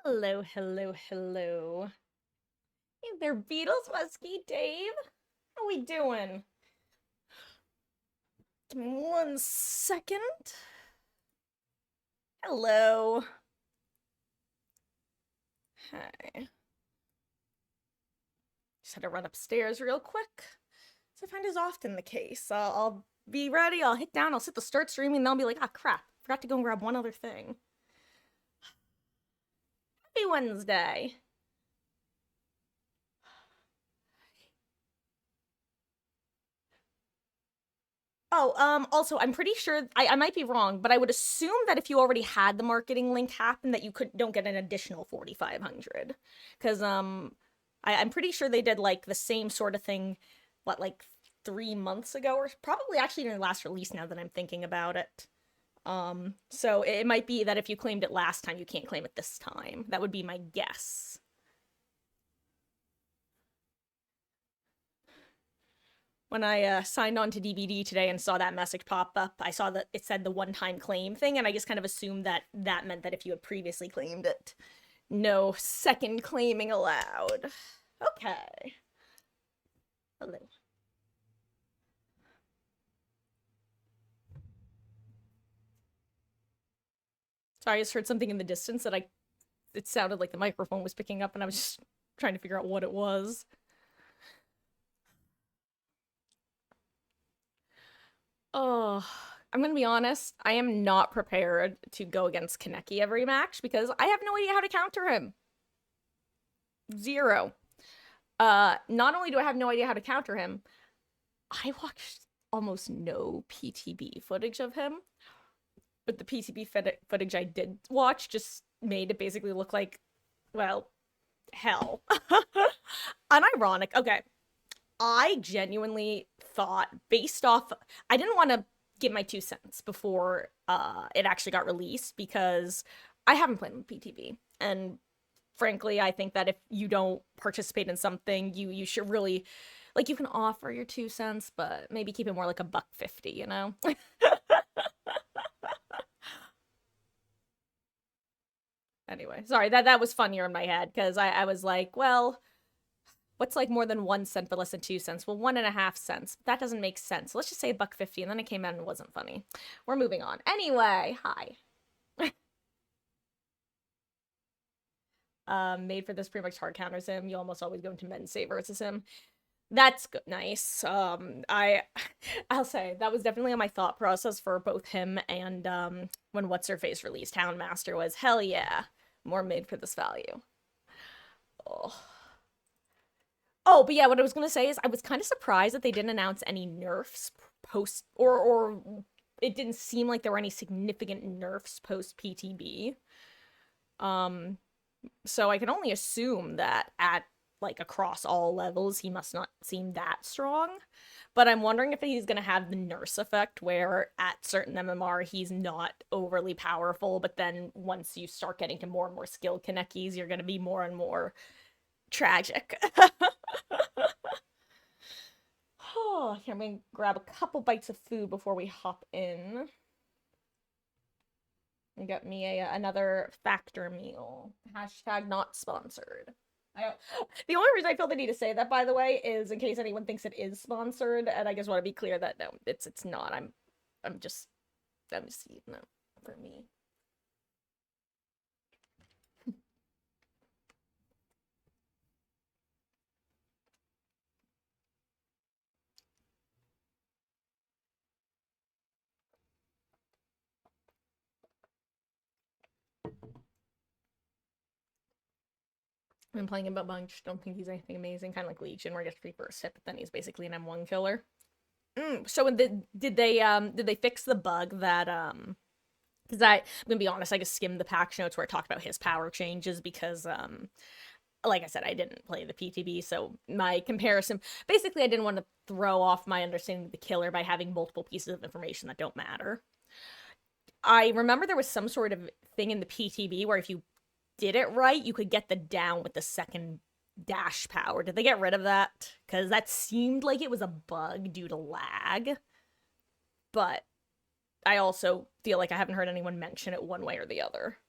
Hello, hello, hello. Hey there, Beatles, Muskie, Dave. How we doing? Give me 1 second. Hello. Hi. Just had to run upstairs real quick. As I find is often the case. I'll be ready, I'll hit down, I'll sit to start streaming, and then I'll be like, ah, crap. Forgot to go and grab one other thing. Happy Wednesday. Oh, also, I'm pretty sure I might be wrong, but I would assume that if you already had the marketing link happen, that you don't get an additional 4,500. Because I'm pretty sure they did like the same sort of thing, what, like 3 months ago, or probably actually in their last release now that I'm thinking about it. So it might be that if you claimed it last time, you can't claim it this time. That would be my guess. When I signed on to DVD today and saw that message pop up, I saw that it said the one-time claim thing, and I just kind of assumed that that meant that if you had previously claimed it, no second claiming allowed. Okay. Hello. Sorry, I just heard something in the distance that it sounded like the microphone was picking up, and I was just trying to figure out what it was. Oh, I'm gonna be honest. I am not prepared to go against Kaneki every match because I have no idea how to counter him. Zero. Not only do I have no idea how to counter him, I watched almost no PTB footage of him, but the PTB footage I did watch just made it basically look like, well, hell. Unironic. Okay. I genuinely thought, based off, I didn't want to give my 2 cents before it actually got released because I haven't played with PTB, and frankly, I think that if you don't participate in something, you should really, like, you can offer your 2 cents, but maybe keep it more like a buck 50, you know? Anyway, sorry, that was funnier in my head because I was like, well, what's like more than 1 cent but less than 2 cents? Well, 1.5 cents. That doesn't make sense. Let's just say a buck 50, and then it came out and it wasn't funny. We're moving on. Anyway, hi. Made for this pretty much hard counters him. You almost always go into men's save versus him. That's good, nice. I'll say that was definitely on my thought process for both him and when What's Her Face released Houndmaster was hell yeah, more made for this value. Oh. Oh, but yeah, what I was gonna say is I was kind of surprised that they didn't announce any nerfs post or it didn't seem like there were any significant nerfs post PTB. Um, so I can only assume that at like across all levels he must not seem that strong. But I'm wondering if he's gonna have the nurse effect where at certain MMR he's not overly powerful, but then once you start getting to more and more skilled Kanekis, you're gonna be more and more tragic. Oh, here, I'm gonna grab a couple bites of food before we hop in. And get me another factor meal. Hashtag not sponsored. I, the only reason I feel the need to say that, by the way, is in case anyone thinks it is sponsored, and I just want to be clear that no, it's not. I'm just eating it for me. I've been playing him a bunch. Don't think he's anything amazing. Kind of like Legion, where he gets free first hit, but then he's basically an M1 killer. So did they fix the bug that because I'm gonna be honest, I just skimmed the patch notes where it talked about his power changes because like I said, I didn't play the PTB, so my comparison basically I didn't want to throw off my understanding of the killer by having multiple pieces of information that don't matter. I remember there was some sort of thing in the PTB where if you did it right, you could get the down with the second dash power. Did they get rid of that? Because that seemed like it was a bug due to lag. But I also feel like I haven't heard anyone mention it one way or the other.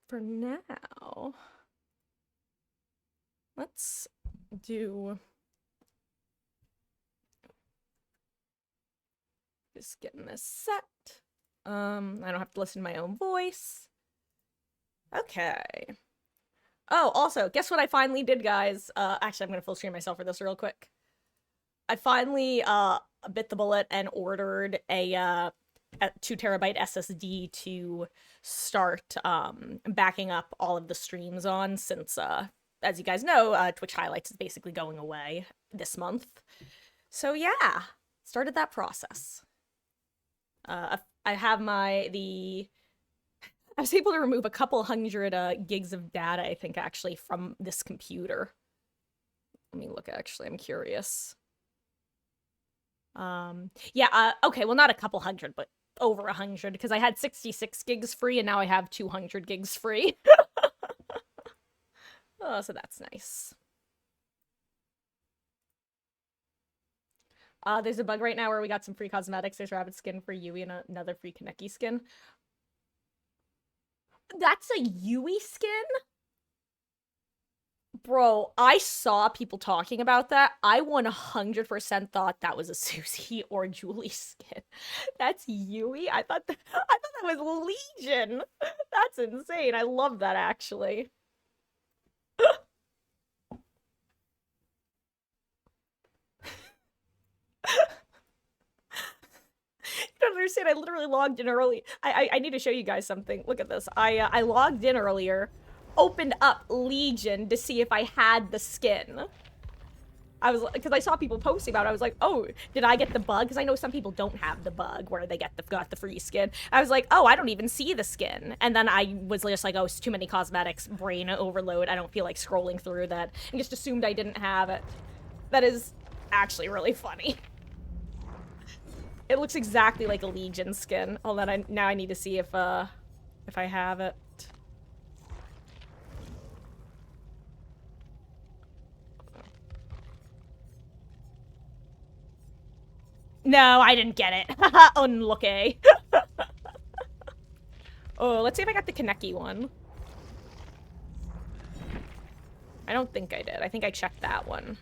For now, let's do... Just getting this set. I don't have to listen to my own voice. Okay. Oh, also, guess what I finally did, guys? Actually, I'm gonna full screen myself for this real quick. I finally, bit the bullet and ordered a 2 TB SSD to start, backing up all of the streams on, since, as you guys know, Twitch Highlights is basically going away this month. So yeah, started that process. I have I was able to remove a couple hundred gigs of data, I think, actually, from this computer. Let me look, actually, I'm curious. Yeah, okay, well, not a couple hundred, but over 100, because I had 66 gigs free, and now I have 200 gigs free. Oh, so that's nice. There's a bug right now where we got some free cosmetics. There's rabbit skin for Yui and another free Kaneki skin. That's a Yui skin? Bro, I saw people talking about that. I 100% thought that was a Susie or Julie skin. That's Yui? I thought that was Legion. That's insane. I love that, actually. You don't understand. I literally logged in early. I need to show you guys something. Look at this. I logged in earlier, opened up Legion to see if I had the skin. Because I saw people posting about it. I was like, oh, did I get the bug? Because I know some people don't have the bug where they got the free skin. I was like, oh, I don't even see the skin. And then I was just like, oh, it's too many cosmetics, brain overload. I don't feel like scrolling through that. And just assumed I didn't have it. That is actually really funny. It looks exactly like a Legion skin. Hold on, now I need to see if I have it. No, I didn't get it. Unlucky. Oh, let's see if I got the Kaneki one. I don't think I did. I think I checked that one.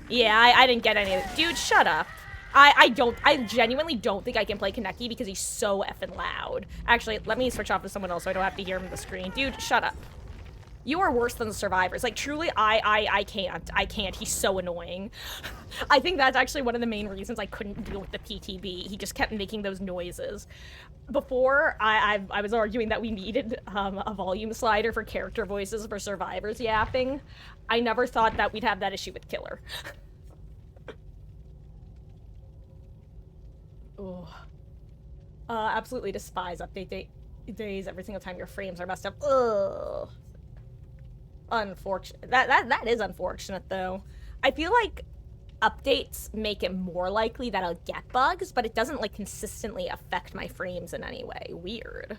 Yeah, I didn't get any of it. Dude, shut up. I genuinely don't think I can play Kaneki because he's so effing loud. Actually, let me switch off to someone else so I don't have to hear him on the screen. Dude, shut up. You are worse than the survivors. Like, truly, I can't. I can't. He's so annoying. I think that's actually one of the main reasons I couldn't deal with the PTB. He just kept making those noises. Before, I was arguing that we needed a volume slider for character voices for survivors yapping. I never thought that we'd have that issue with Killer. Oh. Absolutely despise update days every single time your frames are messed up. Ugh. Unfortunate. That is unfortunate, though. I feel like updates make it more likely that I'll get bugs, but it doesn't, like, consistently affect my frames in any way. Weird.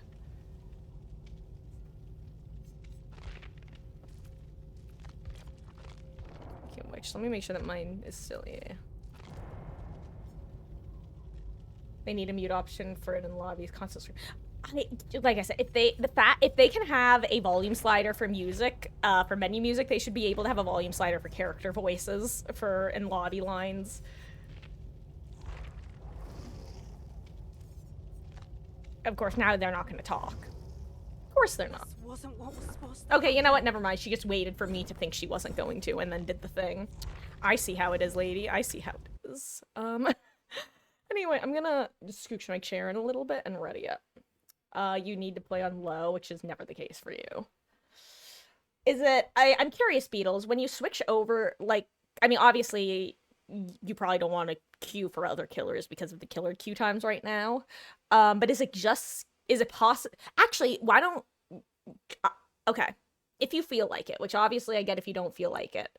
Okay, wait, let me make sure that mine is still, yeah. They need a mute option for it in lobbies. Constant stream. Like I said, if they can have a volume slider for music, for menu music, they should be able to have a volume slider for character voices in lobby lines. Of course, now they're not going to talk. Of course they're not. Wasn't what was supposed to okay, you know what? Never mind. She just waited for me to think she wasn't going to, and then did the thing. I see how it is, lady. I see how it is. Anyway, I'm gonna just scooch my chair in a little bit and ready up. You need to play on low, which is never the case for you. Is it... I'm curious, Beatles, when you switch over, like... I mean, obviously, you probably don't want to queue for other killers because of the killer queue times right now. But is it just... Is it possible... Actually, why don't... okay. If you feel like it, which obviously I get if you don't feel like it.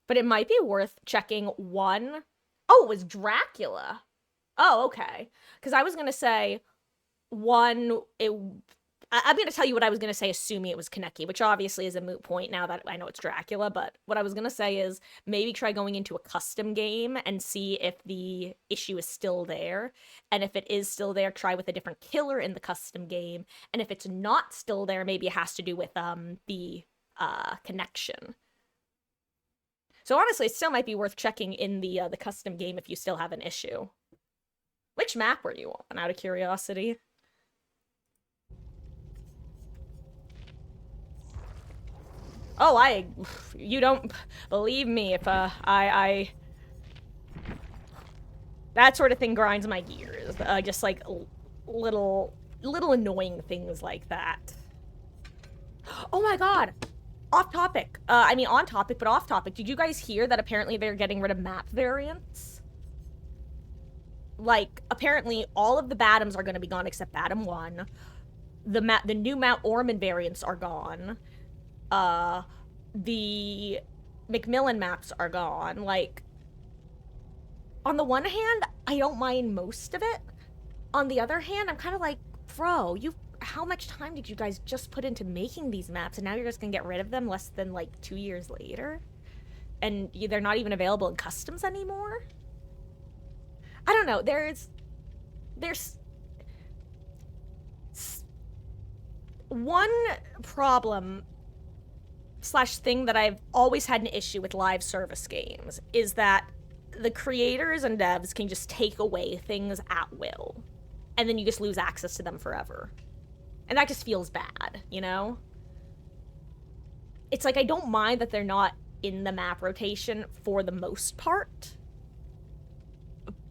But it might be worth checking one... Oh, it was Dracula. Oh, okay. Because I was going to say, one, I'm going to tell you what I was going to say, assuming it was Kaneki, which obviously is a moot point now that I know it's Dracula. But what I was going to say is maybe try going into a custom game and see if the issue is still there. And if it is still there, try with a different killer in the custom game. And if it's not still there, maybe it has to do with the connection. So honestly, it still might be worth checking in the custom game if you still have an issue. Which map were you on, out of curiosity? Oh, you don't believe me if, that sort of thing grinds my gears. Just like little annoying things like that. Oh my god! Off topic. I mean on topic, but off topic. Did you guys hear that apparently they're getting rid of map variants? Like, apparently all of the Badams are going to be gone except Badam 1. The new Mount Ormond variants are gone. The Macmillan maps are gone. Like, on the one hand, I don't mind most of it. On the other hand, I'm kind of like, bro, how much time did you guys just put into making these maps, and now you're just gonna get rid of them less than like 2 years later? And they're not even available in customs anymore? I don't know, there's one problem slash thing that I've always had an issue with live service games is that the creators and devs can just take away things at will, and then you just lose access to them forever. And that just feels bad, you know? It's like, I don't mind that they're not in the map rotation for the most part,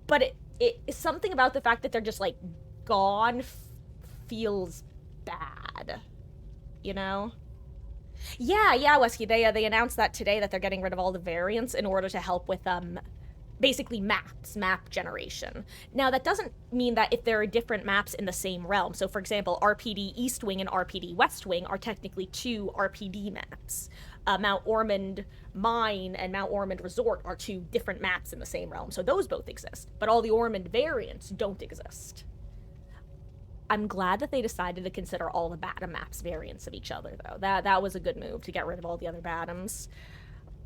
but it's something about the fact that they're just, like, gone feels bad, you know? Yeah, Wesky, they announced that today, that they're getting rid of all the variants in order to help with, basically map generation. Now, that doesn't mean that if there are different maps in the same realm, so for example, RPD East Wing and RPD West Wing are technically 2 RPD maps. Mount Ormond Mine and Mount Ormond Resort are 2 different maps in the same realm, so those both exist, but all the Ormond variants don't exist. I'm glad that they decided to consider all the Badam maps variants of each other, though. That was a good move to get rid of all the other Badams.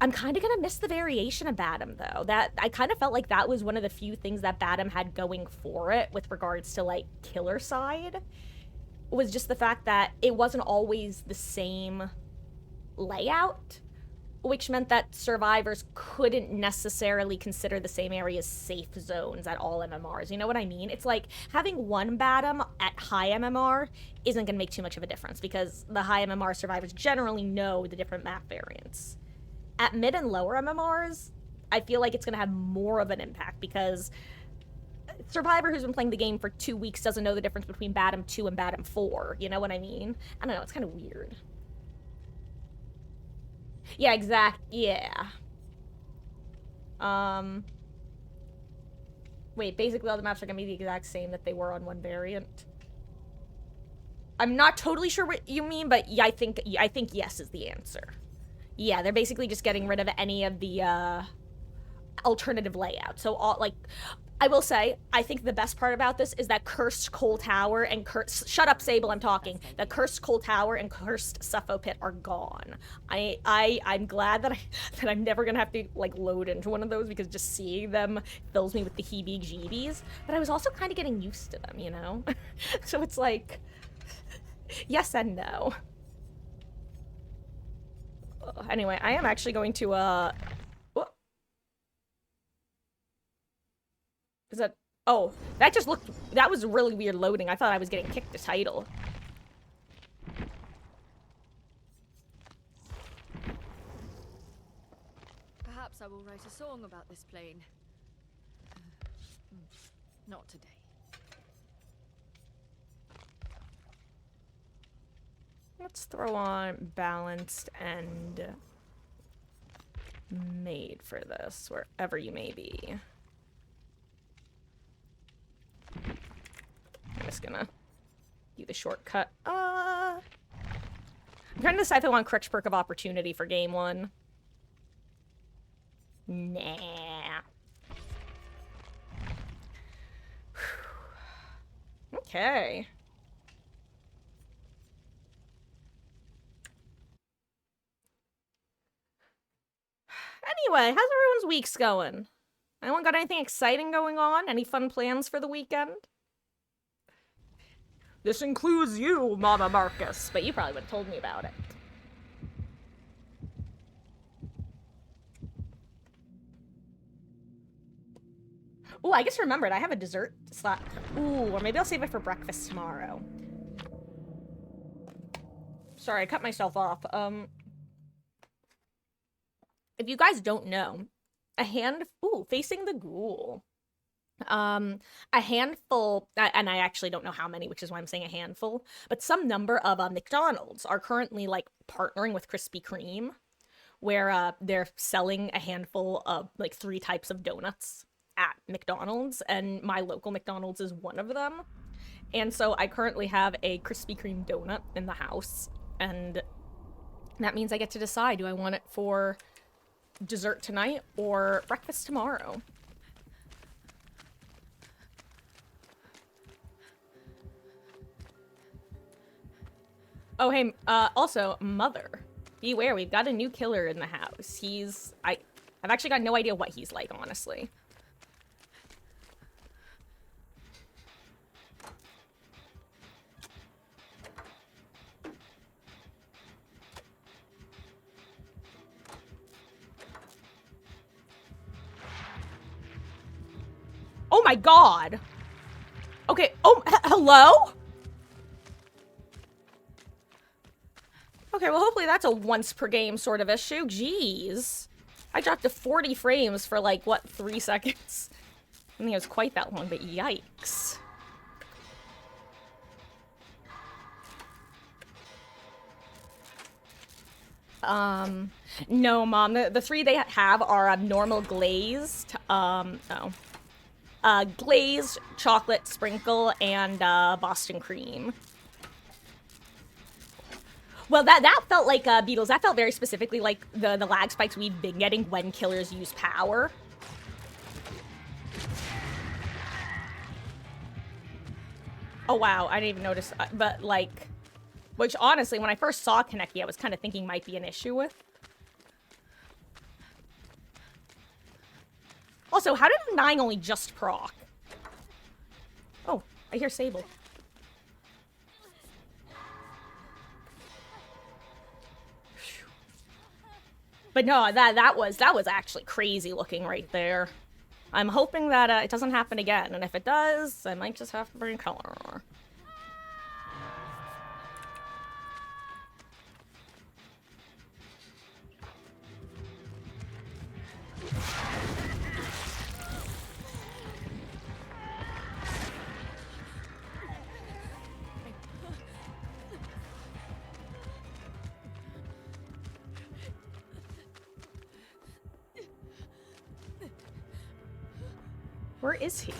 I'm kind of gonna miss the variation of Badam, though. That I kind of felt like that was one of the few things that Badam had going for it with regards to, like, killer side, was just the fact that it wasn't always the same layout, which meant that survivors couldn't necessarily consider the same areas safe zones at all MMRs. You know what I mean? It's like having one Badam at high MMR isn't gonna make too much of a difference because the high MMR survivors generally know the different map variants. At mid and lower MMRs, I feel like it's going to have more of an impact because Survivor who's been playing the game for 2 weeks doesn't know the difference between Badam 2 and Badam 4. You know what I mean? I don't know, it's kind of weird. Yeah, yeah. Wait, basically all the maps are going to be the exact same that they were on one variant. I'm not totally sure what you mean, but yeah, I think yes is the answer. Yeah, they're basically just getting rid of any of the alternative layout. So, I will say, I think the best part about this is that Cursed Coal Tower and shut up, Sable, I'm talking. The Cursed Coal Tower and Cursed Suffo Pit are gone. I'm glad that that I'm never gonna have to, like, load into one of those because just seeing them fills me with the heebie-jeebies. But I was also kind of getting used to them, you know? So it's like, yes and no. Anyway, I am actually going to, is that, oh, that just looked, that was really weird loading. I thought I was getting kicked to title. Perhaps I will write a song about this plane. Not today. Let's throw on balanced and made for this, wherever you may be. I'm just gonna do the shortcut. I'm trying to decide if I want Crutch Perk of Opportunity for game 1. Nah. Okay. Anyway, how's everyone's weeks going? Anyone got anything exciting going on? Any fun plans for the weekend? This includes you, Mama Marcus, but you probably would have told me about it. Ooh, I just remembered I have a dessert slot. Ooh, or maybe I'll save it for breakfast tomorrow. Sorry, I cut myself off. If you guys don't know, facing the ghoul. A handful, and I actually don't know how many, which is why I'm saying a handful, but some number of McDonald's are currently like partnering with Krispy Kreme, where they're selling a handful of like 3 types of donuts at McDonald's, and my local McDonald's is one of them. And so I currently have a Krispy Kreme donut in the house, and that means I get to decide, do I want it for dessert tonight or breakfast tomorrow? Oh, hey, also, Mother. Beware, we've got a new killer in the house. I've actually got no idea what he's like, honestly. Oh my god! Okay, oh, hello? Okay, well, hopefully that's a once per game sort of issue. Jeez. I dropped to 40 frames for, like, what, 3 seconds? I think it was quite that long, but yikes. No, Mom. The 3 they have are normal glazed, glazed, chocolate sprinkle, and Boston cream. Well, that felt like, Beatles, that felt very specifically like the lag spikes we've been getting when killers use power. Oh, wow, I didn't even notice, but, like, which, honestly, when I first saw Kaneki, I was kind of thinking might be an issue with. Also, how did Nine only just proc? Oh, I hear Sable. But no, that was actually crazy looking right there. I'm hoping that it doesn't happen again, and if it does, I might just have to bring color. Where is he?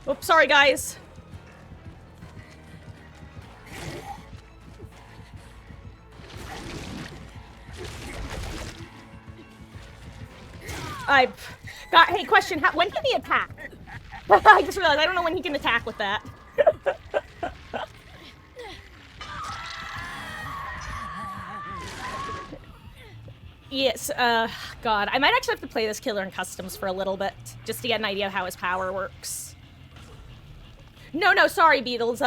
Oops, sorry guys. I got, hey, question, when can he attack? I just realized I don't know when he can attack with that. Yes, God. I might actually have to play this killer in customs for a little bit, just to get an idea of how his power works. No, sorry, Beatles.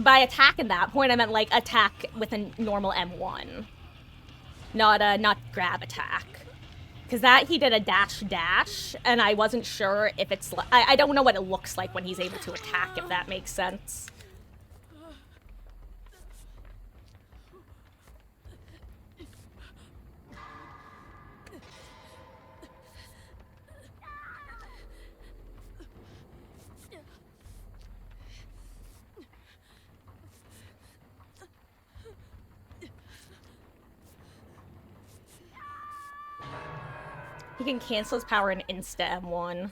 By attack at that point, I meant, like, attack with a normal M1. Not grab attack. Because that, he did a dash, and I wasn't sure if it's... I don't know what it looks like when he's able to attack, if that makes sense. He can cancel his power in Insta M1.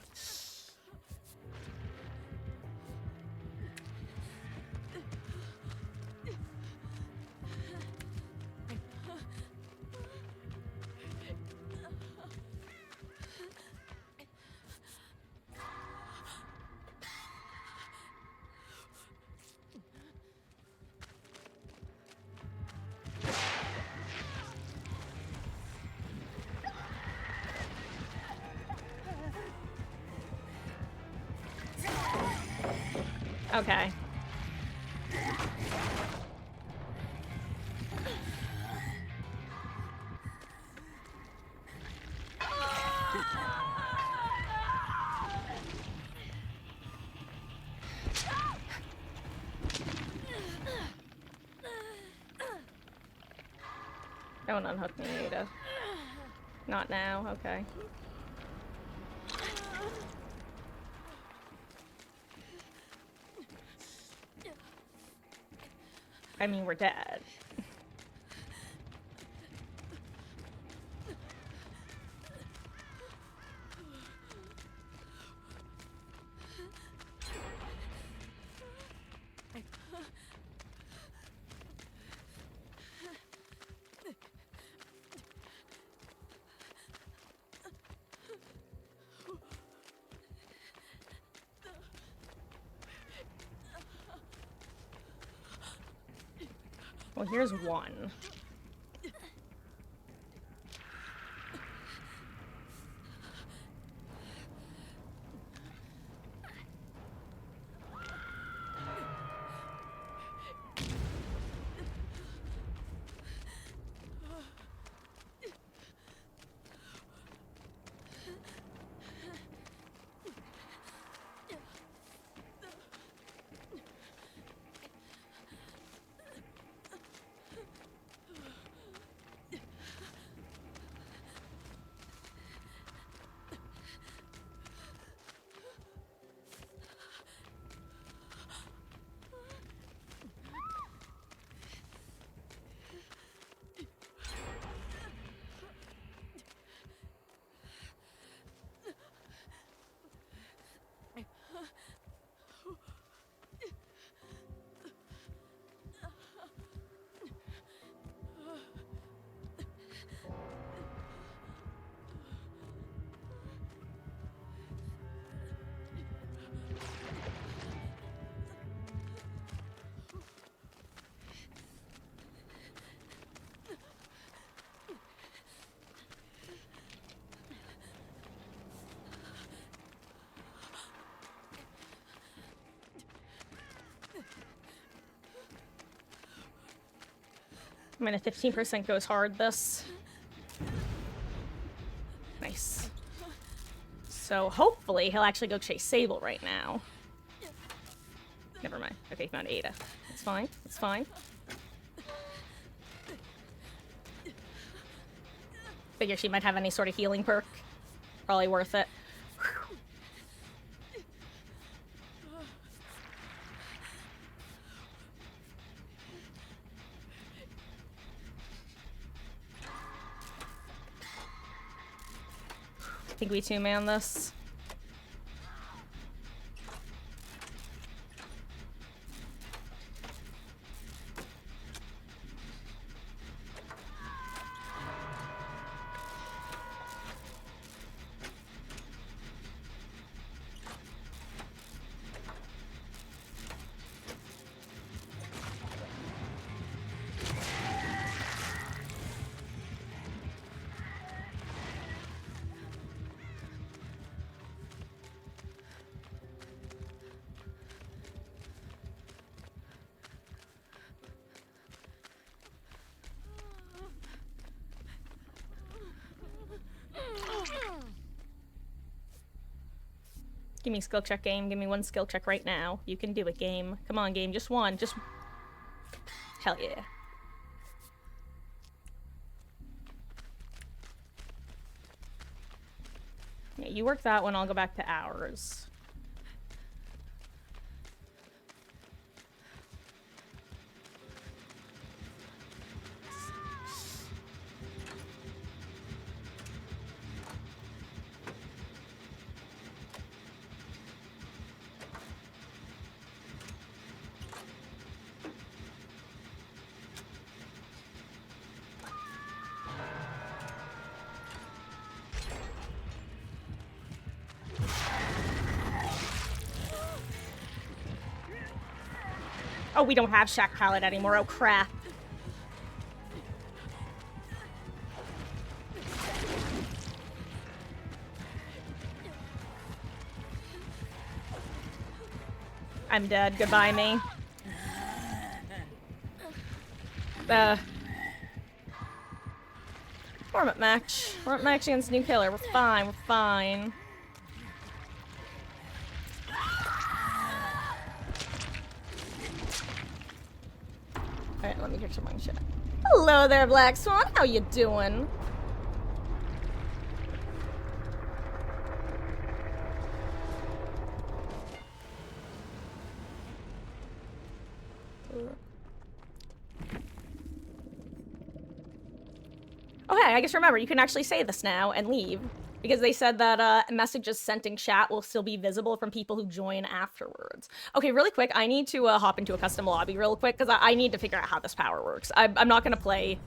Okay. Don't unhook me, Ada. Not now, okay. I mean, we're dead. Well, here's one. I mean, a 15% goes hard this. Nice. So hopefully he'll actually go chase Sable right now. Never mind. Okay, he found Ada. It's fine. It's fine. Figure she might have any sort of healing perk. Probably worth it. I think we two-man this. Give me skill check, game. Give me one skill check right now. You can do it, game. Come on, game. Just one. Just... Hell yeah. Yeah, you work that one. I'll go back to ours. Oh, we don't have Shack Pallet anymore. Oh, crap. I'm dead. Goodbye, me. Uh. Format match. Format match against new killer. We're fine. We're fine. Alright, let me hear some more shit. Hello there, Black Swan. How you doing? Okay, I guess remember, you can actually say this now and leave. Because they said that messages sent in chat will still be visible from people who join afterwards. Okay, really quick, I need to hop into a custom lobby real quick, because I need to figure out how this power works. I'm not going to play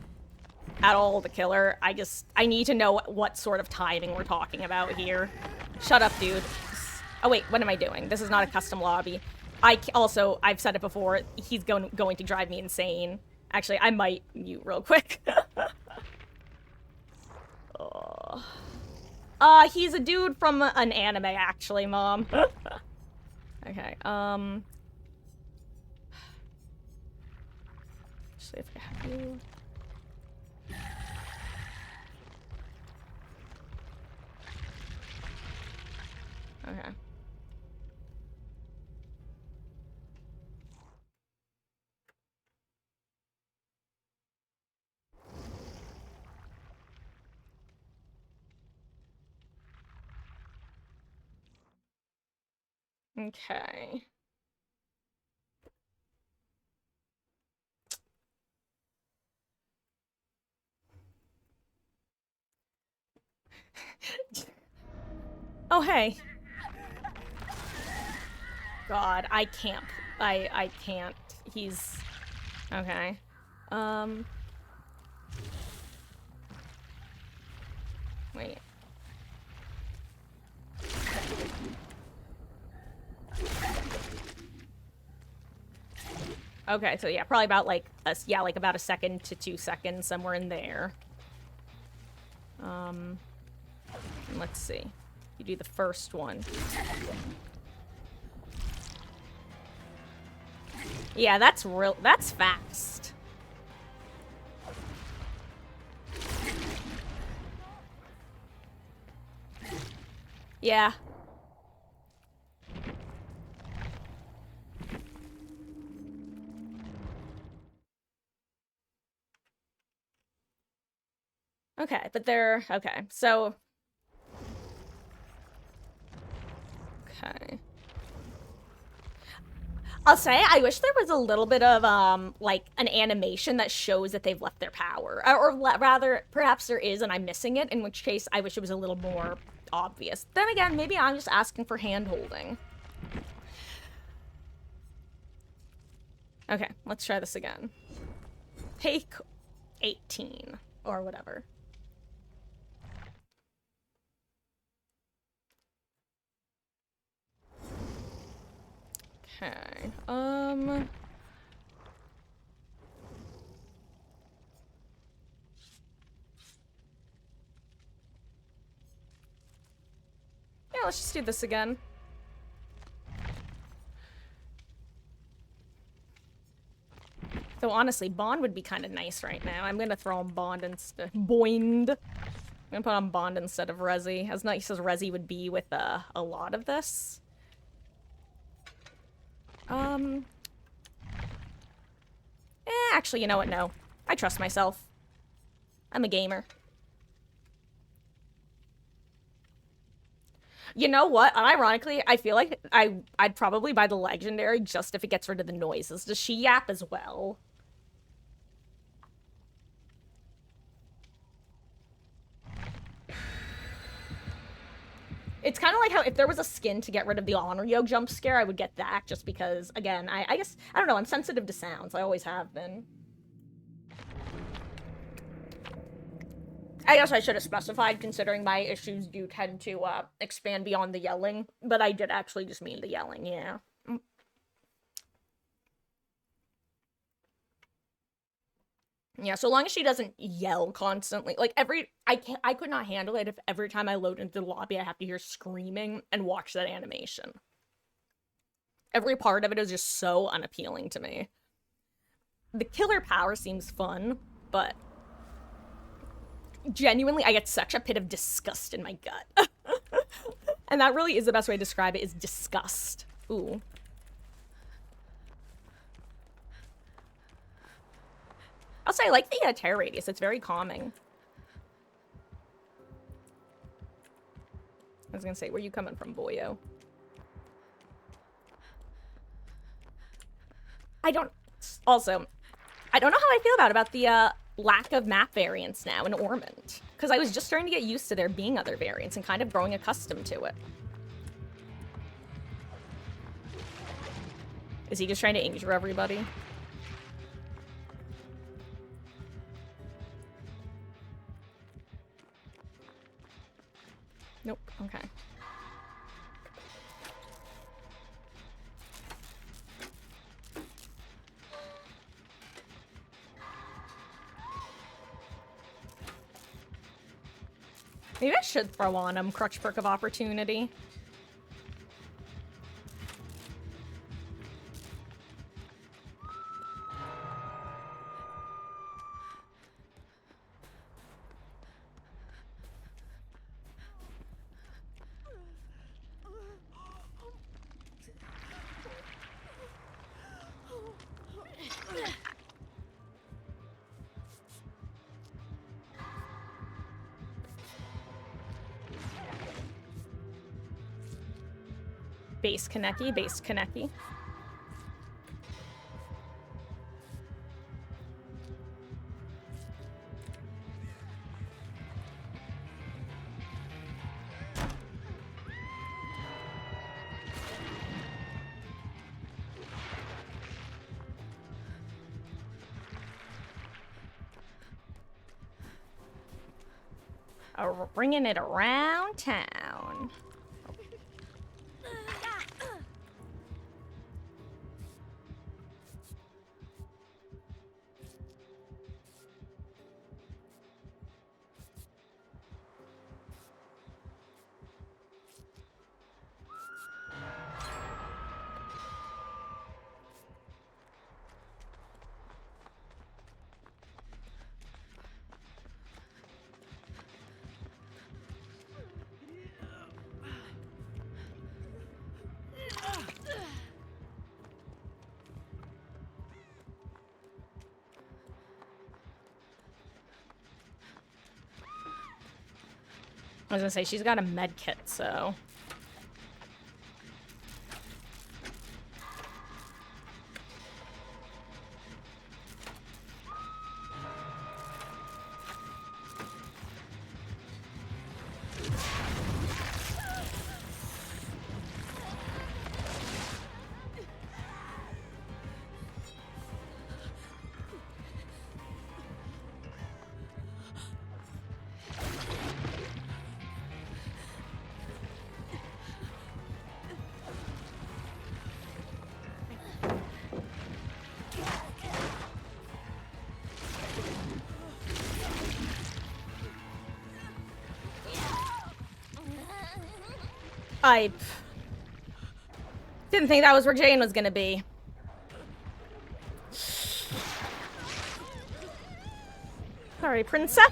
at all the killer. I need to know what sort of timing we're talking about here. Shut up, dude. Oh, wait, what am I doing? This is not a custom lobby. I've said it before, he's going to drive me insane. Actually, I might mute real quick. Oh. He's a dude from an anime, actually, Mom. Okay, see if I have you. Okay. Okay. Oh, hey. God, I can't. I can't. He's... Okay. Wait. Okay, so yeah, probably about like like about a second to 2 seconds, somewhere in there. And let's see. You do the first one. Yeah, that's fast. Yeah. Okay, but they're... Okay, so... Okay. I'll say, I wish there was a little bit of, like, an animation that shows that they've left their power. Or rather, perhaps there is and I'm missing it, in which case I wish it was a little more obvious. Then again, maybe I'm just asking for hand-holding. Okay, let's try this again. Take 18, or whatever. Okay, yeah, let's just do this again. Though honestly, Bond would be kind of nice right now. I'm gonna throw on Bond instead. Boind. I'm gonna put on Bond instead of Resi. As nice as Resi would be with a lot of this. Actually, you know what? No. I trust myself. I'm a gamer. You know what? Ironically, I feel like I'd probably buy the legendary just if it gets rid of the noises. Does she yap as well? It's kind of like how if there was a skin to get rid of the honor yo jump scare, I would get that just because, again, I guess, I don't know, I'm sensitive to sounds. I always have been. I guess I should have specified, considering my issues do tend to expand beyond the yelling, but I did actually just mean the yelling, yeah. Yeah, so long as she doesn't yell constantly. Like, I could not handle it if every time I load into the lobby I have to hear screaming and watch that animation. Every part of it is just so unappealing to me. The killer power seems fun, but genuinely, I get such a pit of disgust in my gut. And that really is the best way to describe it, is disgust. Ooh. Also, I like the terror radius. It's very calming. I was gonna say, where you coming from, boyo? I don't know how I feel about the lack of map variants now in Ormond. Because I was just starting to get used to there being other variants and kind of growing accustomed to it. Is he just trying to injure everybody? Nope, okay. Maybe I should throw on him Crutch Perk of Opportunity. Base Kaneki, base Kaneki. Bringing it around town. I was gonna say, she's got a med kit, so... I didn't think that was where Jane was gonna be. Sorry, princess?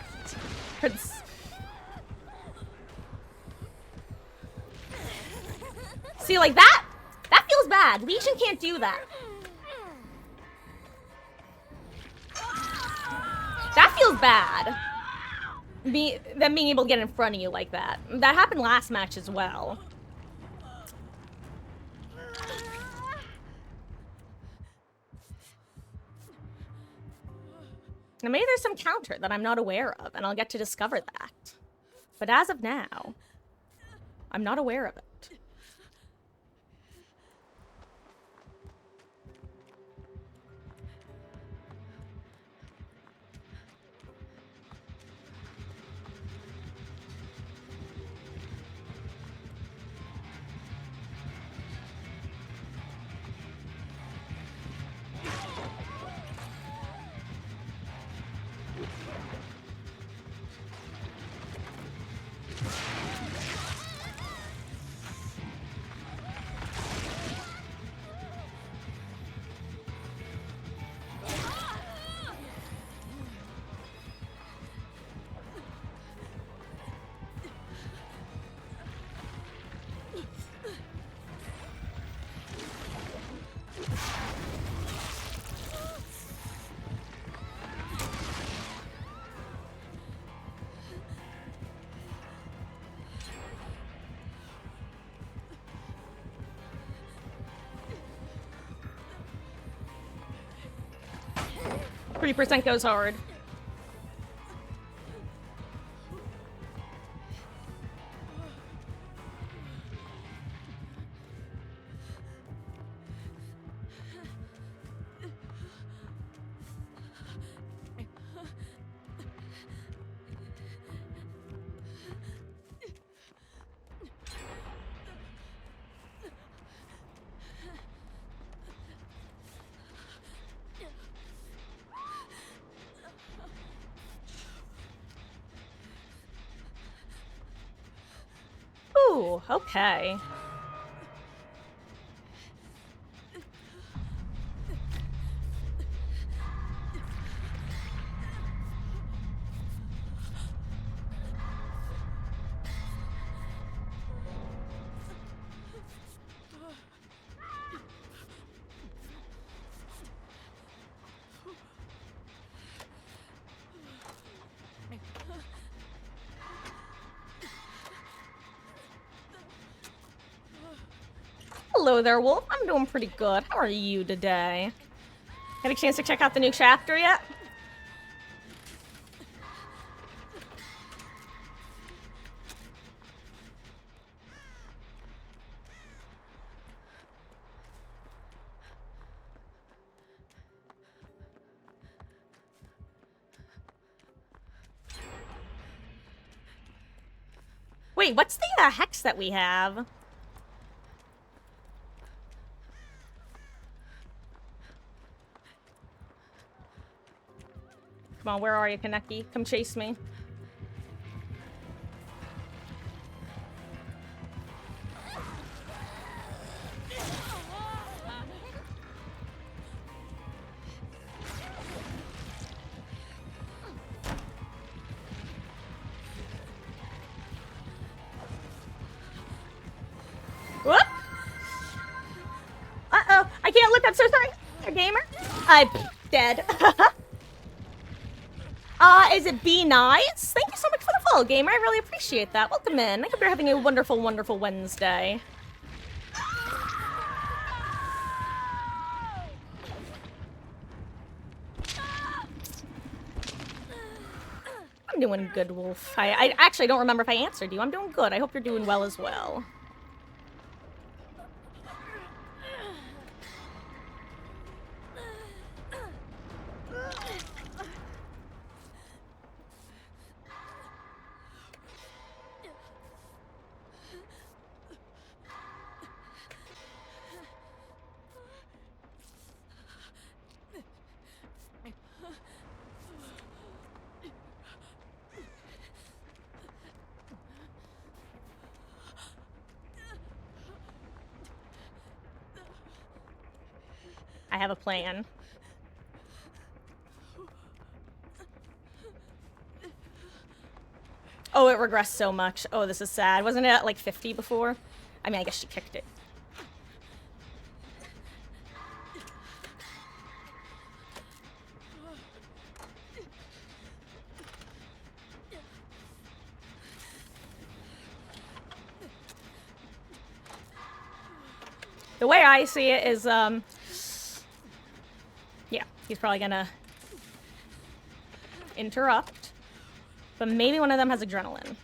See, like that? That feels bad. Legion can't do that. That feels bad. Them being able to get in front of you like that. That happened last match as well. Now maybe there's some counter that I'm not aware of, and I'll get to discover that. But as of now, I'm not aware of it. 3% goes hard. Ooh, okay. Hello there, Wolf. I'm doing pretty good. How are you today? Had a chance to check out the new chapter yet? Wait, what's the hex that we have? Come on, where are you, Kaneki? Come chase me. Whoop! Uh-oh, I can't look, I'm so sorry. A gamer? I'm dead. Is it Be Nice? Thank you so much for the follow, gamer. I really appreciate that. Welcome in. I hope you're having a wonderful, wonderful Wednesday. I'm doing good, Wolf. I actually don't remember if I answered you. I'm doing good. I hope you're doing well as well. I have a plan. Oh, it regressed so much. Oh, this is sad. Wasn't it at like 50 before? I mean, I guess she kicked it. The way I see it is, yeah, he's probably gonna interrupt, but maybe one of them has adrenaline.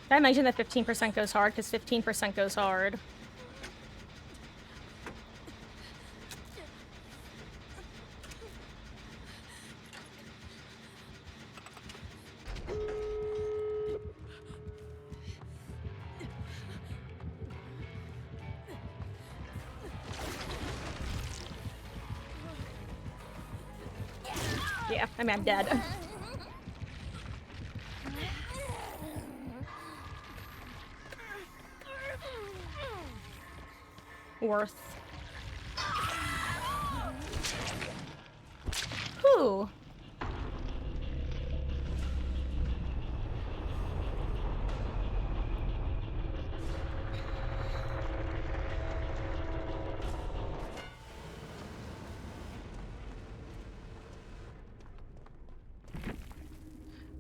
Did I mention that 15% goes hard? Because 15% goes hard. Yeah, I mean, I'm dead. Worth. Whew.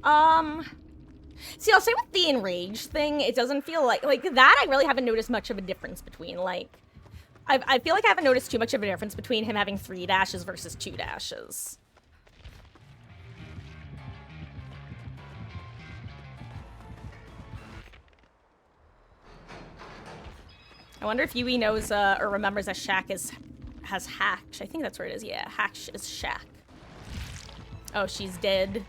Um, See, I'll say with the enraged thing, it doesn't feel like that. I really haven't noticed much of a difference between like. I feel like I haven't noticed too much of a difference between him having 3 dashes versus 2 dashes. I wonder if Yui knows or remembers that Shack has Hatch. I think that's where it is. Yeah, Hatch is Shack. Oh, she's dead.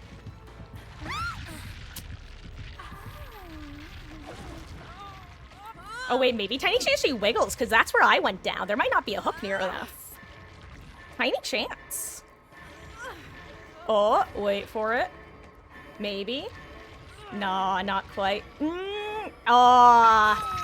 Oh wait, maybe Tiny Chance actually wiggles, because that's where I went down. There might not be a hook near enough. Tiny Chance. Oh, wait for it. Maybe. Nah, not quite. Ah.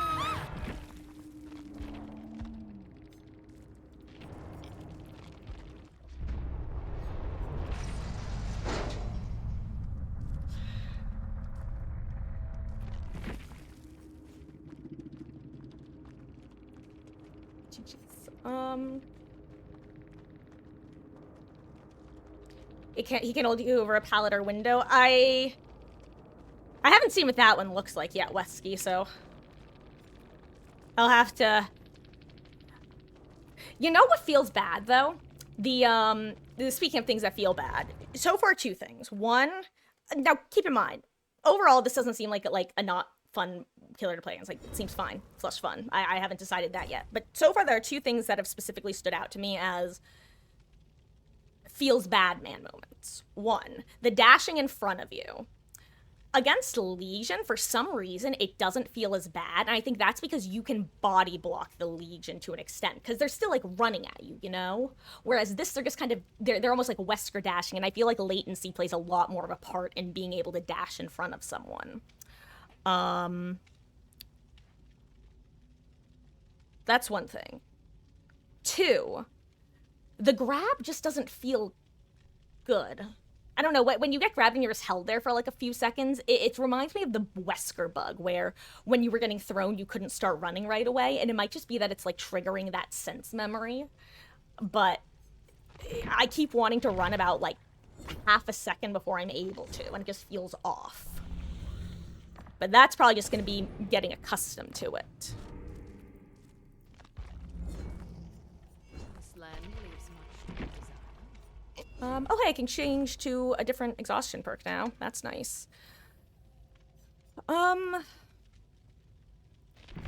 He can hold you over a pallet or window. I haven't seen what that one looks like yet, Wesky, so I'll have to. You know what feels bad though? Speaking of things that feel bad, so far 2 things. One, now keep in mind, overall this doesn't seem like a not fun killer to play against. Like, it seems fine, flush fun. I haven't decided that yet, but so far there are 2 things that have specifically stood out to me as feels bad man moments. One, the dashing in front of you. Against Legion, for some reason, it doesn't feel as bad, and I think that's because you can body block the Legion to an extent, because they're still, like, running at you, you know? Whereas this, they're just kind of, they're almost like Wesker dashing, and I feel like latency plays a lot more of a part in being able to dash in front of someone. That's one thing. 2, the grab just doesn't feel good. I don't know, when you get grabbed and you're just held there for like a few seconds, it reminds me of the Wesker bug, where when you were getting thrown, you couldn't start running right away, and it might just be that it's like triggering that sense memory. But I keep wanting to run about like half a second before I'm able to, and it just feels off. But that's probably just going to be getting accustomed to it. Oh, hey, I can change to a different exhaustion perk now. That's nice.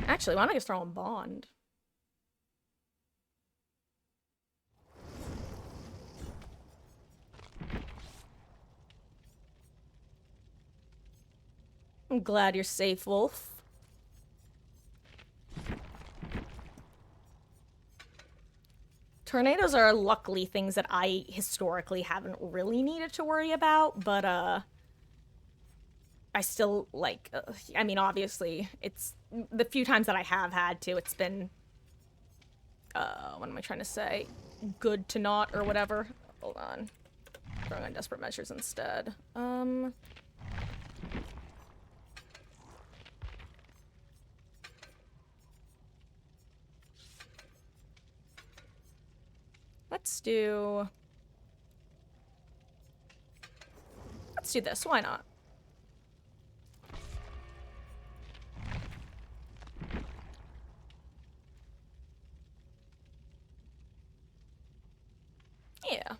Actually, why don't I just throw in Bond? I'm glad you're safe, Wolf. Tornadoes are luckily things that I historically haven't really needed to worry about, but I still like. I mean, obviously, it's the few times that I have had to. It's been. What am I trying to say? Good to not or whatever. Hold on. Throwing on desperate measures instead. Let's do this. Why not? Yeah.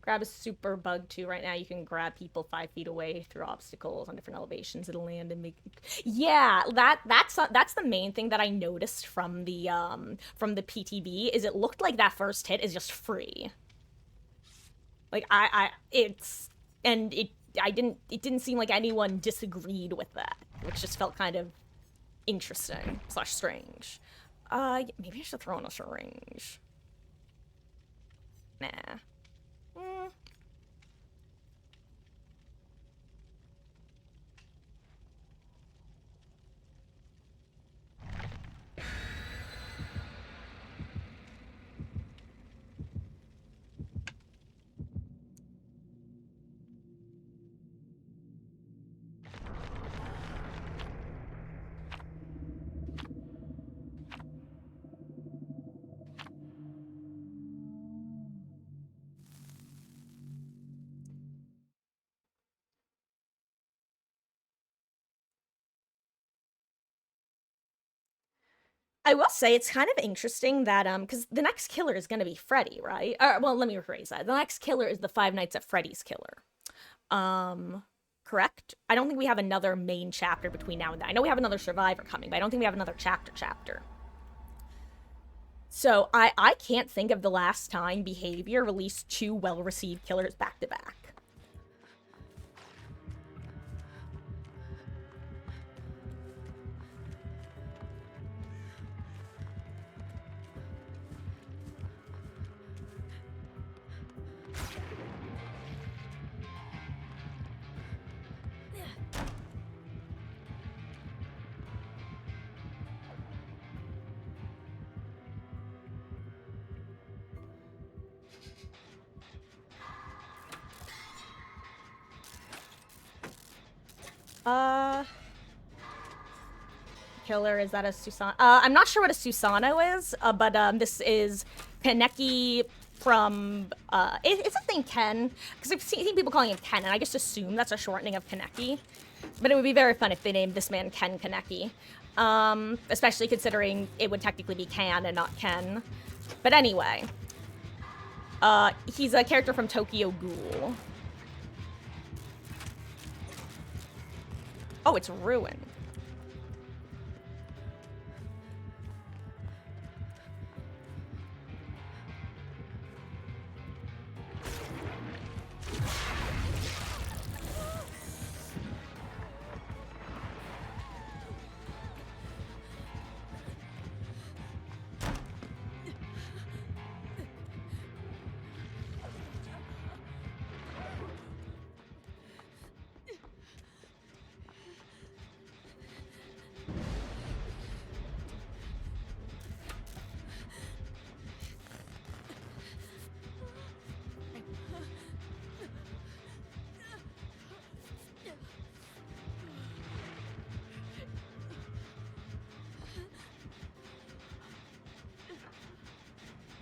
Grab is super bugged too right now. You can grab people 5 feet away through obstacles on different elevations. It'll land and make. Yeah, that's the main thing that I noticed from the PTB is it looked like that first hit is just free. Like it didn't seem like anyone disagreed with that, which just felt kind of interesting / strange. Maybe I should throw in a syringe. Nah. I will say it's kind of interesting that because the next killer is gonna be Freddy, right? Well, let me rephrase that. The next killer is the Five Nights at Freddy's killer. Um, correct? I don't think we have another main chapter between now and then. I know we have another Survivor coming, but I don't think we have another chapter. So I can't think of the last time Behavior released two well-received killers back to back. Uh, Killer, is that a Susano? I'm not sure what a Susano is, but this is Kaneki from, is his name Ken? Because I've seen people calling him Ken, and I just assume that's a shortening of Kaneki. But it would be very fun if they named this man Ken Kaneki. Especially considering it would technically be Can and not Ken. But anyway. He's a character from Tokyo Ghoul. Oh, it's Ruin.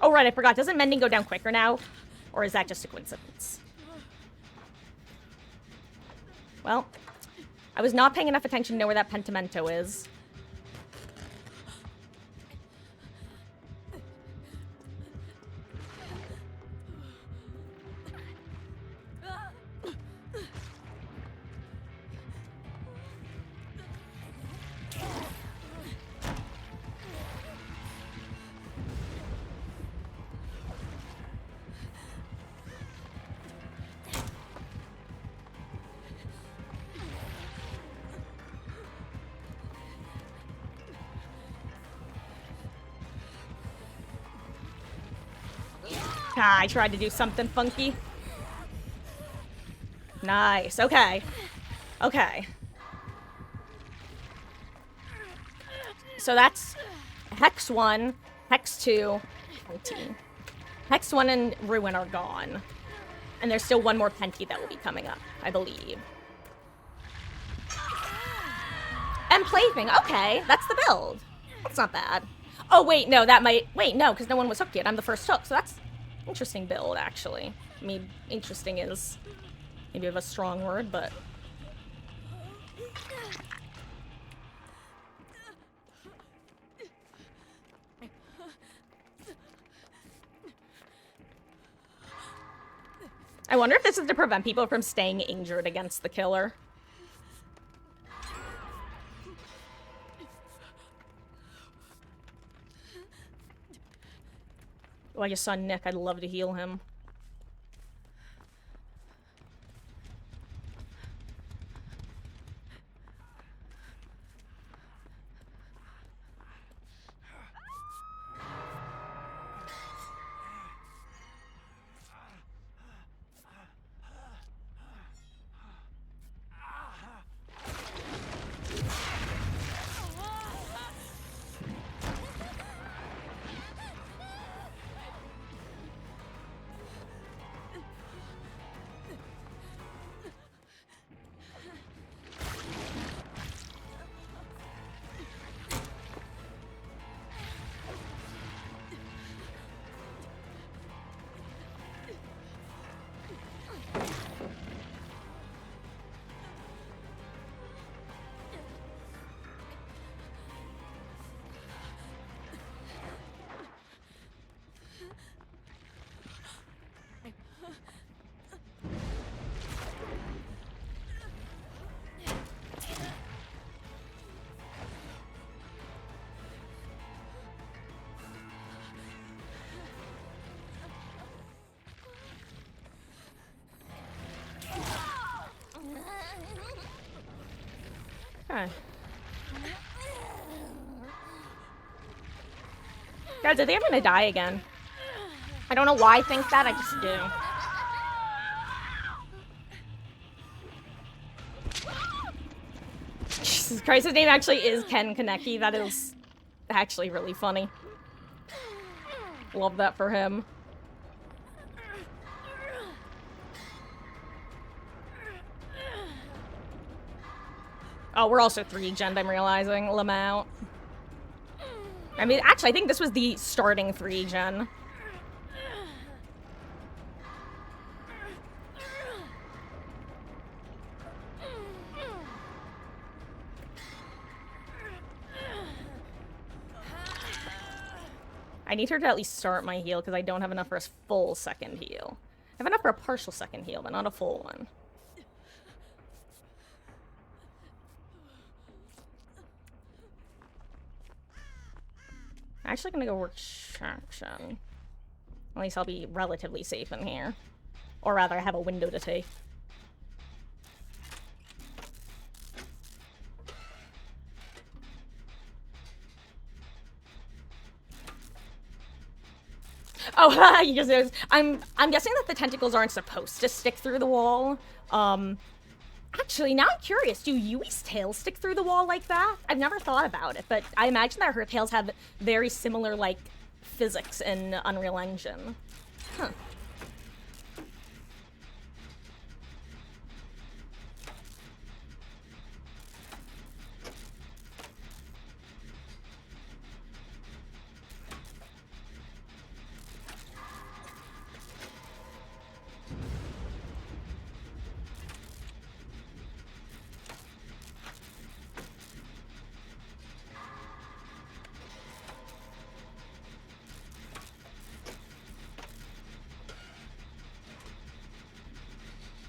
Oh, right, I forgot. Doesn't mending go down quicker now? Or is that just a coincidence? Well, I was not paying enough attention to know where that Pentimento is. I tried to do something funky. Nice. Okay. Okay. So that's Hex 1, Hex 2, 20. Hex 1 and Ruin are gone. And there's still one more Penti that will be coming up, I believe. And Plaything. Okay, that's the build. That's not bad. Oh, wait, no, that might... Wait, no, because no one was hooked yet. I'm the first hook, so that's... Interesting build, actually. I mean, interesting is maybe of a strong word, but... I wonder if this is to prevent people from staying injured against the killer. Oh, I just saw Nick. I'd love to heal him. Okay. Guys, I think I'm gonna die again. I don't know why I think that, I just do. Jesus Christ, his name actually is Ken Kaneki. That is actually really funny. Love that for him. Oh, we're also 3-gen, I'm realizing. Lamount. I mean, actually, I think this was the starting 3-gen. I need her to at least start my heal, because I don't have enough for a full second heal. I have enough for a partial second heal, but not a full one. I'm actually gonna go work traction. At least I'll be relatively safe in here. Or rather, I have a window to take. Oh, you just I'm guessing that the tentacles aren't supposed to stick through the wall. Actually, now I'm curious. Do Yui's tails stick through the wall like that? I've never thought about it, but I imagine that her tails have very similar, like, physics in Unreal Engine. Huh.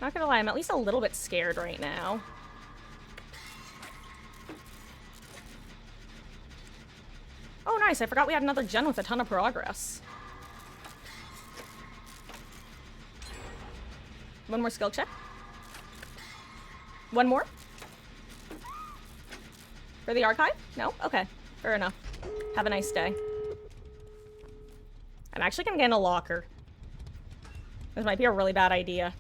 Not gonna lie, I'm at least a little bit scared right now. Oh, nice. I forgot we had another gen with a ton of progress. One more skill check. One more? For the archive? No? Okay. Fair enough. Have a nice day. I'm actually gonna get in a locker. This might be a really bad idea.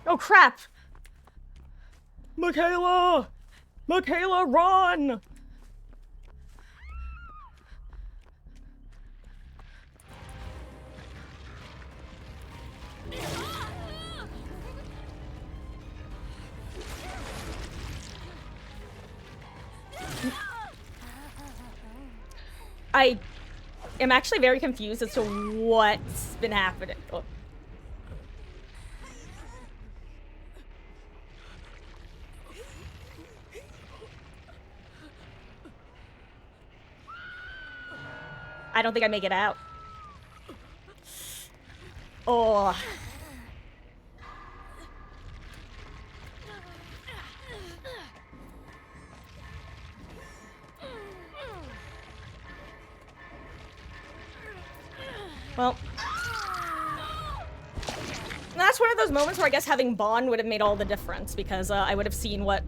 Oh, crap! Michaela! Michaela, run! I am actually very confused as to what's been happening. Oh. I don't think I make it out. Oh. Well. That's one of those moments where I guess having Bond would have made all the difference, because I would have seen what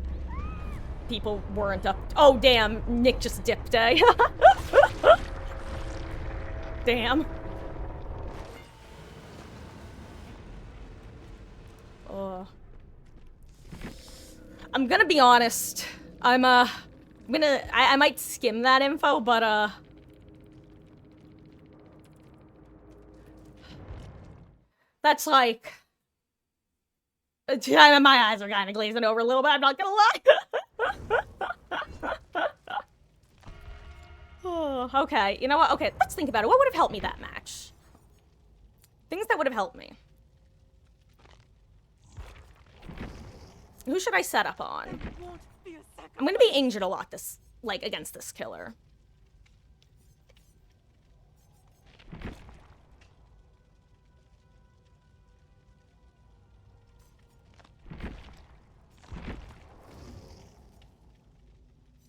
people weren't up to. Oh, damn. Nick just dipped, eh? Damn. Oh. I'm gonna be honest. I might skim that info, but, that's like... My eyes are kind of glazing over a little bit, I'm not gonna lie. Oh, okay, you know what? Okay, let's think about it. What would have helped me that match? Things that would have helped me. Who should I set up on? I'm gonna be injured a lot this, like, against this killer.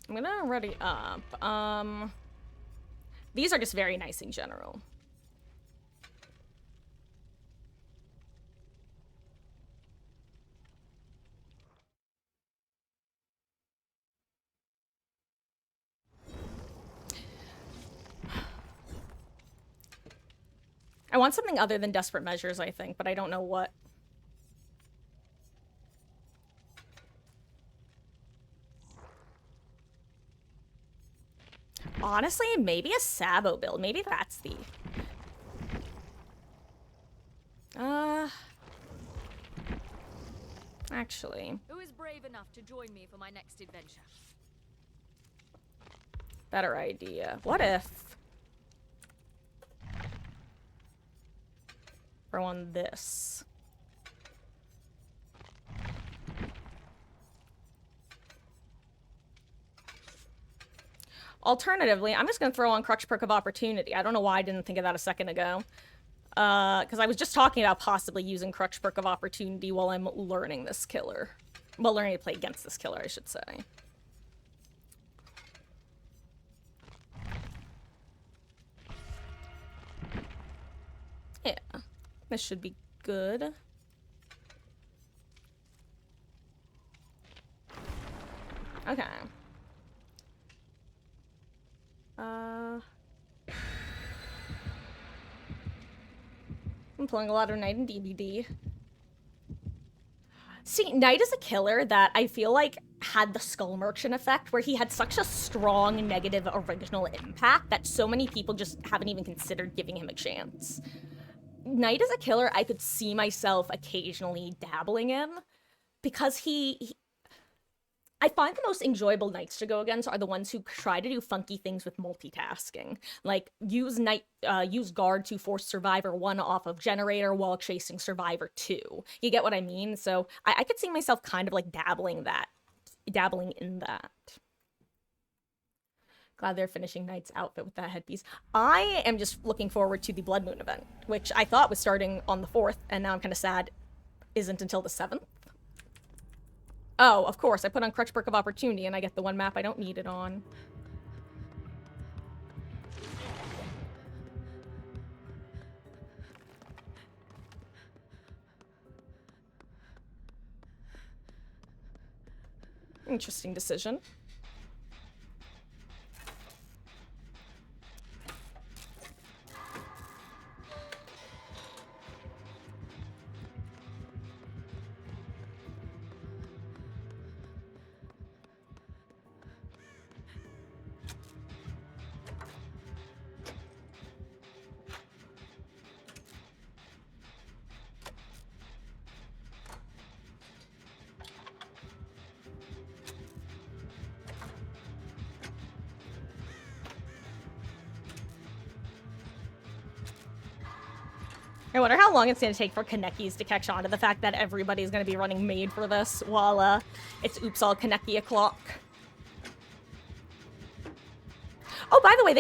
I'm gonna ready up. These are just very nice in general. I want something other than desperate measures, I think, but I don't know what. Honestly, maybe a Sabo build. Maybe that's the... Actually... Who is brave enough to join me for my next adventure? Better idea. What if... Throw on this. Alternatively, I'm just going to throw on Crutch Perk of Opportunity. I don't know why I didn't think of that a second ago. Because I was just talking about possibly using Crutch Perk of Opportunity while I'm learning this killer. Well, learning to play against this killer, I should say. Yeah, this should be good. Okay. I'm pulling a lot of Knight and DBD. See, Knight is a killer that I feel like had the Skull Merchant effect, where he had such a strong negative original impact that so many people just haven't even considered giving him a chance. Knight is a killer I could see myself occasionally dabbling in, because I find the most enjoyable knights to go against are the ones who try to do funky things with multitasking. Like, use guard to force Survivor 1 off of Generator while chasing Survivor 2. You get what I mean? So I could see myself kind of like dabbling in that. Glad they're finishing Knight's outfit with that headpiece. I am just looking forward to the Blood Moon event, which I thought was starting on the 4th, and now I'm kind of sad isn't until the 7th. Oh, of course, I put on Crutch Perk of Opportunity and I get the one map I don't need it on. Interesting decision. I wonder how long it's going to take for Kanekis to catch on to the fact that everybody's going to be running Maid for this while it's oops all Kaneki o'clock. Oh, by the way,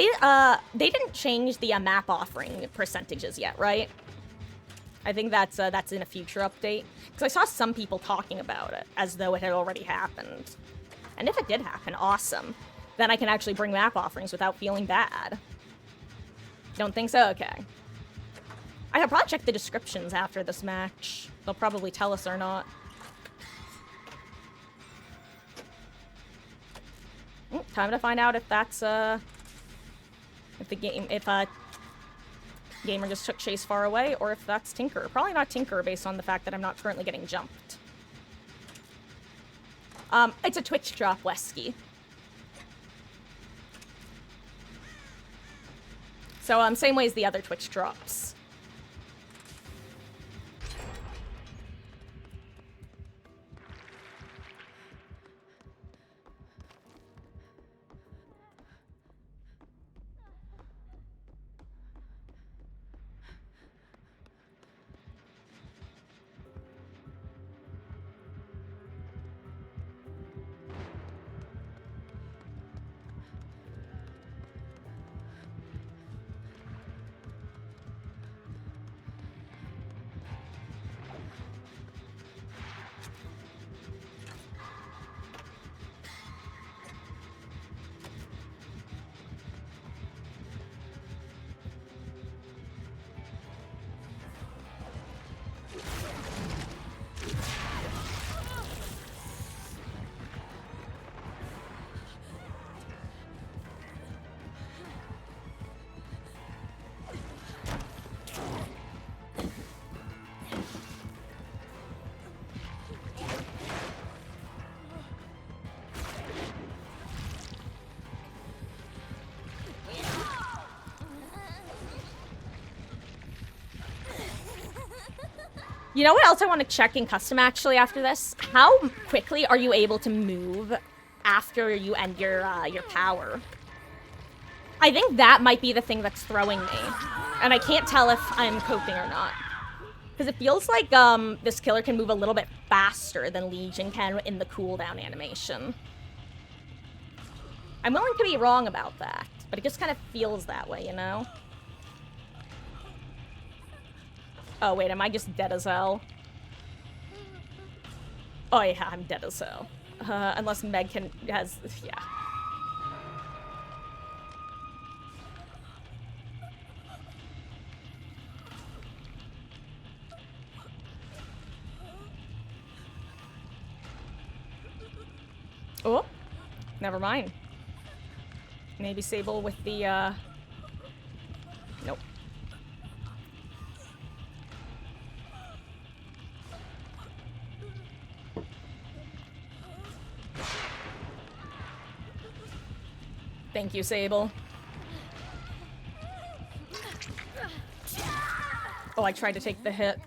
they didn't change the map offering percentages yet, right? I think that's in a future update. Because I saw some people talking about it as though it had already happened. And if it did happen, awesome. Then I can actually bring map offerings without feeling bad. Don't think so? Okay. I could probably check the descriptions after this match. They'll probably tell us or not. Time to find out if that's, if Gamer just took Chase far away, or if that's Tinker. Probably not Tinker, based on the fact that I'm not currently getting jumped. It's a Twitch drop, Wesky. So, same way as the other Twitch drops. You know what else I want to check in custom actually after this? How quickly are you able to move after you end your power? I think that might be the thing that's throwing me. And I can't tell if I'm coping or not. Because it feels like this killer can move a little bit faster than Legion can in the cooldown animation. I'm willing to be wrong about that, but it just kind of feels that way, you know? Oh, wait, am I just dead as hell? Oh, yeah, I'm dead as hell. Unless Meg has, yeah. Oh, never mind. Maybe Sable with the, nope. Thank you, Sable. Oh, I tried to take the hit.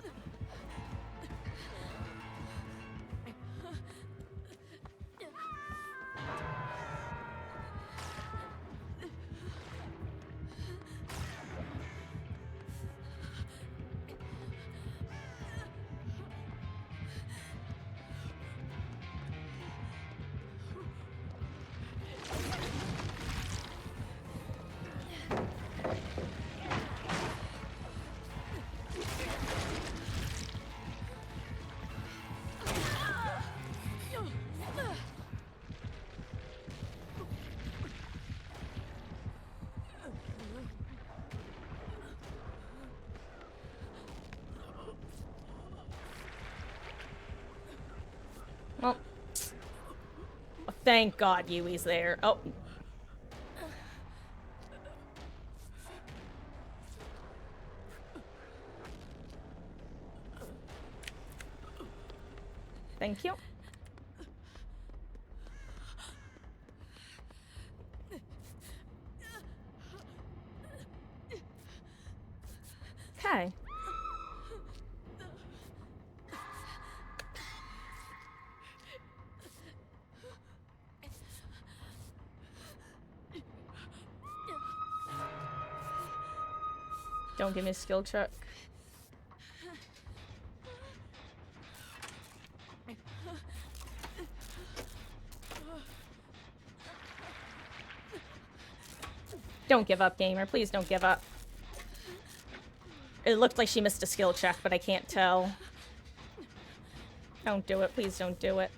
Well, thank God Yui's there. Oh. Thank you. Okay. Don't give me a skill check. Don't give up, gamer. Please don't give up. It looked like she missed a skill check, but I can't tell. Don't do it. Please don't do it.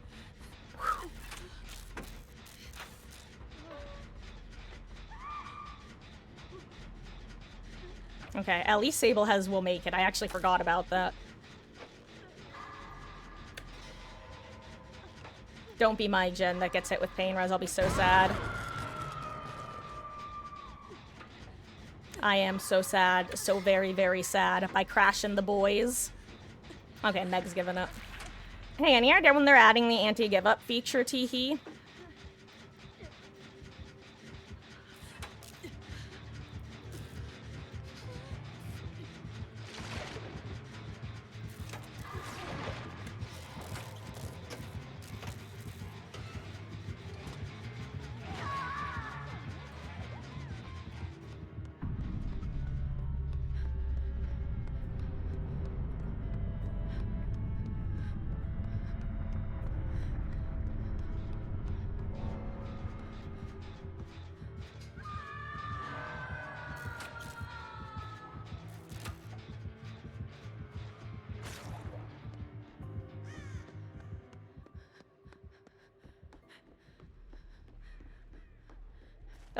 Okay, at least Sable has will make it. I actually forgot about that. Don't be my gen that gets hit with pain res. I'll be so sad. I am so sad. So very, very sad. By crashing the boys. Okay, Meg's given up. Hey, any idea when they're adding the anti-give up feature, teehee?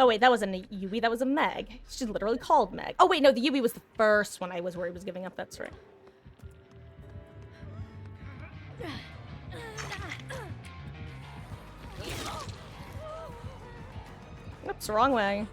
Oh, wait, that wasn't a Yui, that was a Meg. She's literally called Meg. Oh, wait, no, the Yui was the first one I was worried was giving up. That's right. Oops, wrong way.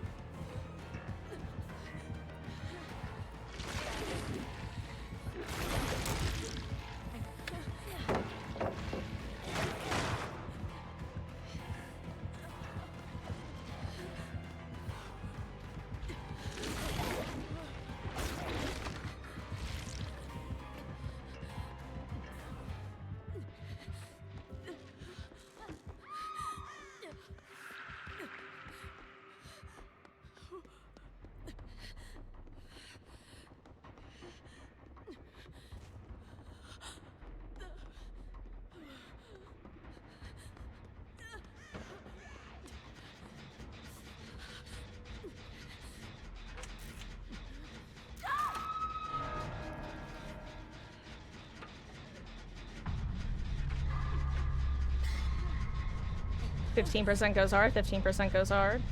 %, goes hard, 15% goes hard.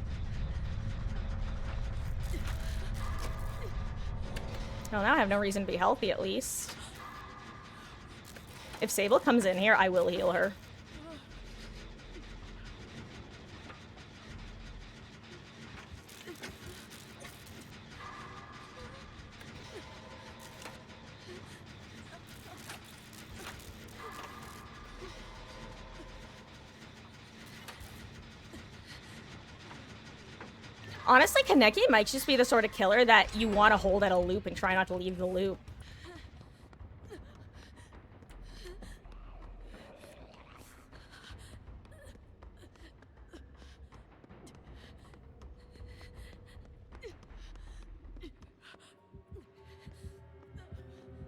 Well, now I have no reason to be healthy, at least. If Sable comes in here, I will heal her. Honestly, Kaneki might just be the sort of killer that you want to hold at a loop and try not to leave the loop.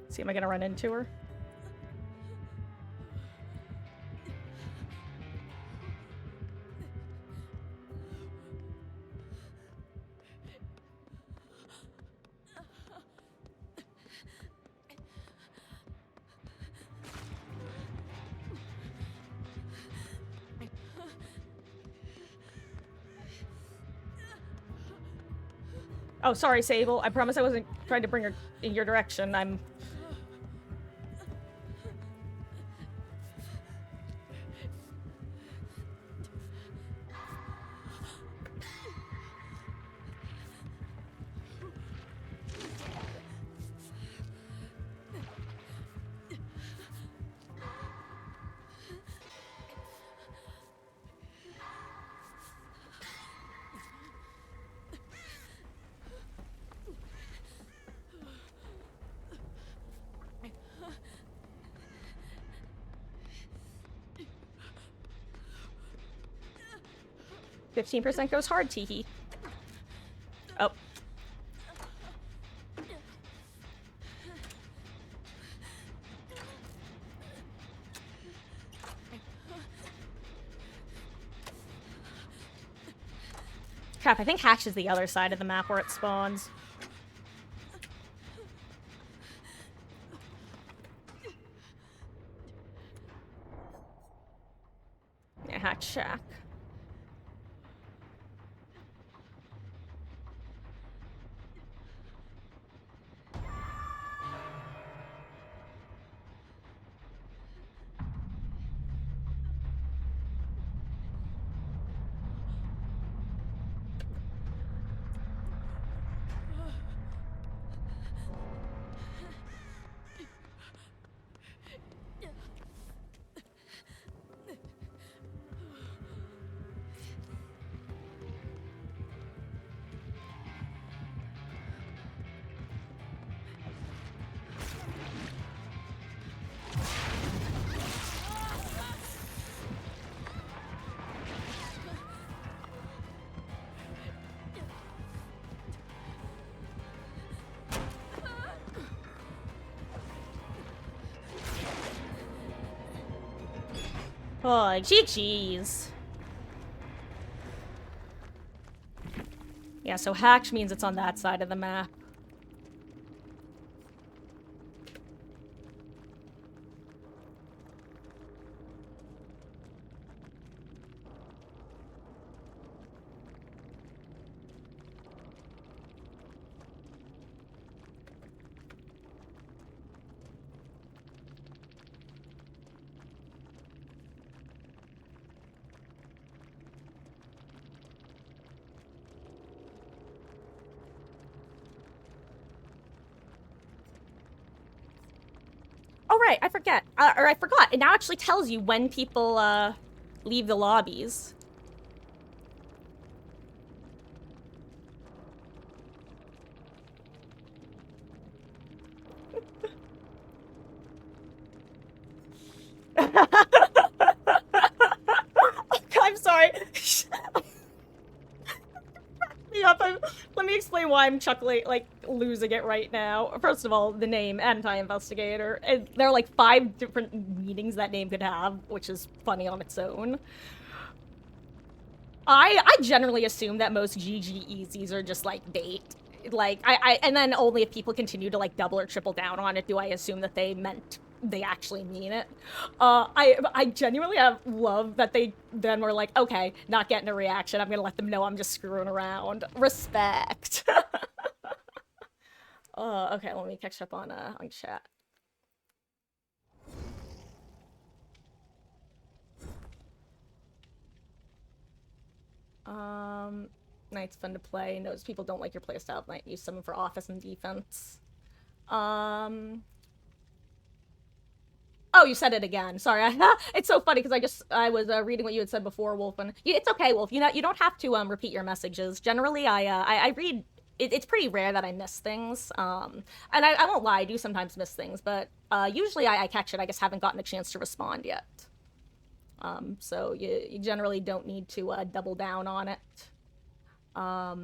See, am I gonna run into her? Oh, sorry, Sable. I promise I wasn't trying to bring her in your direction. I'm... %, goes hard, teehee. Oh. Crap, I think Hatch is the other side of the map where it spawns. Yeah, Hatch Shack. Oh, GG's. Yeah, so Hatch means it's on that side of the map. Oh, right, I forget. Or I forgot. It now actually tells you when people, leave the lobbies. I'm sorry. Yep, let me explain why I'm chuckling, like, losing it right now. First of all, the name, Anti-Investigator. There are like 5 different meanings that name could have, which is funny on its own. I generally assume that most GG Easies are just, like, bait. Like, and then only if people continue to, like, double or triple down on it do I assume that they actually mean it. I genuinely love that they then were like, okay, not getting a reaction. I'm gonna let them know I'm just screwing around. Respect. Okay, let me catch up on chat. Knight's fun to play. Knows people don't like your playstyle. Might use someone for offense and defense. Oh, you said it again. Sorry. It's so funny because I was reading what you had said before, Wolf, and it's okay, Wolf. You don't have to repeat your messages. Generally, I read. It's pretty rare that I miss things. And I won't lie, I do sometimes miss things, but usually I catch it. I just haven't gotten a chance to respond yet. So you generally don't need to double down on it. I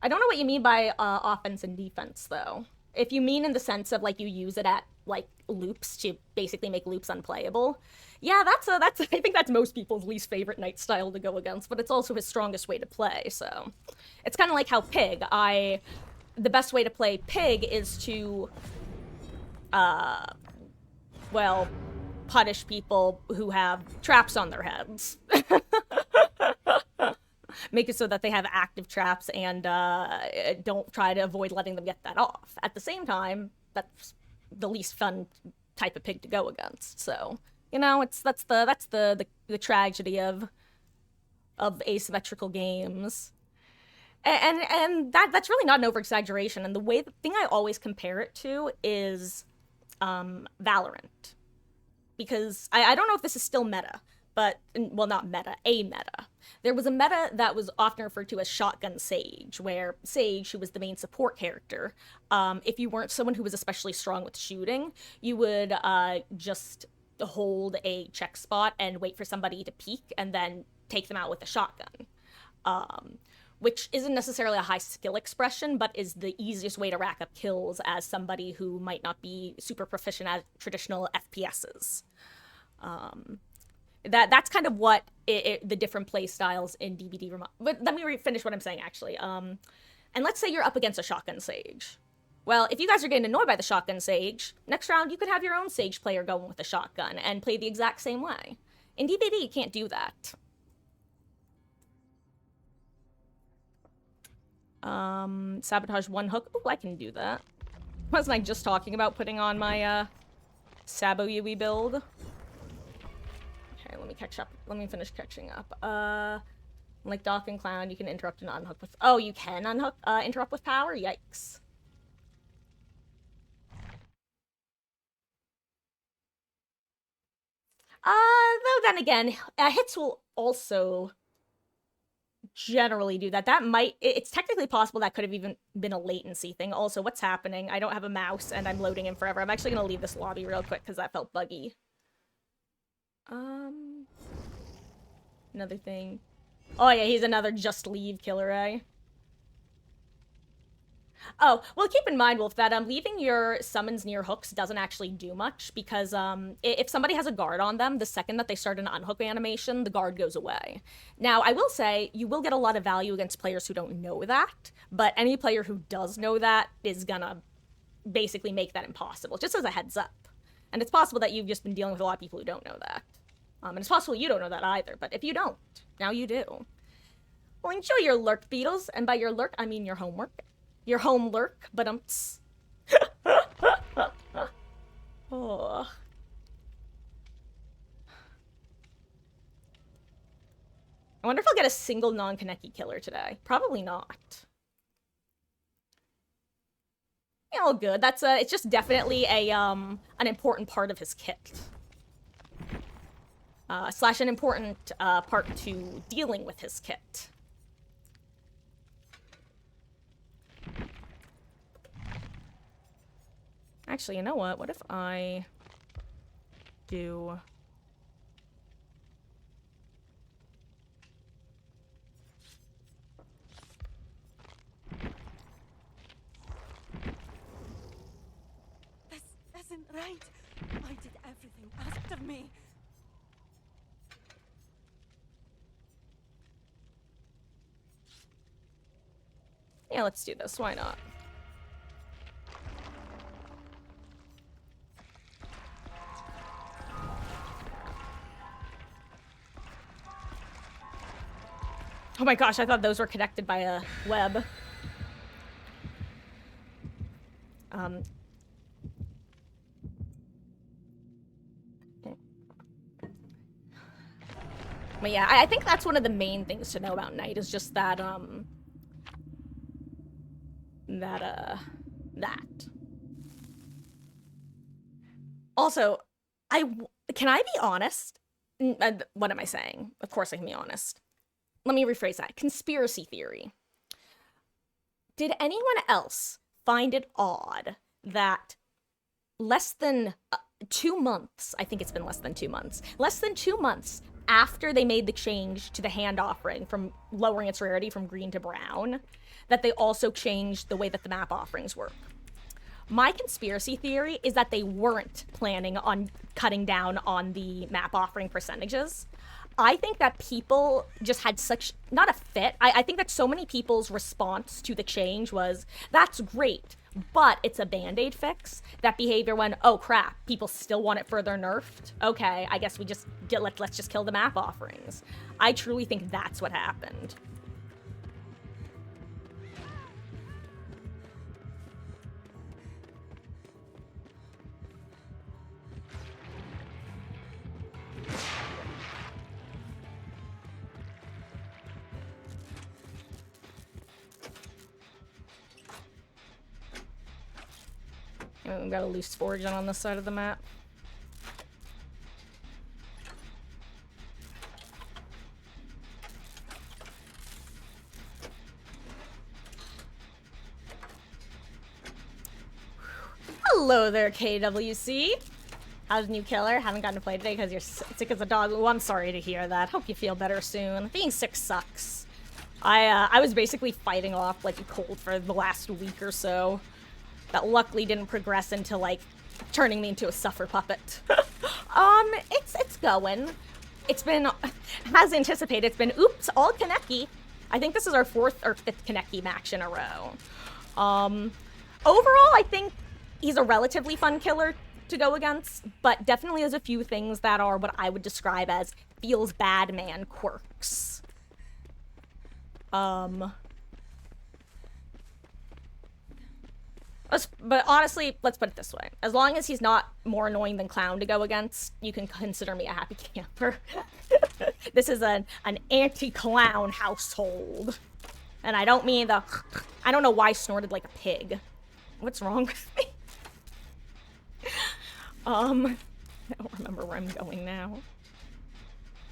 don't know what you mean by offense and defense, though. If you mean in the sense of like you use it at like loops to basically make loops unplayable, yeah, that's I think that's most people's least favorite Knight style to go against, but it's also his strongest way to play. So it's kind of like how Pig. The best way to play Pig is to, well, punish people who have traps on their heads. Make it so that they have active traps and don't try to avoid letting them get that off. At the same time, that's the least fun type of pig to go against. So that's the tragedy of asymmetrical games, and that's really not an over exaggeration. And the thing I always compare it to is Valorant, because I don't know if this is still meta, but, well, not meta, a meta. There was a meta that was often referred to as Shotgun Sage, where Sage, who was the main support character, if you weren't someone who was especially strong with shooting, you would just hold a check spot and wait for somebody to peek and then take them out with a shotgun. Which isn't necessarily a high skill expression, but is the easiest way to rack up kills as somebody who might not be super proficient at traditional FPSs. That's kind of what the different play styles in DBD remind. But let me finish what I'm saying actually. And let's say you're up against a shotgun sage. Well, if you guys are getting annoyed by the shotgun sage, next round you could have your own sage player going with a shotgun and play the exact same way. In DBD, you can't do that. Sabotage one hook. Oh, I can do that. Wasn't I just talking about putting on my Sabo Yui build? Okay, let me catch up. Let me finish catching up. Like Doc and Clown, you can interrupt and unhook with. Oh, you can unhook, interrupt with power. Yikes. Though then again, hits will also generally do that. That might, it's technically possible that could have even been a latency thing. Also, what's happening? I don't have a mouse and I'm loading in forever. I'm actually gonna leave this lobby real quick because that felt buggy. Another thing. Oh yeah, he's another just leave killer, eh? Oh, well, keep in mind, Wolf, that leaving your summons near hooks doesn't actually do much because if somebody has a guard on them, the second that they start an unhook animation, the guard goes away. Now, I will say you will get a lot of value against players who don't know that, but any player who does know that is gonna basically make that impossible, just as a heads up. And it's possible that you've just been dealing with a lot of people who don't know that. And it's possible you don't know that either, but if you don't, now you do. Well, enjoy your lurk, Beetles, and by your lurk, I mean your homework. Your home lurk, but oh. I wonder if I'll get a single non-Kaneki killer today. Probably not. Yeah, all good. That's it's just definitely a an important part of his kit. Slash an important part to dealing with his kit. Actually, you know what? What if I do... This isn't right. I did everything asked of me. Yeah, let's do this. Why not? Oh my gosh, I thought those were connected by a web. But yeah, I think that's one of the main things to know about Knight is just that, that. Also, can I be honest? What am I saying? Of course I can be honest. Let me rephrase that. Conspiracy theory. Did anyone else find it odd that less than 2 months, I think it's been less than 2 months, less than 2 months after they made the change to the hand offering from lowering its rarity from green to brown, that they also changed the way that the map offerings work? My conspiracy theory is that they weren't planning on cutting down on the map offering percentages. I think that people just had such, not a fit, I think that so many people's response to the change was, that's great, but it's a band-aid fix. That behavior when, oh crap, people still want it further nerfed. Okay, I guess we just, let's just kill the map offerings. I truly think that's what happened. We've got a loose forage on this side of the map. Hello there, KWC. How's new killer? Haven't gotten to play today because you're sick as a dog. Oh, I'm sorry to hear that. Hope you feel better soon. Being sick sucks. I was basically fighting off like a cold for the last week or so. That luckily didn't progress into like turning me into a suffer puppet. It's going. it's been, as anticipated, it's been, oops, all Kaneki. I think this is our 4th or 5th Kaneki match in a row. Overall, I think he's a relatively fun killer to go against, but definitely has a few things that are what I would describe as feels bad man quirks. But honestly, let's put it this way. As long as he's not more annoying than Clown to go against, you can consider me a happy camper. This is an anti-clown household. And I don't mean the... I don't know why I snorted like a pig. What's wrong with me? I don't remember where I'm going now.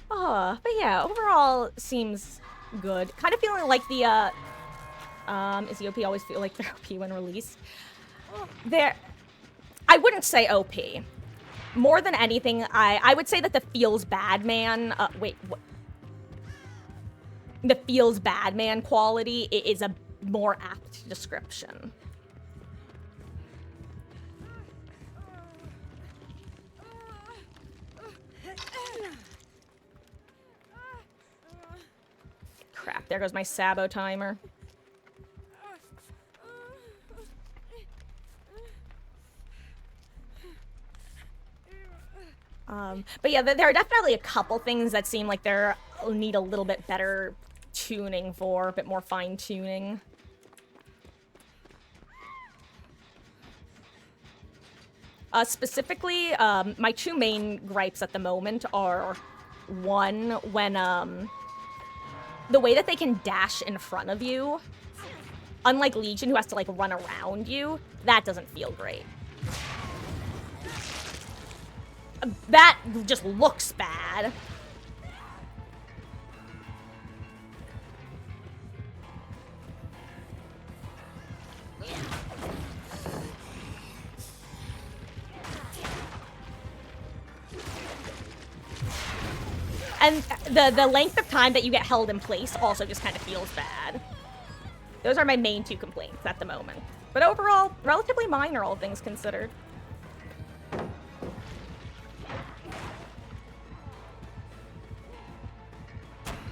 But yeah, overall seems good. Kind of feeling like the, is the OP always feel like they're OP when released? I wouldn't say OP. More than anything, I would say that the feels bad man, wait, what? The feels bad man quality is a more apt description. Crap, there goes my Sabo timer. But yeah, there are definitely a couple things that seem like they're need a little bit better tuning for, a bit more fine-tuning. Specifically, my 2 main gripes at the moment are, one, when, the way that they can dash in front of you, unlike Legion, who has to, like, run around you, that doesn't feel great. That just looks bad. And the length of time that you get held in place also just kind of feels bad. Those are my main 2 complaints at the moment. But overall, relatively minor, all things considered.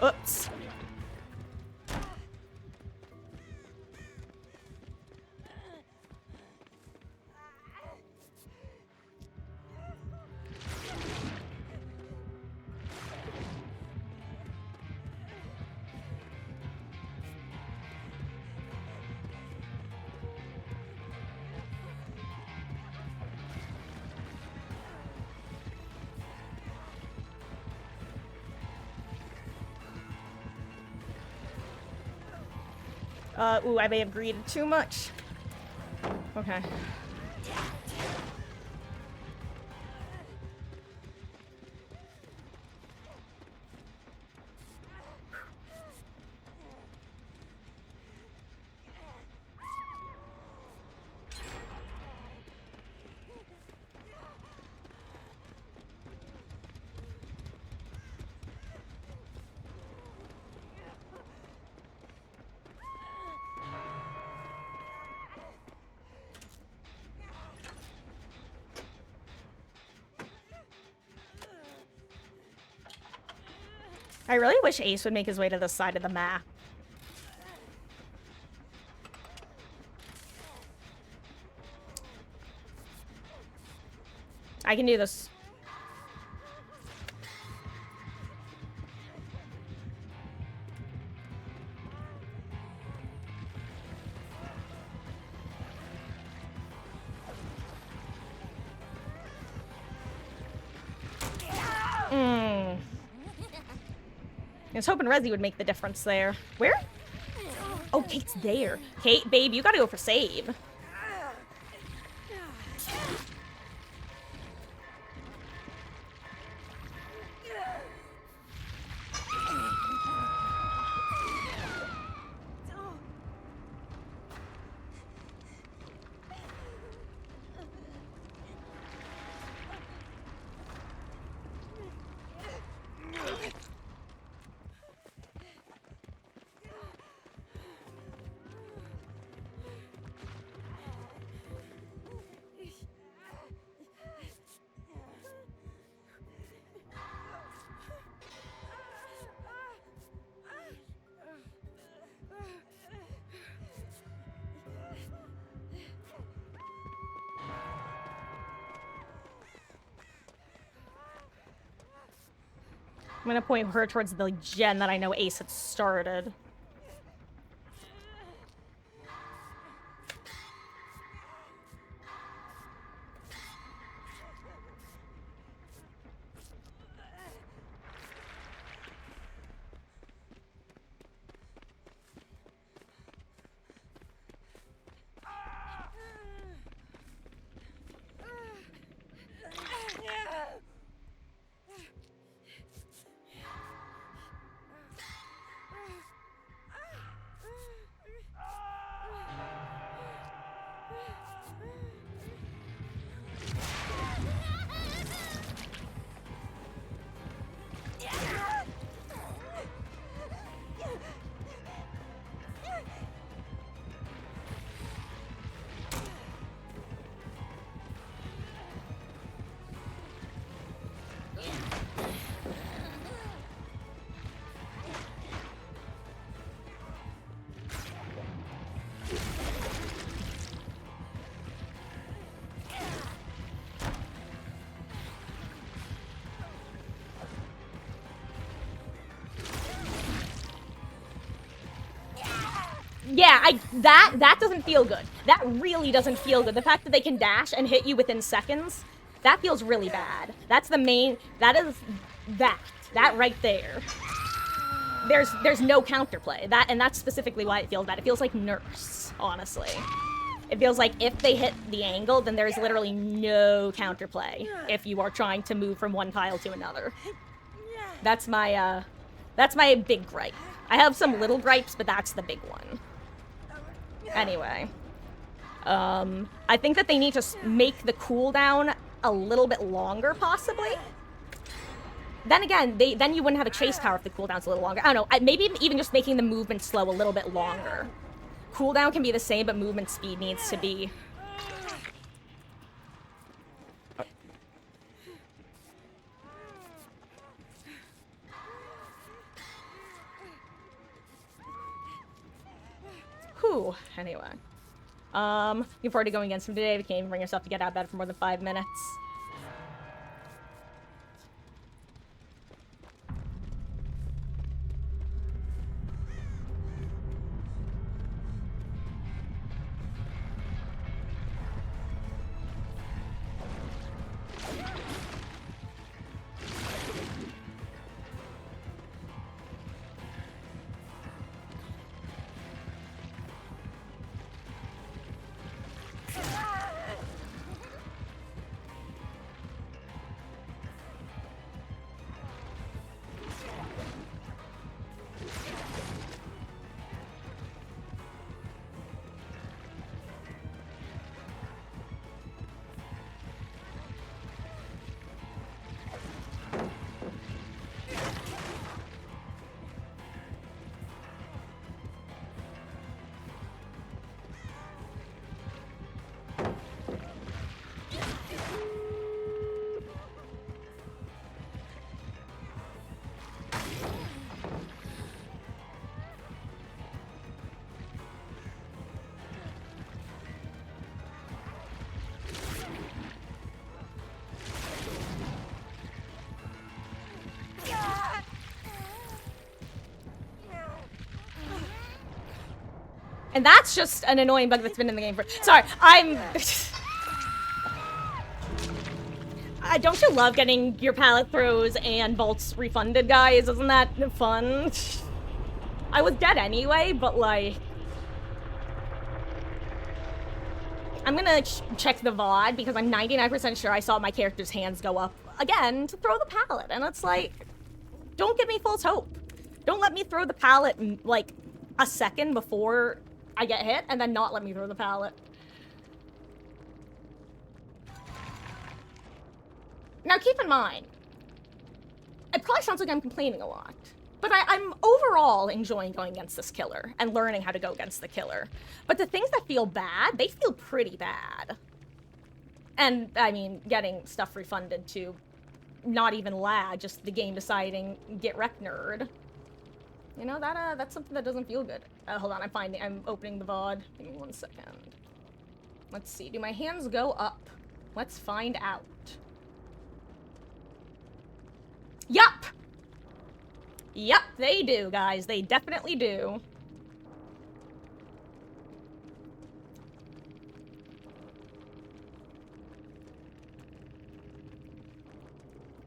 Oops. Ooh, I may have greeted too much. Okay. I really wish Ace would make his way to the side of the map. I can do this. I was hoping Resi would make the difference there. Where? Oh, Kate's there. Kate, babe, you gotta go for save. I'm gonna point her towards the gen that I know Ace had started. Yeah, that doesn't feel good. That really doesn't feel good. The fact that they can dash and hit you within seconds, that feels really bad. That's the main, that right there. There's no counterplay. And that's specifically why it feels bad. It feels like Nurse, honestly. It feels like if they hit the angle, then there's literally no counterplay if you are trying to move from one tile to another. That's my big gripe. I have some little gripes, but that's the big one. Anyway. I think that they need to make the cooldown a little bit longer, possibly. Then again, then you wouldn't have a chase power if the cooldown's a little longer. I don't know, maybe even just making the movement slow a little bit longer. Cooldown can be the same, but movement speed needs to be... Whew, anyway. Looking forward to going against him today. If you can't even bring yourself to get out of bed for more than 5 minutes. And that's just an annoying bug that's been in the game for... Sorry, don't you love getting your pallet throws and bolts refunded, guys? Isn't that fun? I was dead anyway, but like... I'm gonna check the VOD because I'm 99% sure I saw my character's hands go up again to throw the pallet. And it's like, don't give me false hope. Don't let me throw the pallet like a second before I get hit and then not let me throw the pallet. Now keep in mind, it probably sounds like I'm complaining a lot, but I'm overall enjoying going against this killer and learning how to go against the killer. But the things that feel bad, they feel pretty bad. And, I mean, getting stuff refunded to not even lag, just the game deciding, get wrecked, nerd. You know, that's something that doesn't feel good. Hold on, I'm opening the VOD. Give me 1 second. Let's see, do my hands go up? Let's find out. Yup! Yep, they do, guys. They definitely do.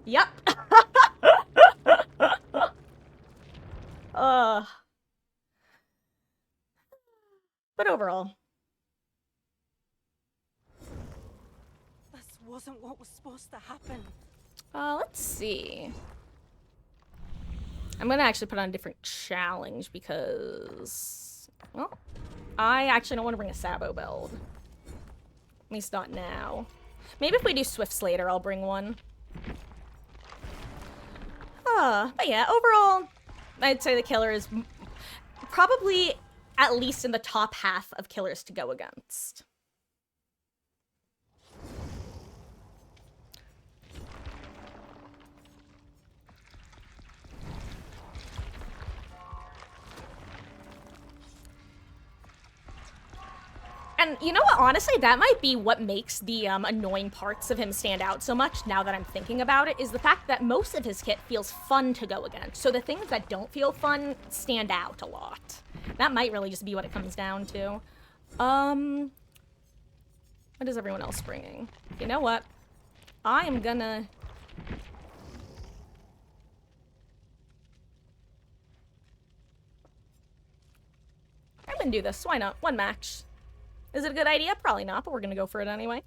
Yep. uh, but overall. This wasn't what was supposed to happen. Let's see. I'm gonna actually put on a different challenge because, well, I actually don't want to bring a Sabo build. At least not now. Maybe if we do Swifts later, I'll bring one. But yeah, overall, I'd say the killer is probably at least in the top half of killers to go against. And you know what? Honestly, that might be what makes the annoying parts of him stand out so much now that I'm thinking about it, is the fact that most of his kit feels fun to go against. So the things that don't feel fun stand out a lot. That might really just be what it comes down to. What is everyone else bringing? You know what? I am gonna... I'm gonna do this. Why not? One match. Is it a good idea? Probably not, but we're gonna go for it anyway.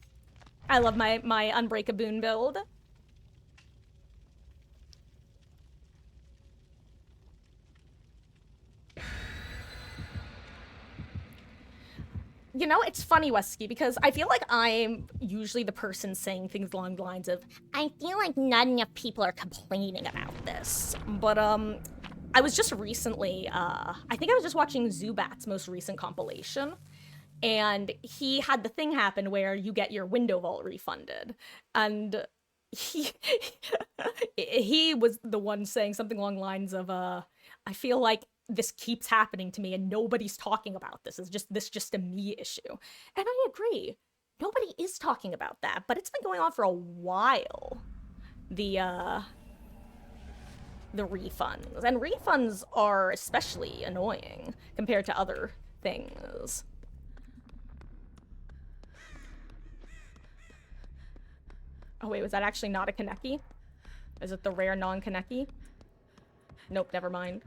I love my Unbreakaboon build. You know, it's funny, Wesky, because I feel like I'm usually the person saying things along the lines of, I feel like not enough people are complaining about this. But, I was just recently, I think I was just watching Zubat's most recent compilation, and he had the thing happen where you get your window vault refunded. And he, he was the one saying something along the lines of, I feel like this keeps happening to me and nobody's talking about this. Is just a me issue. And I agree. Nobody is talking about that, but it's been going on for a while. The refunds. And refunds are especially annoying compared to other things. Oh wait, was that actually not a Kaneki? Is it the rare non-Kaneki? Nope, never mind.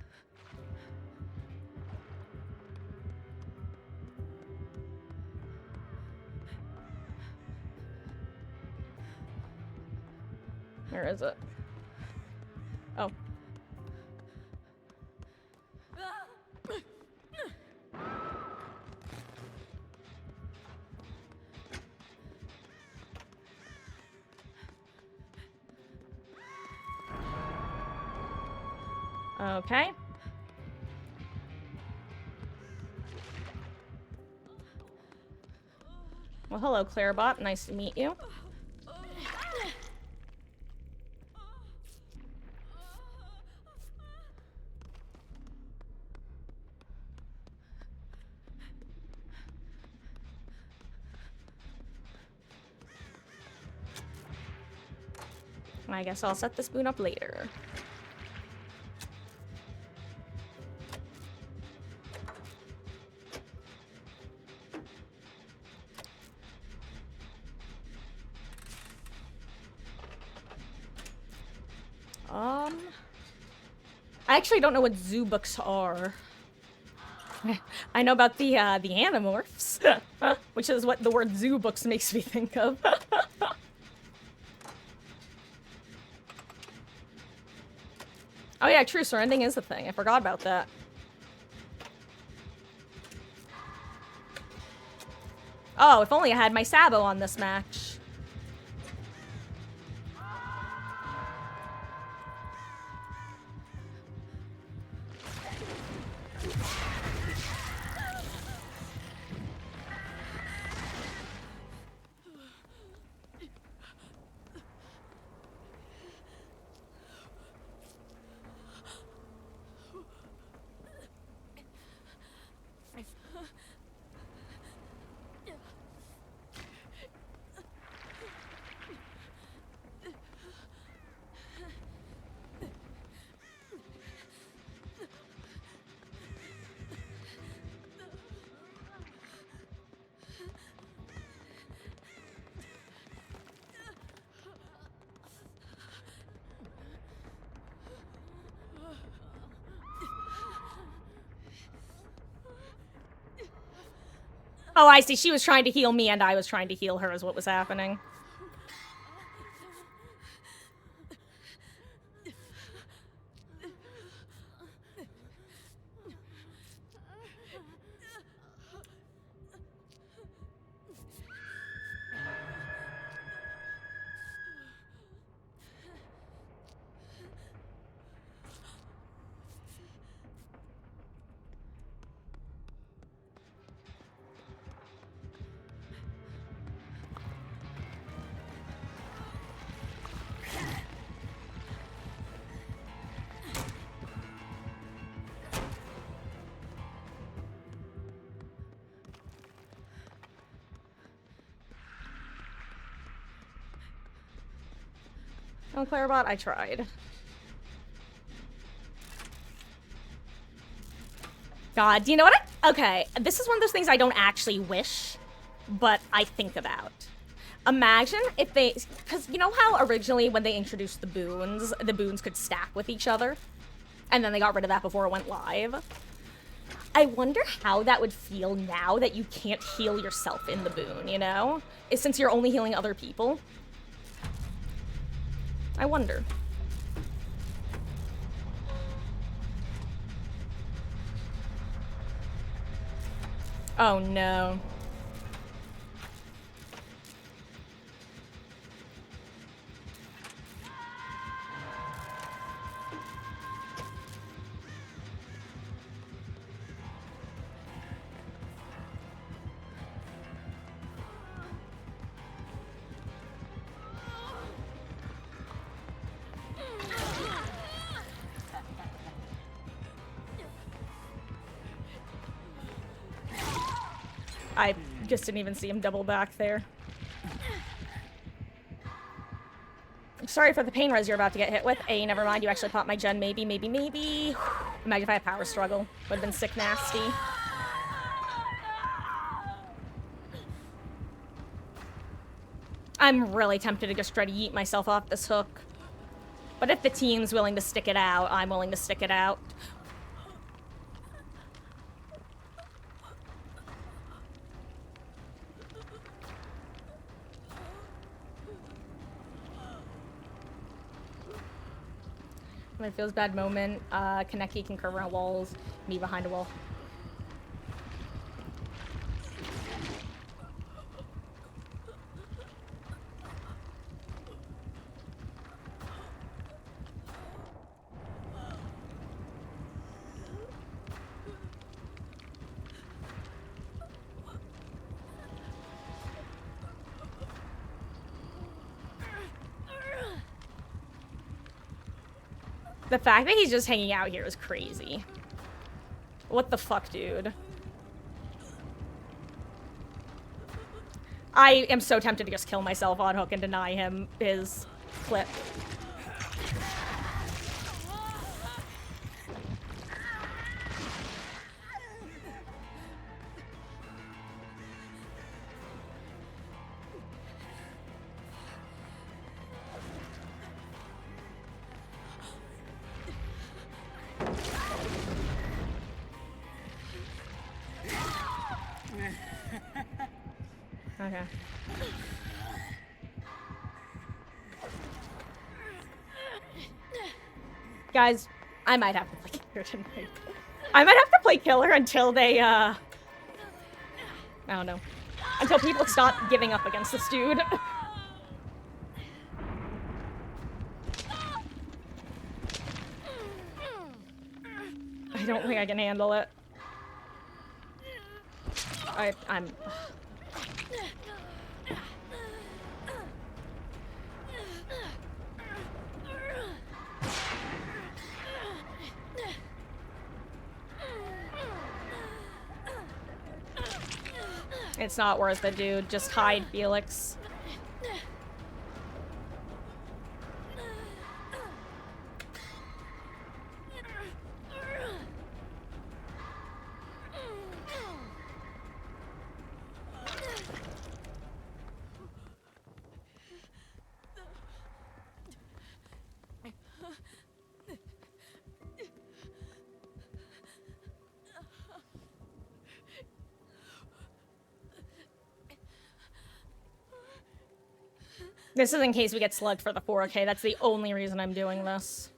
Where is it? Oh. Okay. Well, hello, Clairebot. Nice to meet you. I guess I'll set the spoon up later. I actually don't know what zoo books are. I know about the Animorphs, which is what the word zoo books makes me think of. Oh yeah, true, surrendering is the thing. I forgot about that. Oh, if only I had my Sabo on this match. Oh, I see. She was trying to heal me, and I was trying to heal her is what was happening. Oh, Clairbot, I tried. God, do you know what okay, this is one of those things I don't actually wish, but I think about. Imagine if they, because you know how originally when they introduced the boons could stack with each other? And then they got rid of that before it went live. I wonder how that would feel now that you can't heal yourself in the boon, you know? Since you're only healing other people. I wonder. Oh no. I just didn't even see him double back there. Sorry for the pain res you're about to get hit with. Hey, never mind, you actually popped my gen. Maybe. Imagine if I had power struggle. Would have been sick nasty. I'm really tempted to just try to yeet myself off this hook. But if the team's willing to stick it out, I'm willing to stick it out. When it feels bad moment, Kaneki can curve around walls, me behind a wall. The fact that he's just hanging out here is crazy. What the fuck, dude? I am so tempted to just kill myself on hook and deny him his clip. Okay. Guys, I might have to play killer tonight. I might have to play killer until they, I don't know. Until people stop giving up against this dude. I don't think I can handle it. I'm... It's not worth it, dude. Just hide, Felix. This is in case we get slugged for the 4K. That's the only reason I'm doing this.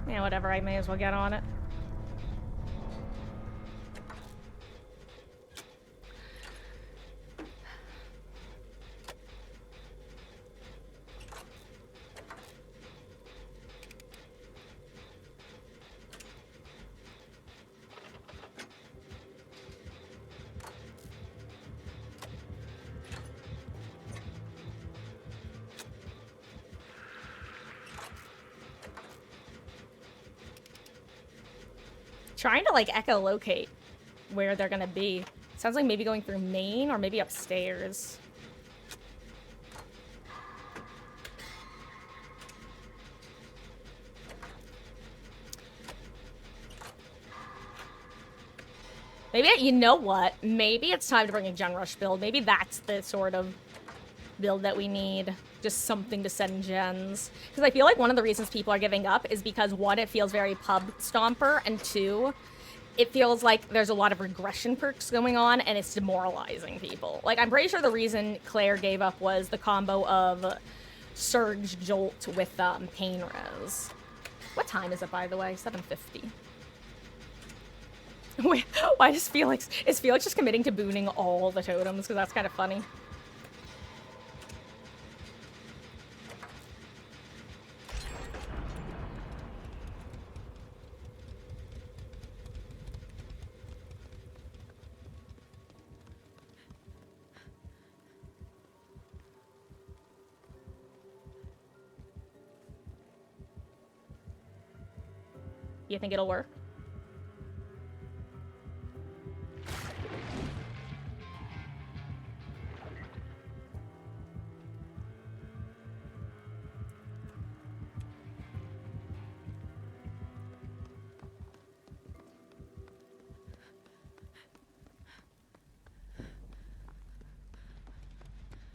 Yeah, whatever, I may as well get on it. Trying to, like, echolocate where they're gonna be. Sounds like maybe going through main or maybe upstairs. Maybe, you know what? Maybe it's time to bring a Gen Rush build. Maybe that's the sort of build that we need. Just something to send gens. Because I feel like one of the reasons people are giving up is because, one, it feels very pub stomper, and two, it feels like there's a lot of regression perks going on, and it's demoralizing people. Like, I'm pretty sure the reason Claire gave up was the combo of Surge Jolt with Pain Res. What time is it, by the way? 7:50. Wait, why does Felix... Is Felix just committing to booning all the totems? Because that's kind of funny. You think it'll work?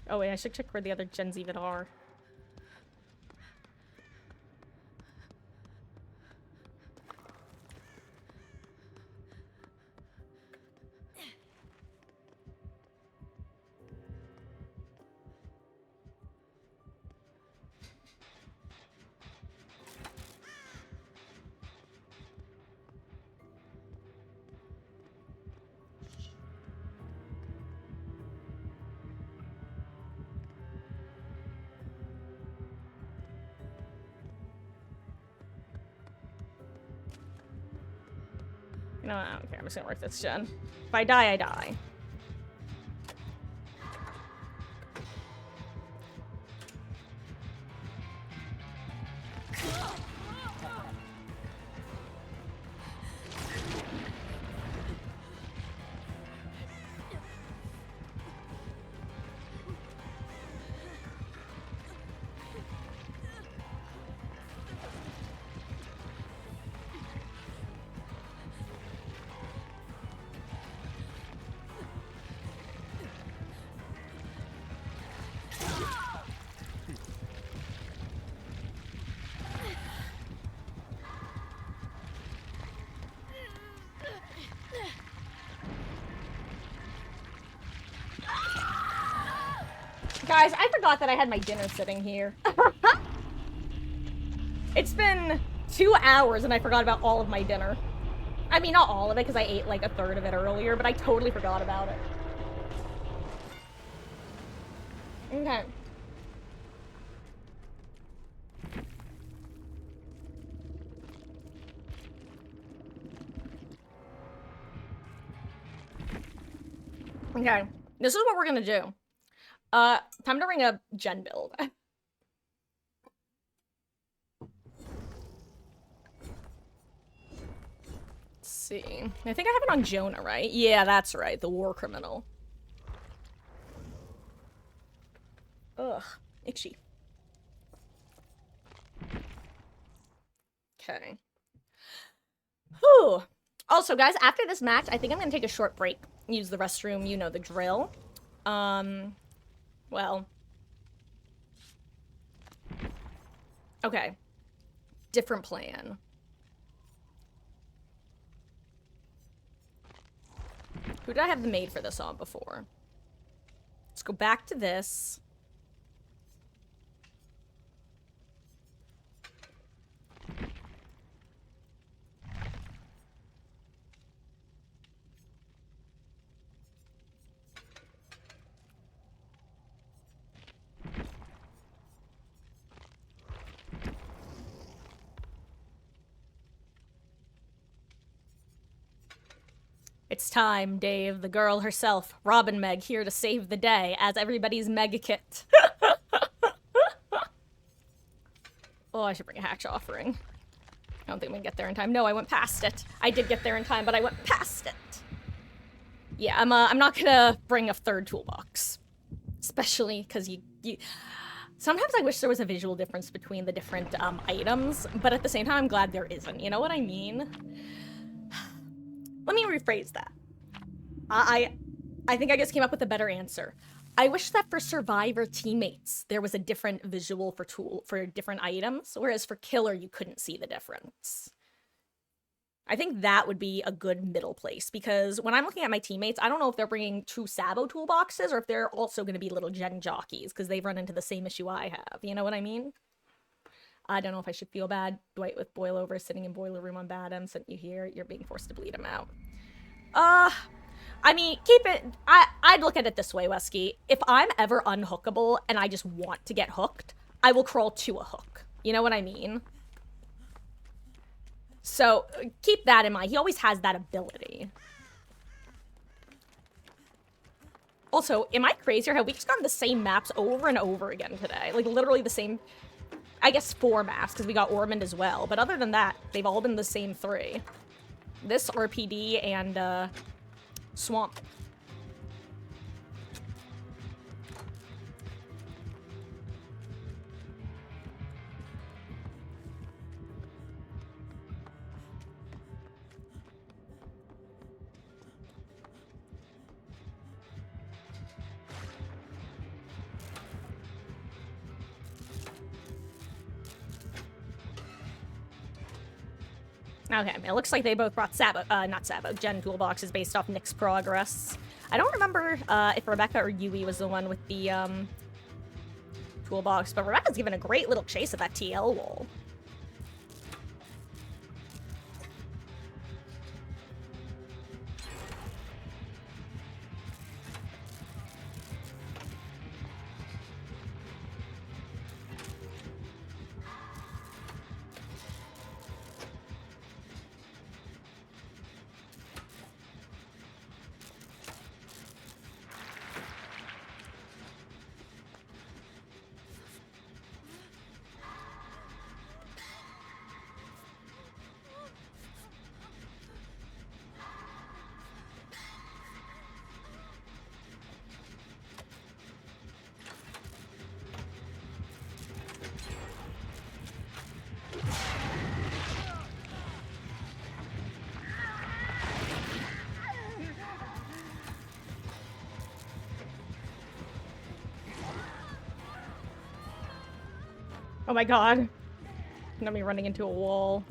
Oh wait, I should check where the other gens even are. You know what? I don't care. I'm just gonna work this gen. If I die, I die. Guys, I forgot that I had my dinner sitting here. It's been 2 hours and I forgot about all of my dinner. I mean, not all of it, because I ate like a third of it earlier, but I totally forgot about it. Okay. Okay. This is what we're gonna do. Time to ring a gen build. see. I think I have it on Jonah, right? Yeah, that's right. The war criminal. Ugh. Itchy. Okay. Whew. Also, guys, after this match, I think I'm gonna take a short break. Use the restroom, you know the drill. Well. Okay. Different plan. Who did I have the maid for this on before? Let's go back to this. It's time, Dave. The girl herself, Robin Meg, here to save the day as everybody's mega kit. Oh, I should bring a hatch offering. I don't think we can get there in time. No, I went past it. I did get there in time, but I went past it. Yeah, I'm not gonna bring a third toolbox. Especially because you... Sometimes I wish there was a visual difference between the different items, but at the same time, I'm glad there isn't. You know what I mean? Let me rephrase that. I think I just came up with a better answer. I wish that for Survivor teammates, there was a different visual for different items, whereas for Killer, you couldn't see the difference. I think that would be a good middle place, because when I'm looking at my teammates, I don't know if they're bringing true Sabo toolboxes or if they're also going to be little gen jockeys, because they've run into the same issue I have. You know what I mean? I don't know if I should feel bad. Dwight with Boilover sitting in boiler room on Badham sent you here. You're being forced to bleed him out. I mean, keep it... I'd look at it this way, Wesky. If I'm ever unhookable and I just want to get hooked, I will crawl to a hook. You know what I mean? So, keep that in mind. He always has that ability. Also, am I crazy or have we just gotten the same maps over and over again today? Like, literally the same... I guess 4 maps, because we got Ormond as well. But other than that, they've all been the same 3. This, RPD, and, Swamp. Okay, it looks like they both brought not Sabo, Gen toolboxes based off Nick's progress. I don't remember if Rebecca or Yui was the one with the toolbox, but Rebecca's given a great little chase at that TL wall. Oh my god. I'm gonna be running into a wall.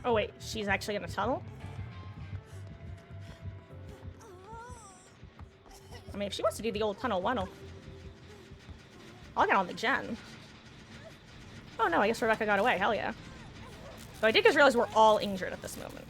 Oh wait, she's actually in a tunnel? I mean, if she wants to do the old tunnel, why not? I'll get on the gen. Oh no, I guess Rebecca got away. Hell yeah. So I did just realize we're all injured at this moment.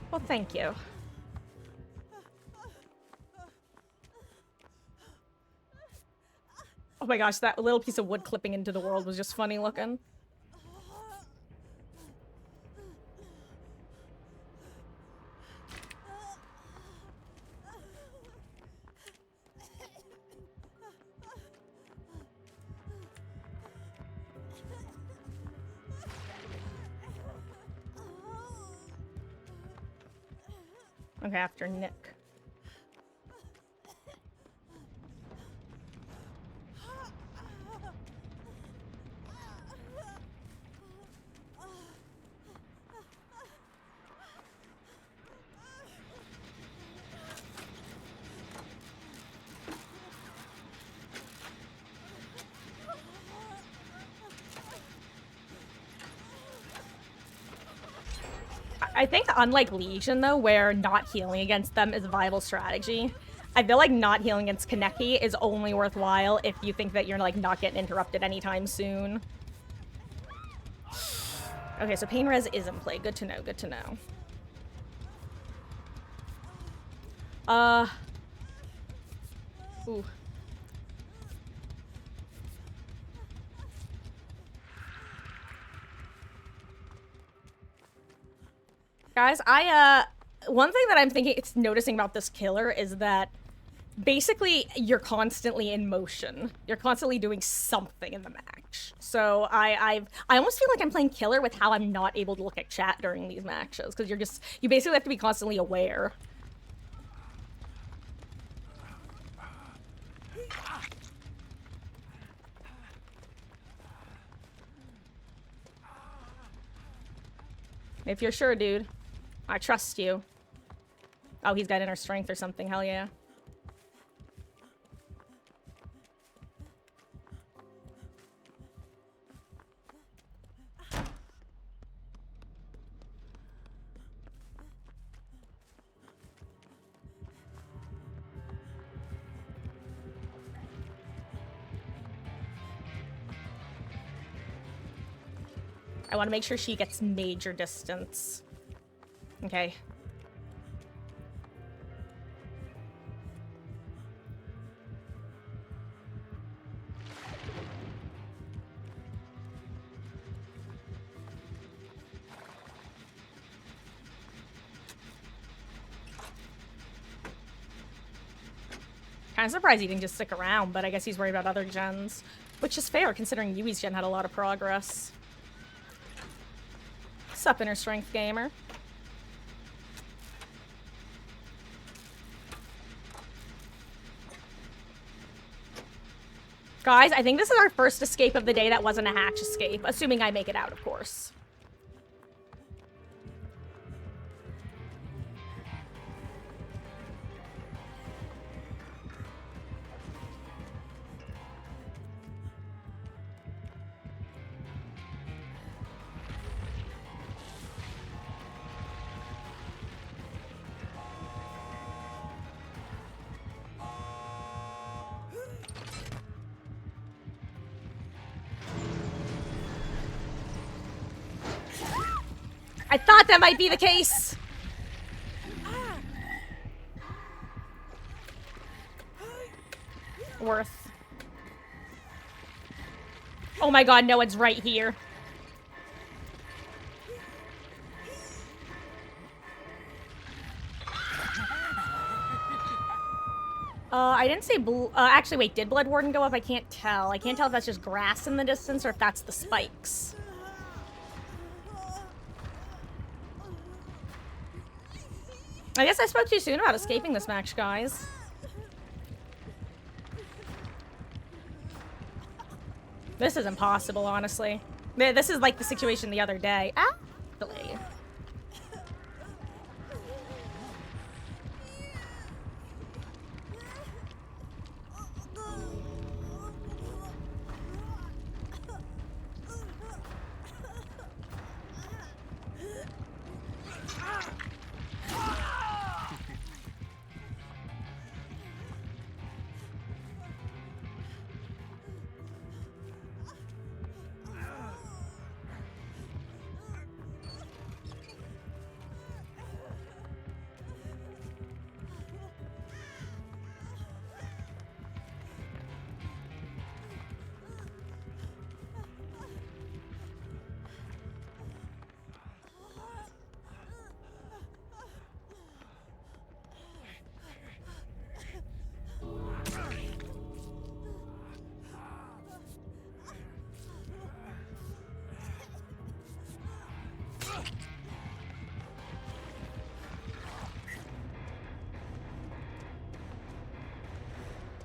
Well, thank you. Oh my gosh, that little piece of wood clipping into the world was just funny looking. Okay, after Nick. I think unlike Legion, though, where not healing against them is a viable strategy, I feel like not healing against Kaneki is only worthwhile if you think that you're, like, not getting interrupted anytime soon. Okay, so Pain Res is in play. Good to know, good to know. Ooh. Guys, one thing that I'm noticing about this killer is that basically you're constantly in motion. You're constantly doing something in the match. So I almost feel like I'm playing killer with how I'm not able to look at chat during these matches, because you basically have to be constantly aware. If you're sure, dude. I trust you. Oh, he's got inner strength or something. Hell yeah. I want to make sure she gets major distance. Okay. Kind of surprised he didn't just stick around, but I guess he's worried about other gens. Which is fair, considering Yui's gen had a lot of progress. Sup, inner strength gamer? Guys, I think this is our first escape of the day that wasn't a hatch escape. Assuming I make it out, of course. I thought that might be the case. Worth. Oh my god, no, it's right here. I didn't say actually, wait, did Blood Warden go up? I can't tell. I can't tell if that's just grass in the distance or if that's the spikes. I guess I spoke too soon about escaping this match, guys. This is impossible, honestly. This is like the situation the other day. Actually.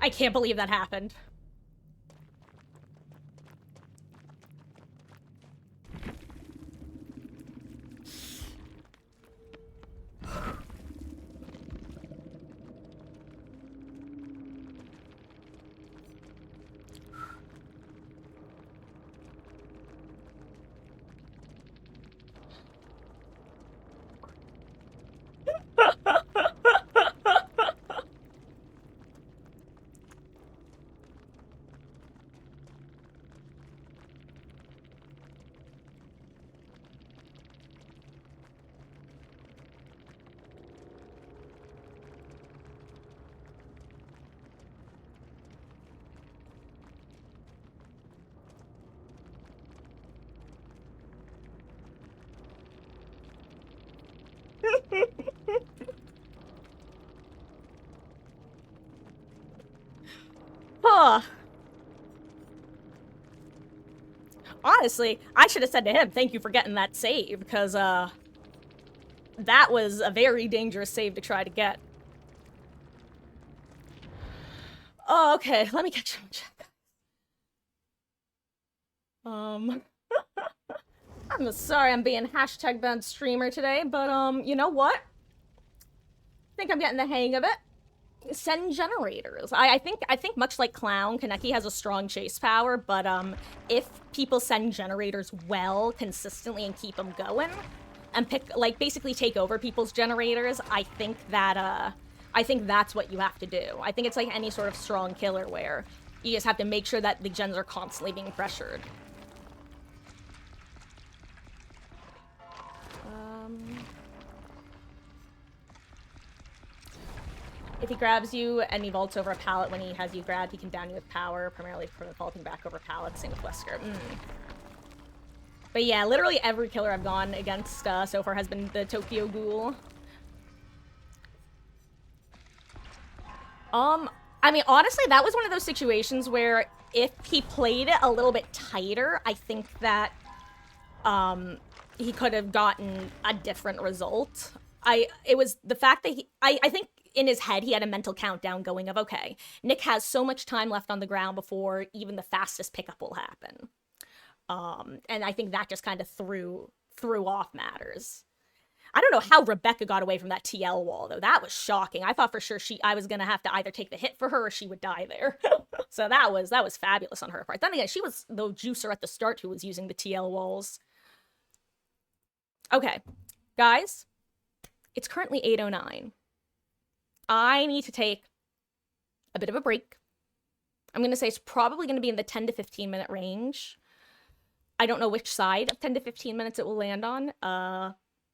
I can't believe that happened. Huh. Honestly, I should have said to him, thank you for getting that save, because, that was a very dangerous save to try to get. Oh, okay, let me get you in check. I'm sorry I'm being hashtag banned streamer today, but, you know what? I think I'm getting the hang of it. Send generators. I think much like Clown, Kaneki has a strong chase power, but if people send generators well, consistently, and keep them going, and basically take over people's generators, I think that's what you have to do. I think it's like any sort of strong killer where you just have to make sure that the gens are constantly being pressured. If he grabs you and he vaults over a pallet when he has you grabbed, he can down you with power, primarily from vaulting back over pallets, same with Wesker. But yeah, literally every killer I've gone against so far has been the Tokyo Ghoul. I mean, honestly, that was one of those situations where if he played it a little bit tighter, I think that, he could have gotten a different result. It was the fact that I think in his head, he had a mental countdown going of, okay, Nick has so much time left on the ground before even the fastest pickup will happen. And I think that just kind of threw off matters. I don't know how Rebecca got away from that TL wall, though. That was shocking. I thought for sure I was gonna have to either take the hit for her or she would die there. So that was fabulous on her part. Then again, she was the juicer at the start who was using the TL walls. Okay, guys, it's currently 8:09. I need to take a bit of a break. I'm going to say it's probably going to be in the 10 to 15 minute range. I don't know which side of 10 to 15 minutes it will land on.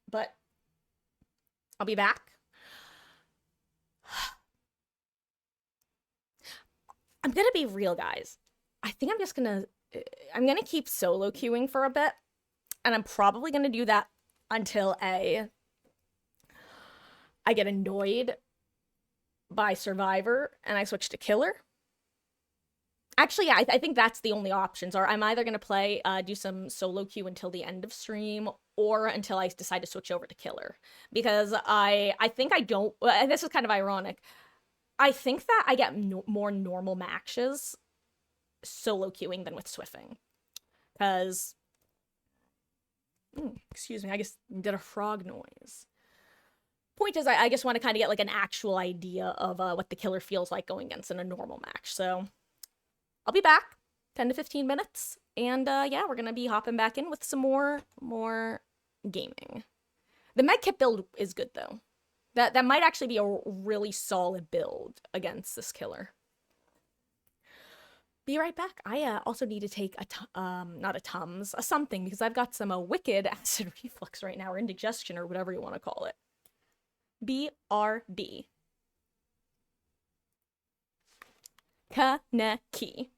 But I'll be back. I'm gonna be real, guys. I think I'm gonna keep solo queuing for a bit, and I'm probably gonna do that until I get annoyed by Survivor and I switch to Killer. Actually, yeah, I think that's the only options. Are I'm either gonna do some solo queue until the end of stream, or until I decide to switch over to Killer, because I think I don't. This is kind of ironic. I think that I get more normal matches solo queuing than with Swiffing, because excuse me, I just did a frog noise. Point is, I just want to kind of get like an actual idea of what the Killer feels like going against in a normal match. So I'll be back 10 to 15 minutes, and yeah, we're gonna be hopping back in with some more gaming. The medkit build is good though. That might actually be a really solid build against this Killer. Be right back. I also need to take not a Tums, a something, because I've got some wicked acid reflux right now, or indigestion, or whatever you want to call it. BRB. Kaneki.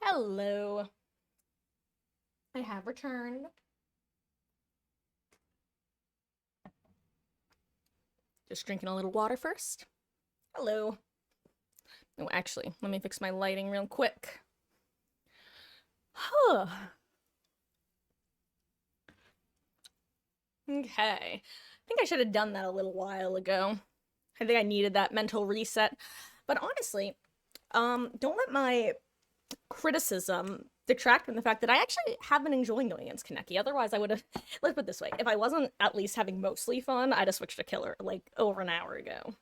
Hello. I have returned. Just drinking a little water first. Hello. Oh, actually, let me fix my lighting real quick. Huh. Okay. I think I should have done that a little while ago. I think I needed that mental reset. But honestly, don't let my criticism detract from the fact that I actually have been enjoying going against Kaneki. Otherwise, I would have. Let's put it this way: if I wasn't at least having mostly fun, I'd have switched to killer like over an hour ago.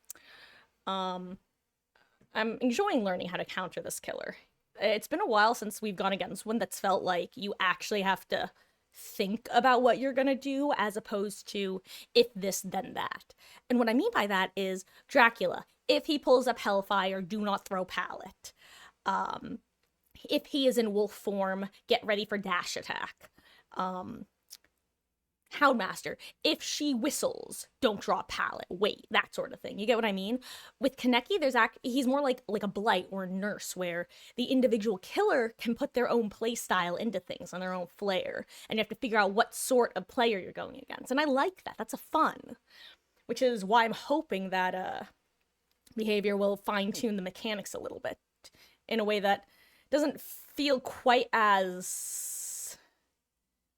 Um, I'm enjoying learning how to counter this killer. It's been a while since we've gone against one that's felt like you actually have to think about what you're gonna do as opposed to if this then that. And what I mean by that is Dracula. If he pulls up Hellfire, do not throw pallet. Um, if he is in wolf form, get ready for dash attack. Houndmaster, if she whistles, don't draw a pallet. Wait, that sort of thing. You get what I mean? With Kaneki, he's more like a blight or a nurse, where the individual killer can put their own play style into things and their own flair, and you have to figure out what sort of player you're going against. And I like that. That's a fun, which is why I'm hoping that behavior will fine tune the mechanics a little bit in a way that doesn't feel quite as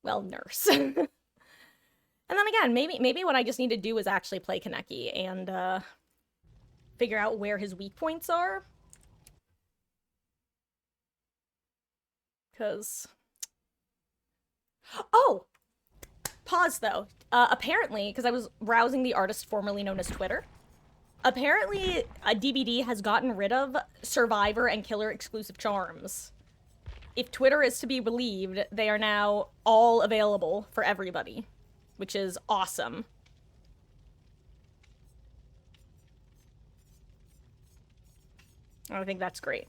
well nurse. And then again, maybe what I just need to do is actually play Kaneki and figure out where his weak points are. Because... Oh! Pause, though. Apparently, because I was browsing the artist formerly known as Twitter, apparently DBD has gotten rid of Survivor and Killer exclusive charms. If Twitter is to be believed, they are now all available for everybody, which is awesome. I think that's great.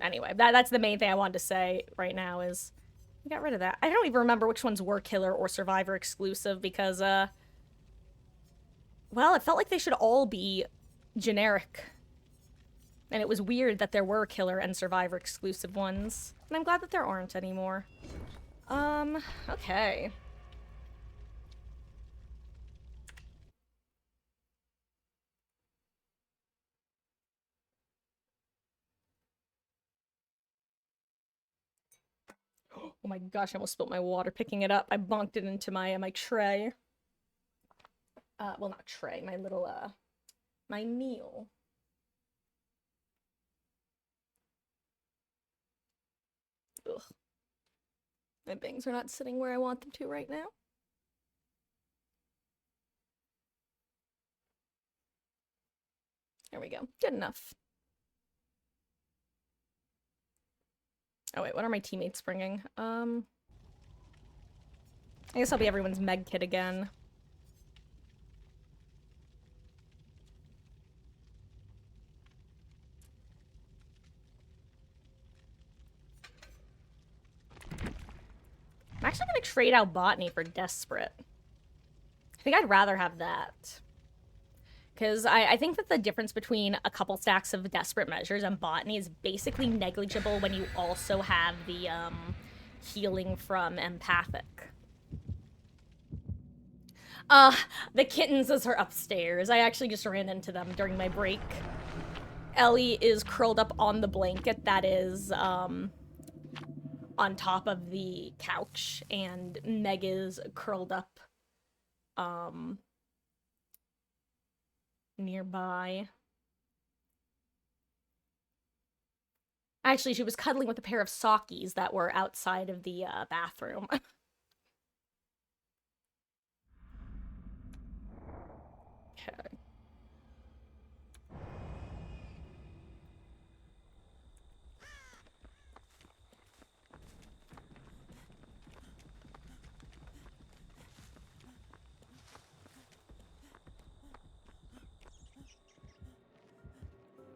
Anyway, that's the main thing I wanted to say right now is we got rid of that. I don't even remember which ones were Killer or Survivor exclusive because, well, it felt like they should all be generic. And it was weird that there were Killer and Survivor exclusive ones. And I'm glad that there aren't anymore. Okay. Oh my gosh, I almost spilled my water picking it up. I bonked it into my tray. Well, not tray, my little, my meal. Ugh. My bangs are not sitting where I want them to right now. There we go. Good enough. Oh wait, what are my teammates bringing? I guess I'll be everyone's med kit again. I'm actually gonna trade out Botany for Desperate. I think I'd rather have that. Because I think that the difference between a couple stacks of Desperate Measures and Botany is basically negligible when you also have the healing from Empathic. The kittens are upstairs. I actually just ran into them during my break. Ellie is curled up on the blanket that is on top of the couch, and Meg is curled up nearby. Actually, she was cuddling with a pair of sockies that were outside of the bathroom. Okay.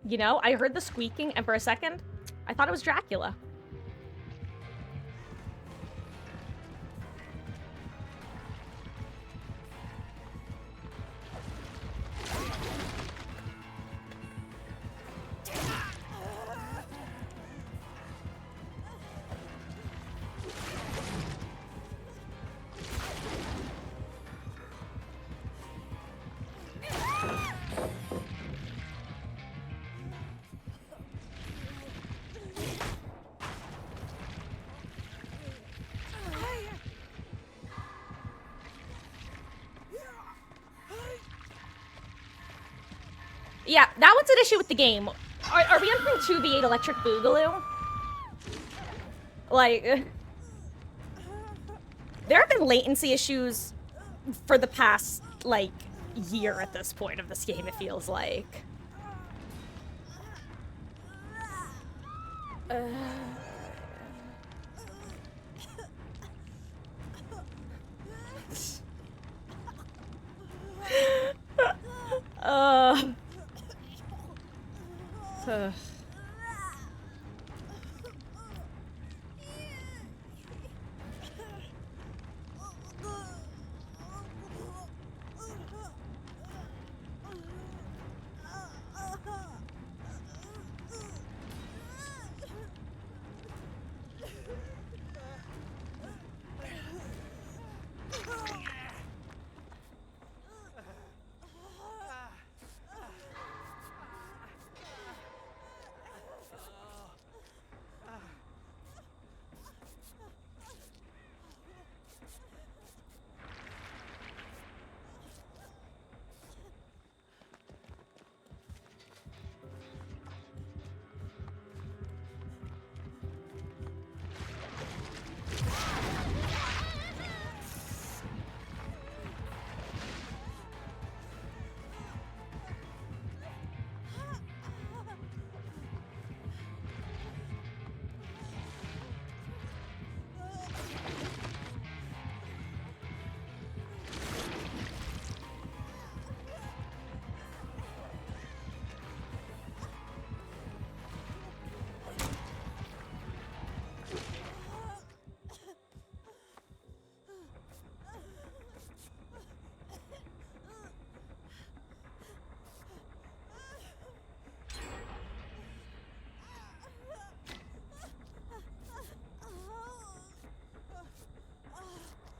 You know, I heard the squeaking, and for a second, I thought it was Dracula. Yeah, that one's an issue with the game. Are we entering 2v8 Electric Boogaloo? Like, there have been latency issues for the past, like, year at this point of this game, it feels like. Uh, uh.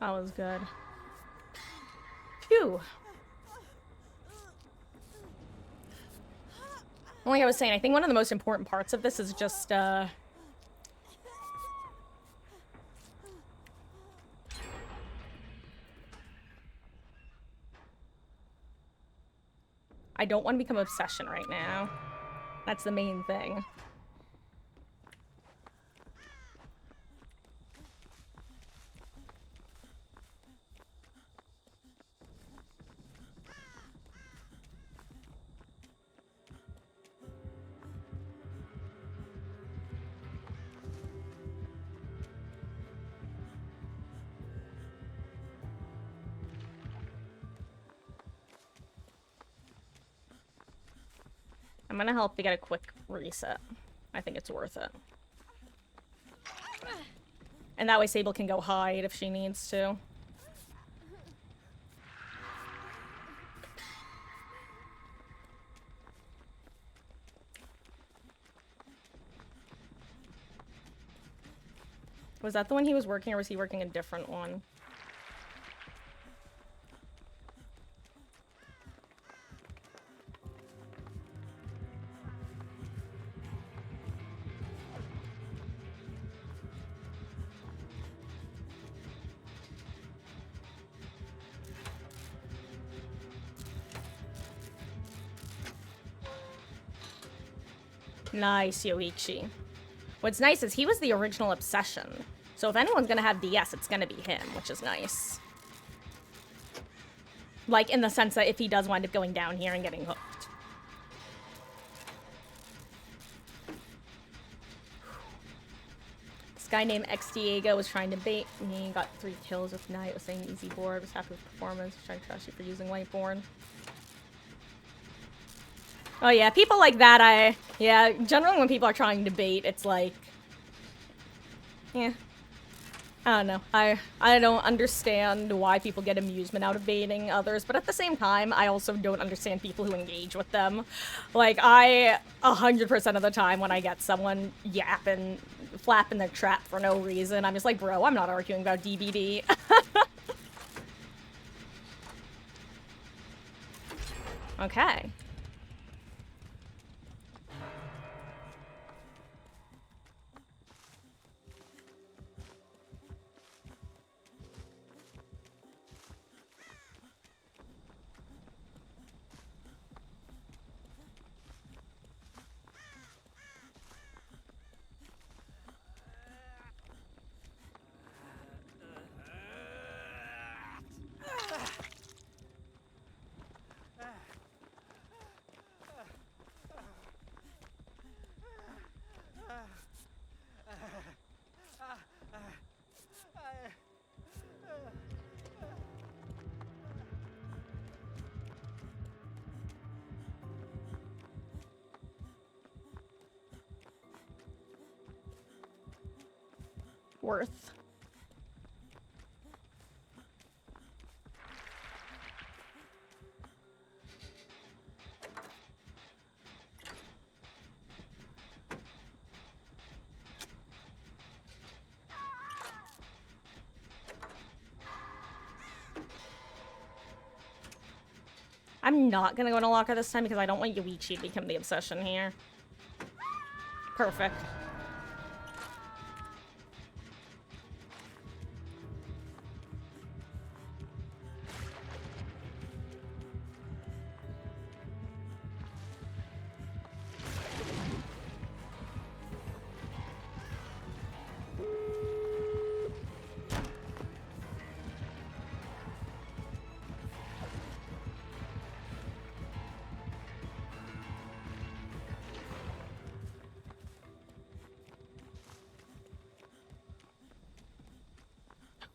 That was good. Phew. Like I was saying, I think one of the most important parts of this is just, I don't want to become obsession right now. That's the main thing. I'm gonna help to get a quick reset. I think it's worth it. And that way Sable can go hide if she needs to. Was that the one he was working, or was he working a different one? Nice, Yoichi. What's nice is he was the original obsession. So if anyone's gonna have DS, it's gonna be him, which is nice. Like, in the sense that if he does wind up going down here and getting hooked. This guy named X Diego was trying to bait me, got 3 kills with Knight, was saying easy board, was happy with performance, was trying to trash you for using Lightborn. Oh yeah, people like that, yeah, generally when people are trying to bait, it's like, yeah. I don't know. I don't understand why people get amusement out of baiting others, but at the same time, I also don't understand people who engage with them. Like, 100% of the time when I get someone yapping, flapping their trap for no reason, I'm just like, bro, I'm not arguing about DBD. Okay. worth. I'm not gonna go into locker this time because I don't want Yuichi to become the obsession here. Perfect.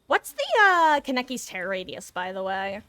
What's the, Kaneki's tear radius, by the way?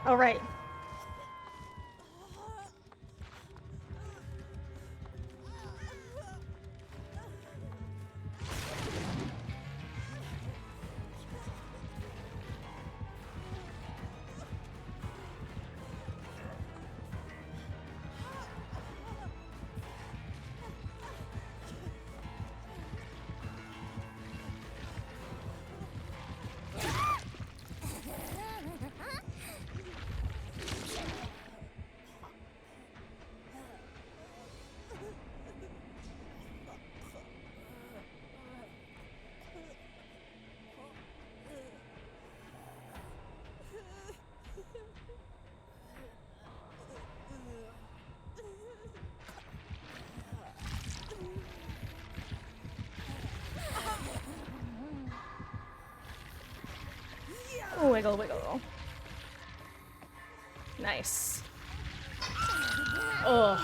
Oh, right. Ooh, wiggle, wiggle. Nice. Ugh.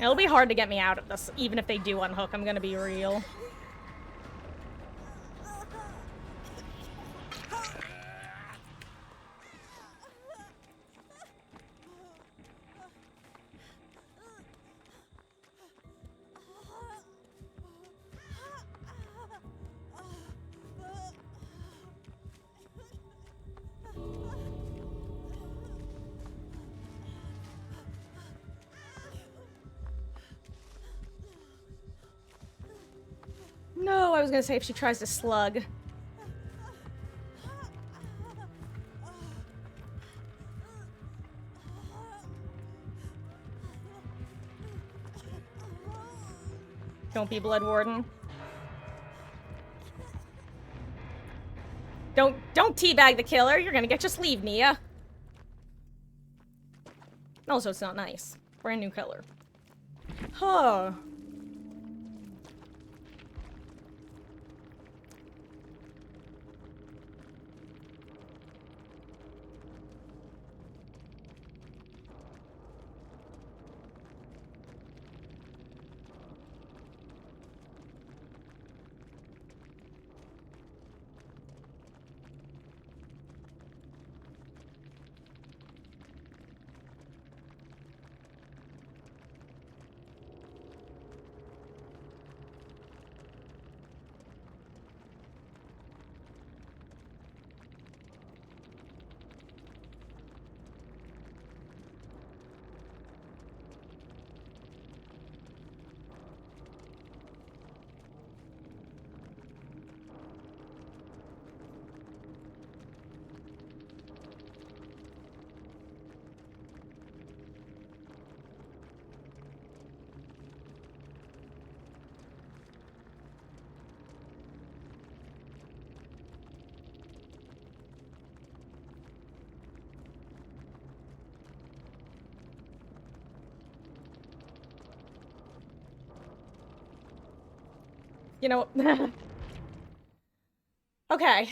It'll be hard to get me out of this, even if they do unhook, I'm gonna be real. No, I was gonna say if she tries to slug. Don't be Blood Warden. Don't teabag the killer. You're gonna get your sleeve, Nia. Also, it's not nice. Brand new killer. Huh. You know. Okay.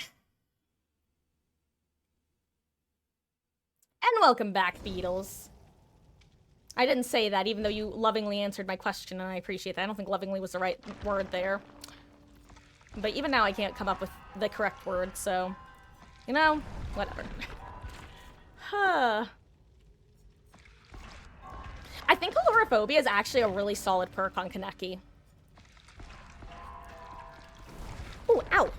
And welcome back, Beatles. I didn't say that, even though you lovingly answered my question, and I appreciate that. I don't think lovingly was the right word there. But even now, I can't come up with the correct word, so... You know, whatever. Huh. I think calorophobia is actually a really solid perk on Kaneki. Ooh, ow.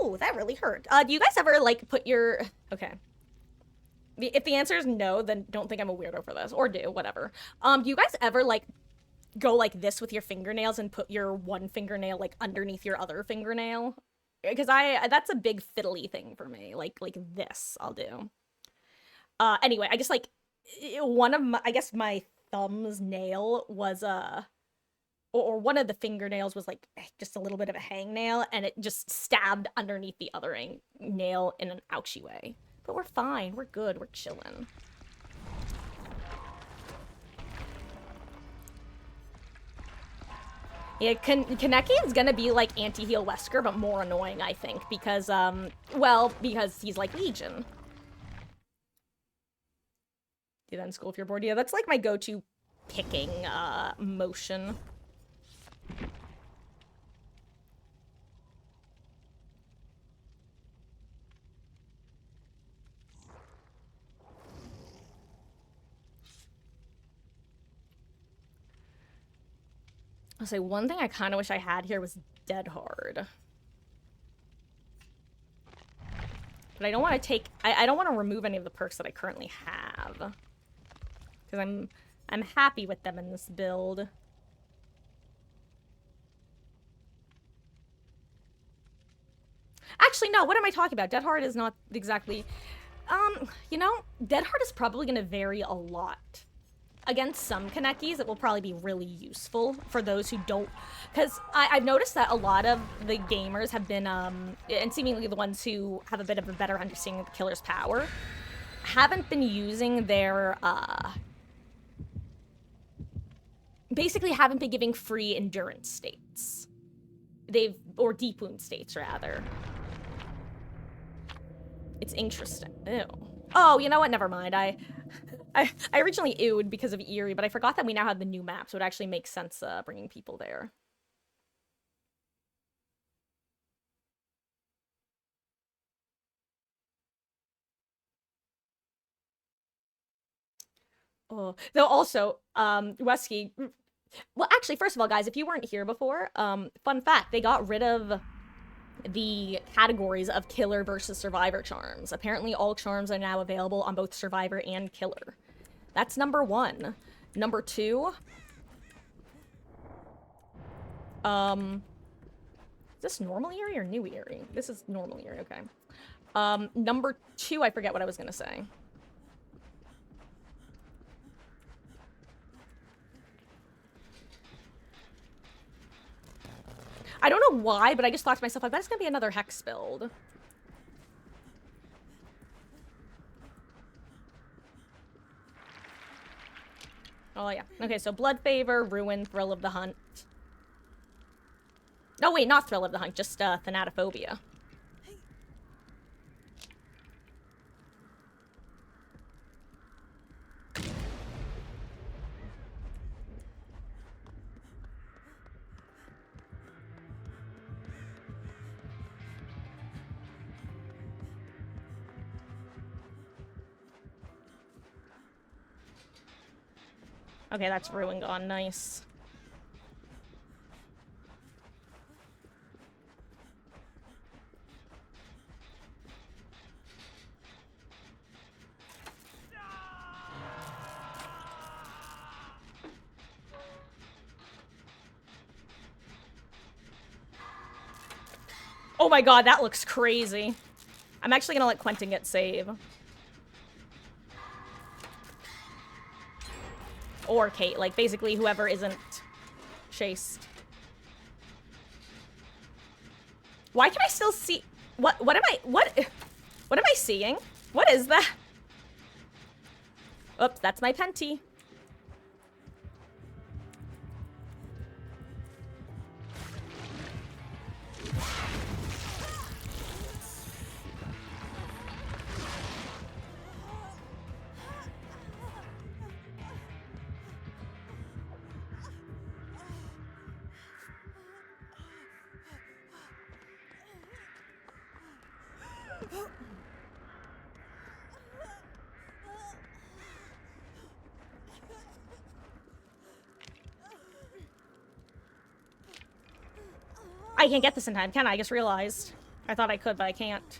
Ooh, that really hurt. Do you guys ever, like, put your... Okay. If the answer is no, then don't think I'm a weirdo for this. Or do, whatever. Do you guys ever, like, go like this with your fingernails and put your one fingernail, like, underneath your other fingernail? Because that's a big fiddly thing for me. Like this, I'll do. Anyway, I just, like, one of my... I guess my thumb's nail was, or one of the fingernails was, like, just a little bit of a hangnail, and it just stabbed underneath the other nail in an ouchy way. But we're fine. We're good. We're chilling. Yeah, Kaneki is gonna be like anti-heal Wesker, but more annoying, I think, because, well, because he's like Legion. Do that in school if you're bored. Yeah, that's like my go-to picking, motion. I'll say one thing I kind of wish I had here was Dead Hard. But I don't want to take... I don't want to remove any of the perks that I currently have. Because I'm happy with them in this build. Actually, no, what am I talking about? Dead Hard is not exactly... you know, Dead Hard is probably going to vary a lot. Against some Kanekis, it will probably be really useful for those who don't... Because I've noticed that a lot of the gamers have been, and seemingly the ones who have a bit of a better understanding of the killer's power, haven't been using their, basically haven't been giving free endurance states. Or deep wound states, rather. It's interesting. Ew. Oh, you know what? Never mind. I originally ewed because of Eerie, but I forgot that we now have the new map, so it actually makes sense bringing people there. Oh, though also, Wesky... Well, actually, first of all, guys, if you weren't here before, fun fact, they got rid of the categories of Killer versus Survivor charms. Apparently, all charms are now available on both Survivor and Killer. That's number one. Number two... Is this normal Eerie or new Eerie? This is normal Eerie, okay. Number two, I forget what I was gonna say. I don't know why, but I just thought to myself, I bet it's gonna be another Hex build. Oh, yeah. Okay, so Blood Favor, Ruin, Thrill of the Hunt. No, wait, not Thrill of the Hunt, just, Thanatophobia. Okay, that's Ruin gone. Nice. Oh my god, that looks crazy. I'm actually gonna let Quentin get save. Or Kate, like, basically whoever isn't chased. Why can I still see... What am I seeing? What is that? Oops, that's my Penty. I can't get this in time, can I? I just realized. I thought I could, but I can't.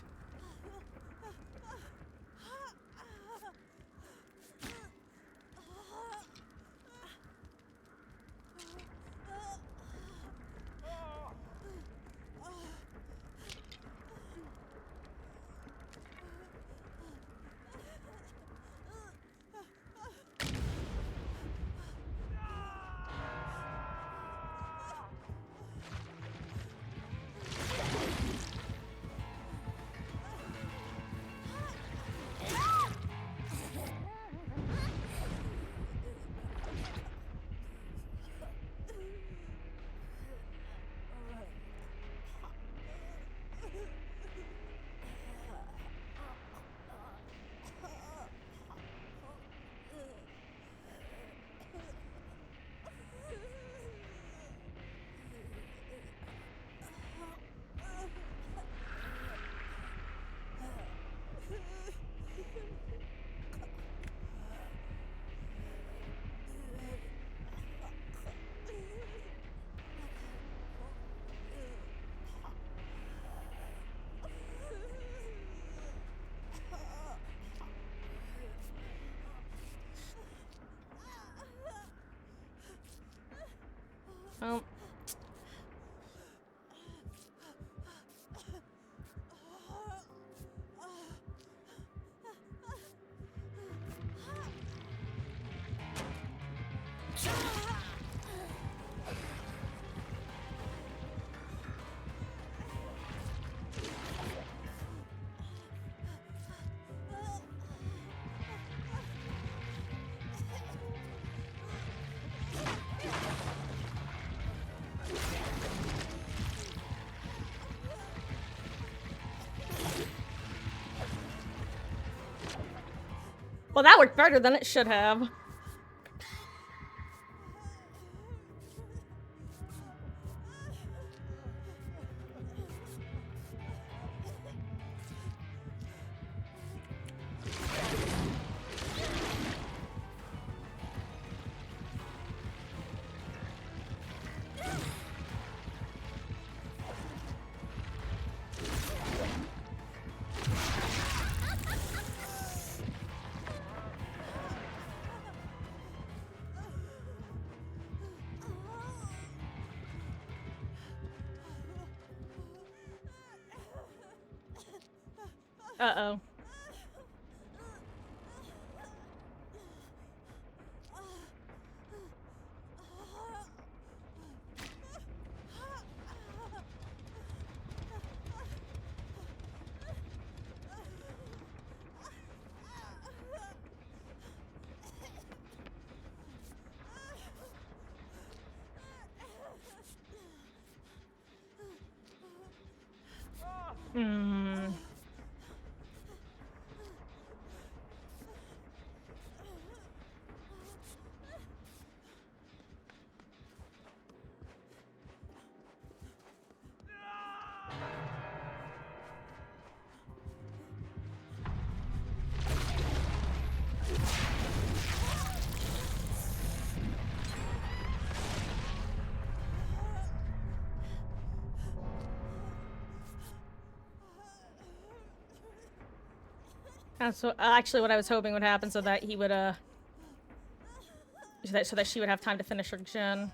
Well. Well, that worked better than it should have. Uh-oh. Hmm. That's actually what I was hoping would happen, so that he would, so that she would have time to finish her gen.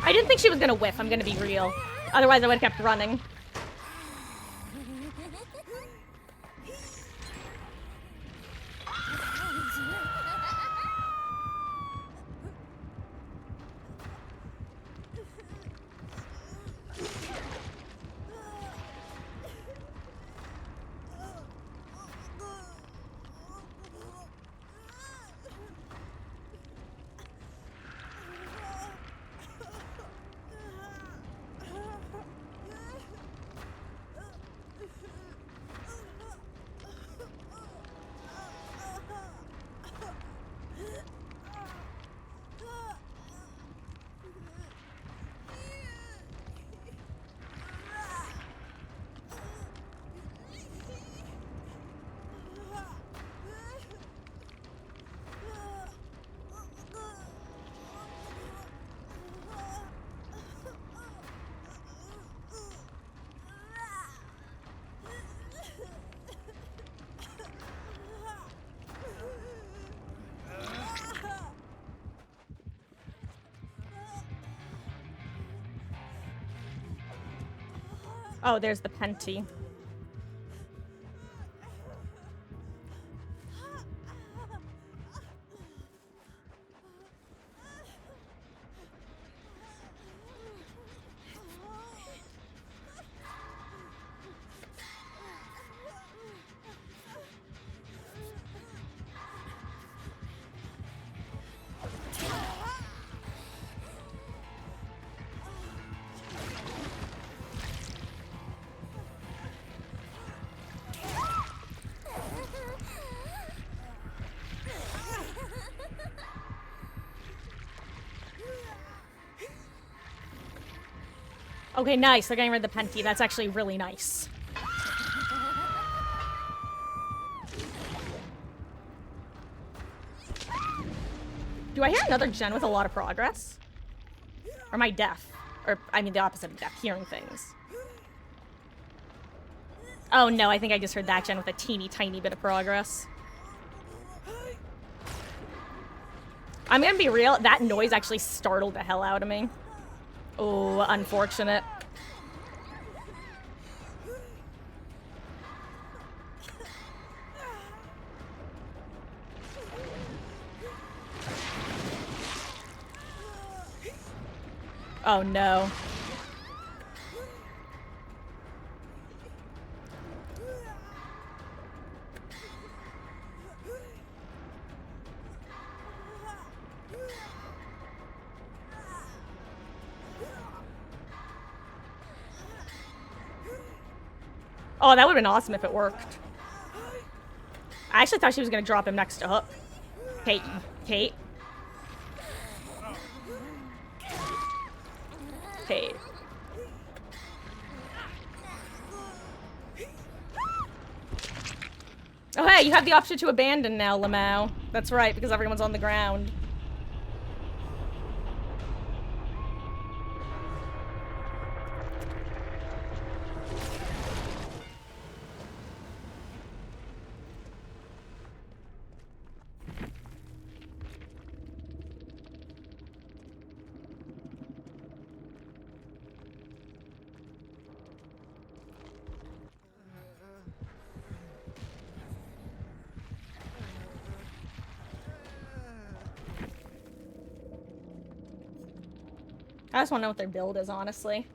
I didn't think she was gonna whiff, I'm gonna be real. Otherwise I would've kept running. Oh, there's the Penty. Okay, nice. They're getting rid of the Penty. That's actually really nice. Do I hear another gen with a lot of progress? Or am I deaf? Or, I mean, the opposite of deaf, hearing things. Oh no, I think I just heard that gen with a teeny tiny bit of progress. I'm gonna be real, that noise actually startled the hell out of me. Oh, unfortunate. Oh no. Oh, that would've been awesome if it worked. I actually thought she was gonna drop him next to Hook. Kate. Kate. Kate. Oh hey, you have the option to abandon now, Lamau. That's right, because everyone's on the ground. I just want to know what their build is, honestly.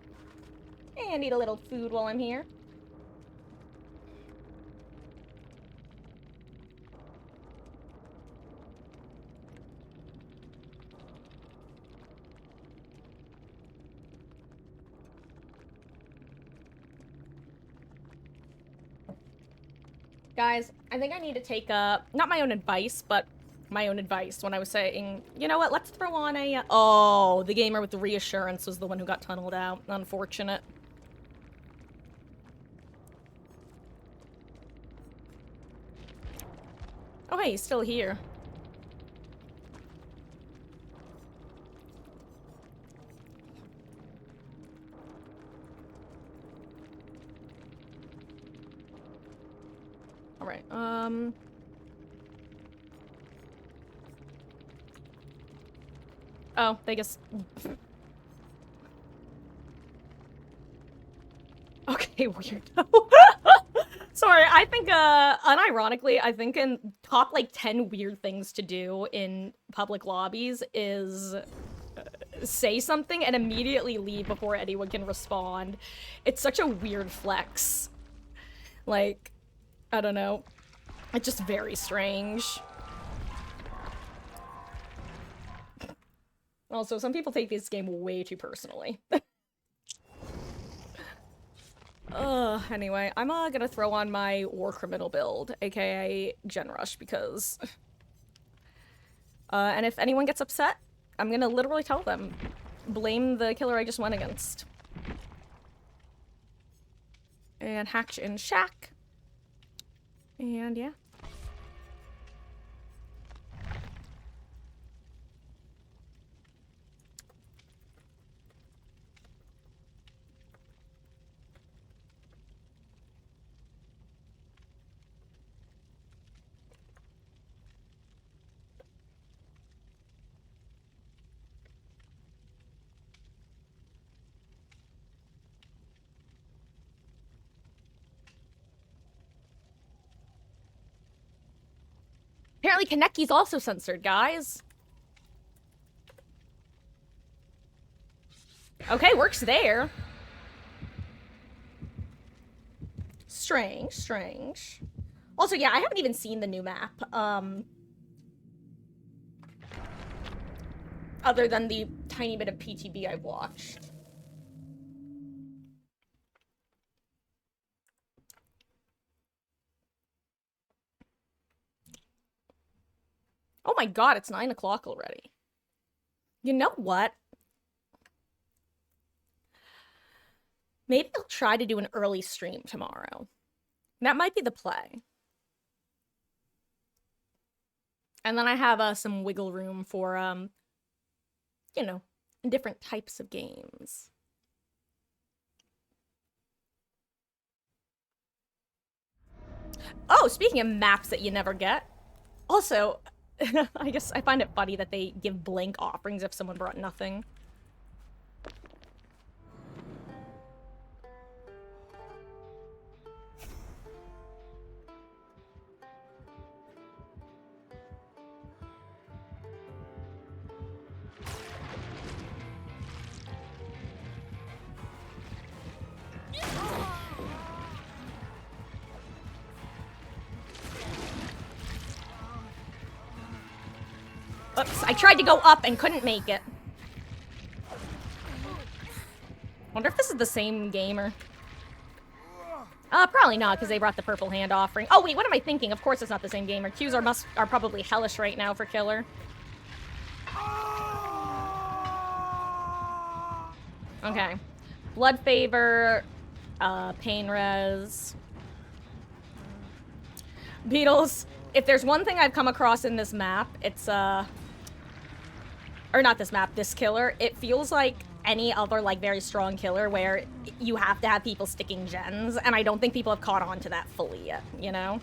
Hey, I need a little food while I'm here. Guys, I think I need to take, not my own advice, but my own advice when I was saying, you know what, let's throw on a, oh, the gamer with the reassurance was the one who got tunneled out. Unfortunate. Oh, hey, he's still here. Alright, oh, they just... Okay, weirdo. Sorry, I think, unironically, I think in top, like, 10 weird things to do in public lobbies is say something and immediately leave before anyone can respond. It's such a weird flex. Like, I don't know. It's just very strange. Also, some people take this game way too personally. Anyway, I'm gonna throw on my War Criminal build, aka Gen Rush, because... and if anyone gets upset, I'm gonna literally tell them. Blame the killer I just went against. And Hatch and Shack. And yeah. Apparently Kaneki's also censored, guys. Okay, works there. Strange, strange. Also, yeah, I haven't even seen the new map. Other than the tiny bit of PTB I've watched. Oh my god, it's 9 o'clock already. You know what? Maybe I'll try to do an early stream tomorrow. That might be the play. And then I have some wiggle room for, you know, different types of games. Oh, speaking of maps that you never get. Also, I guess I find it funny that they give blank offerings if someone brought nothing. Oops, I tried to go up and couldn't make it. Wonder if this is the same gamer. Probably not, because they brought the purple hand offering. Oh, wait, what am I thinking? Of course it's not the same gamer. Qs are probably hellish right now for killer. Okay. Blood favor, pain res. Beetles, if there's one thing I've come across in this map, it's, or not this map, this killer, it feels like any other, like, very strong killer where you have to have people sticking gens, and I don't think people have caught on to that fully yet, you know?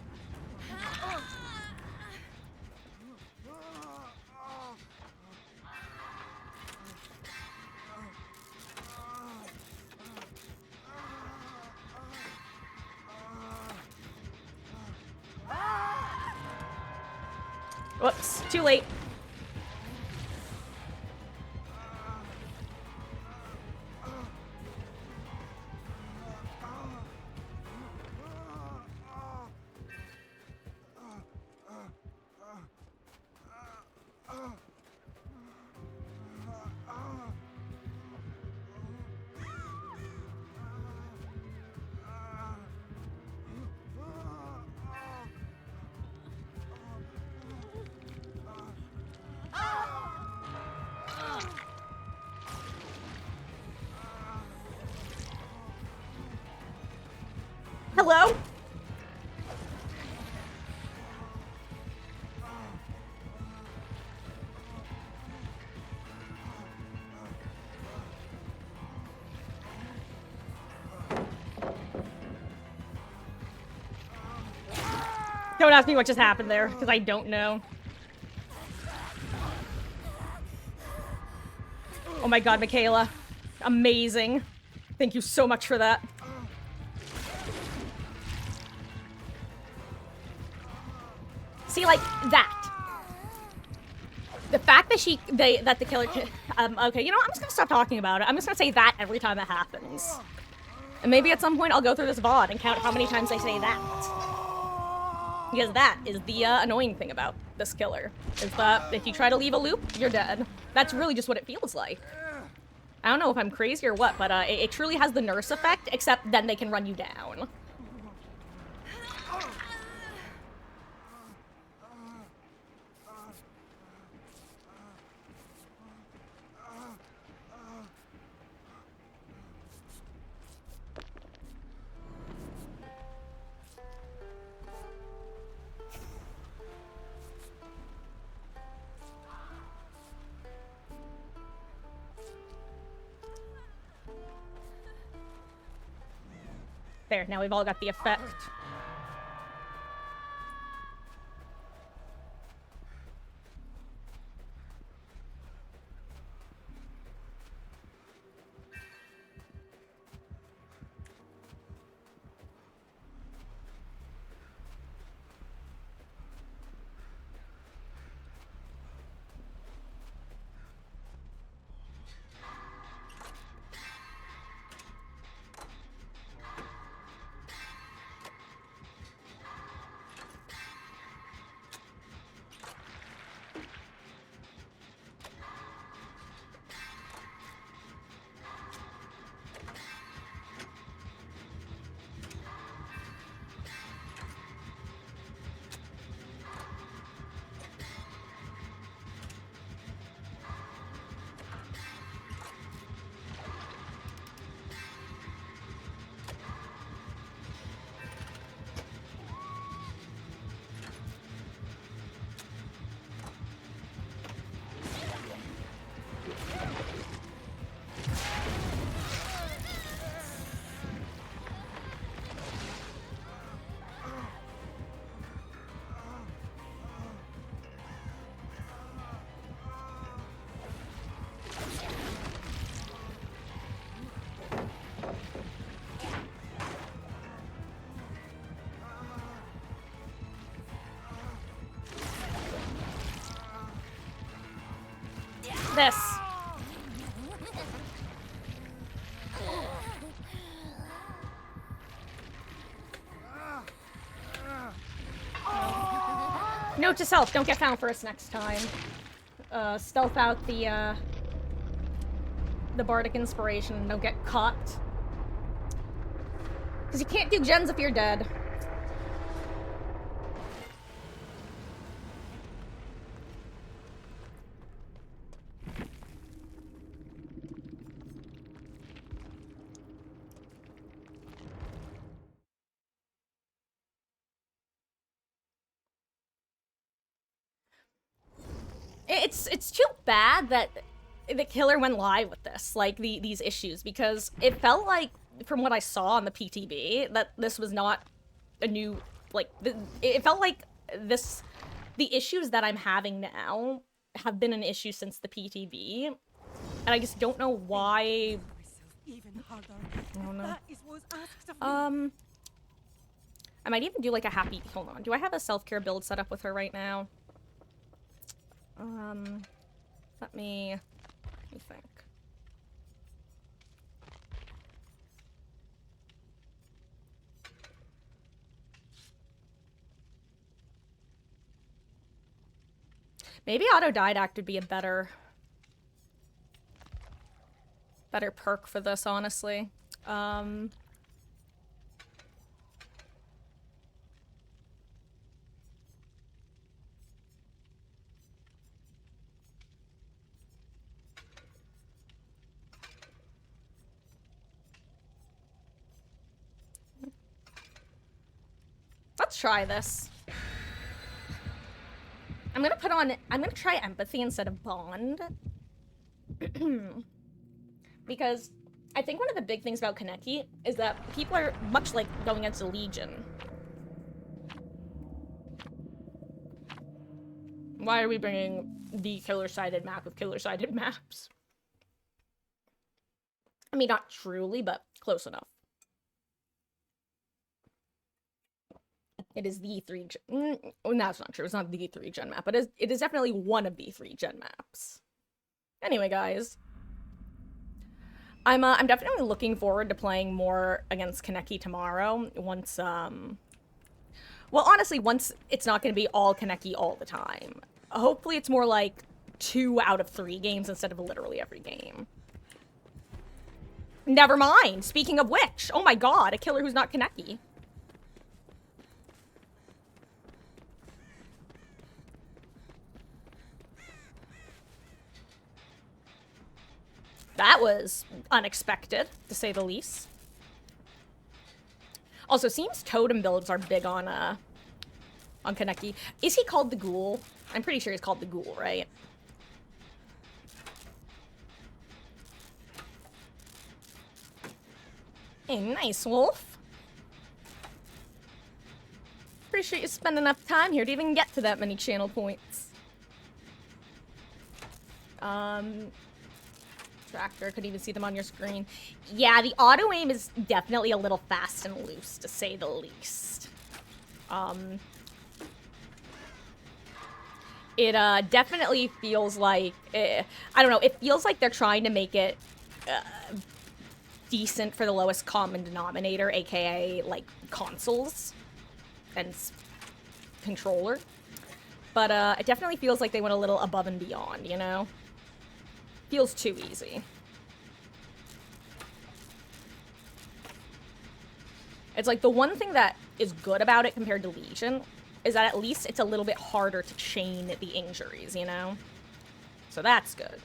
Whoops, too late. Hello? Don't ask me what just happened there, because I don't know. Oh my god, Michaela. Amazing. Thank you so much for that. See, like, that. The fact that that the killer, okay, you know what? I'm just gonna stop talking about it. I'm just gonna say that every time it happens. And maybe at some point I'll go through this VOD and count how many times I say that. Because that is the annoying thing about this killer. Is that if you try to leave a loop, you're dead. That's really just what it feels like. I don't know if I'm crazy or what, but it truly has the nurse effect, except then they can run you down. There, now we've all got the effect. this? Note to self, don't get found first next time. Stealth out the Bardic Inspiration and don't get caught. Because you can't do gens if you're dead. It's too bad that the killer went live with this, like these issues, because it felt like, from what I saw on the PTB, that this was not a new, like, it felt like the issues that I'm having now have been an issue since the PTB, and I just don't know why. Even harder. I don't know. That is what's asked of me. I might even do like a happy, hold on, do I have a self-care build set up with her right now? Let me think. Maybe autodidact would be a better perk for this, honestly. Let's try this. I'm gonna try empathy instead of bond. Because I think one of the big things about Kaneki is that people are much like going against a legion. Why are we bringing the killer-sided map with killer-sided maps? I mean, not truly, but close enough. It is the 3 gen. No, that's not true. It's not the 3 gen map, but it is definitely one of the 3 gen maps. Anyway, guys. I'm definitely looking forward to playing more against Kaneki tomorrow. Once, well, honestly, once it's not going to be all Kaneki all the time. Hopefully it's more like 2 out of 3 games instead of literally every game. Never mind. Speaking of which, oh my god, a killer who's not Kaneki. That was unexpected, to say the least. Also, seems totem builds are big on Kaneki. Is he called the Ghoul? I'm pretty sure he's called the Ghoul, right? Hey, nice, Wolf. Pretty sure you spend enough time here to even get to that many channel points. Tractor, couldn't even see them on your screen. Yeah, the auto-aim is definitely a little fast and loose, to say the least. It definitely feels like, I don't know, it feels like they're trying to make it decent for the lowest common denominator, aka, like, consoles and controller. But it definitely feels like they went a little above and beyond, you know? Feels too easy. It's like the one thing that is good about it compared to Legion is that at least it's a little bit harder to chain the injuries, you know? So that's good.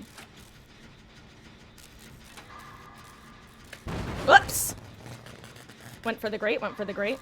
Whoops! Went for the great, went for the great.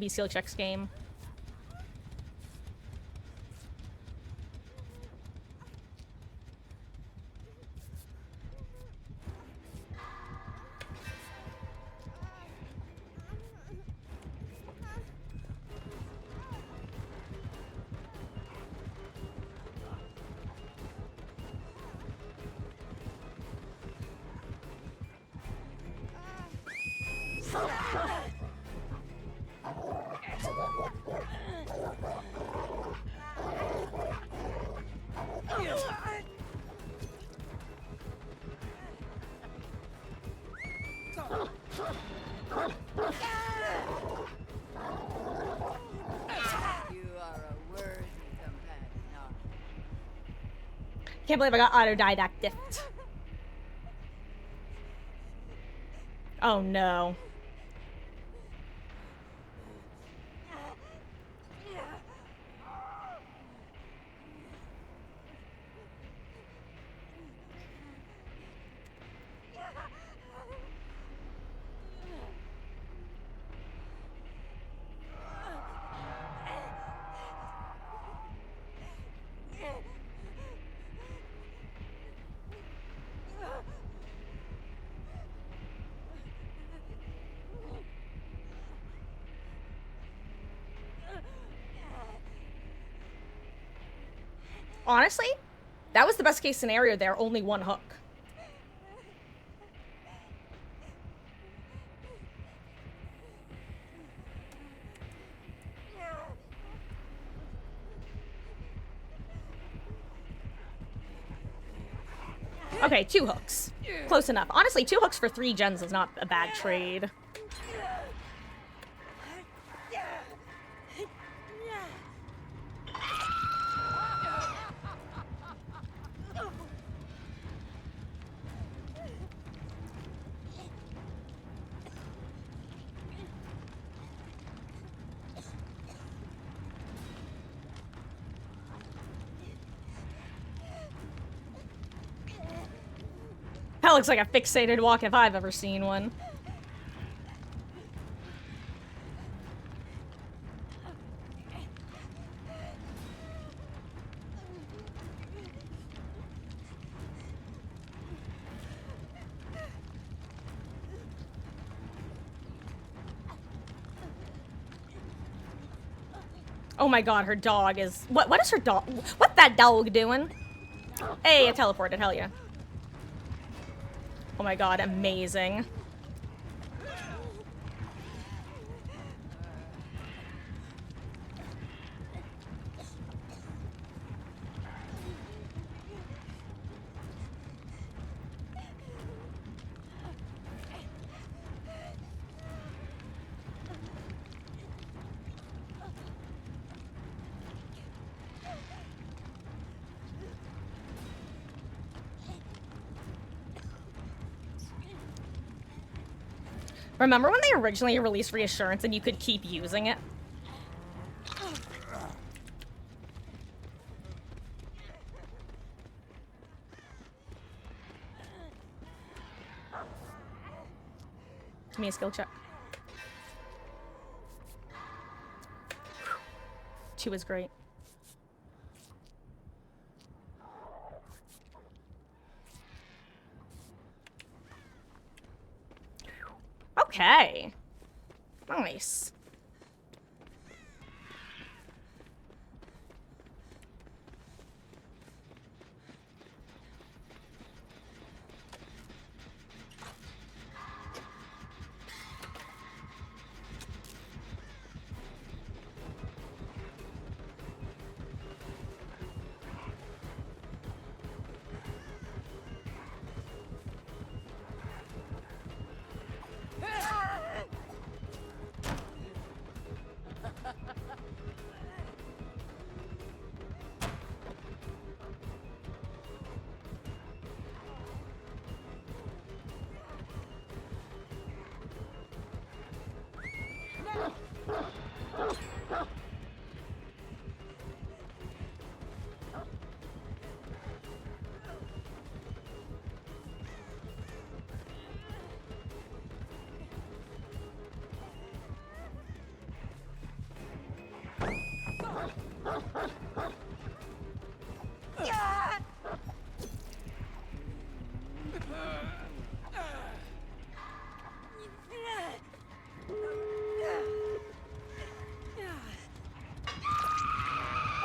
be skill checks game. You are a worthy companion. Can't believe I got autodidactic. Oh no. Honestly, that was the best case scenario there, only one hook. Okay, 2 hooks. Close enough. Honestly, 2 hooks for 3 gens is not a bad trade. That looks like a fixated walk if I've ever seen one. Oh my god, her dog is... What is her dog... What's that dog doing? Hey, it teleported, hell yeah. Oh my god, amazing. Remember when they originally released Reassurance and you could keep using it? Give me a skill check. 2 is great. Okay. Nice.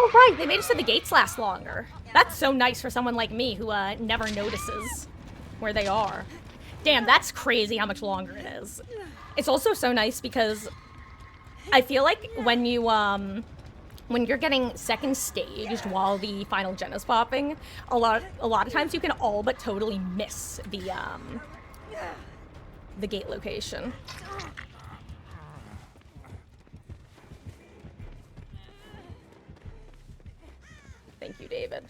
Oh, right, they made it so the gates last longer. That's so nice for someone like me who never notices where they are. Damn, that's crazy how much longer it is. It's also so nice because I feel like when you're getting second staged while the final gen is popping, a lot of times you can all but totally miss the gate location. Thank you, David.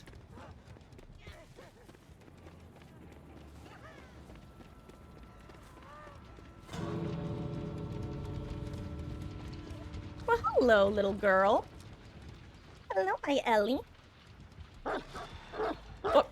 Well, hello, little girl. Hello, my Ellie. Oh.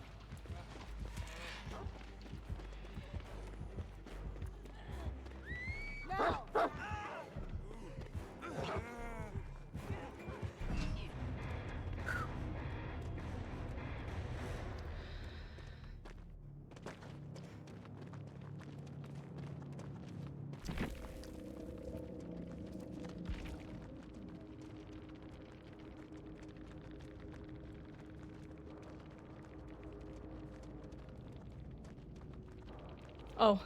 Oh.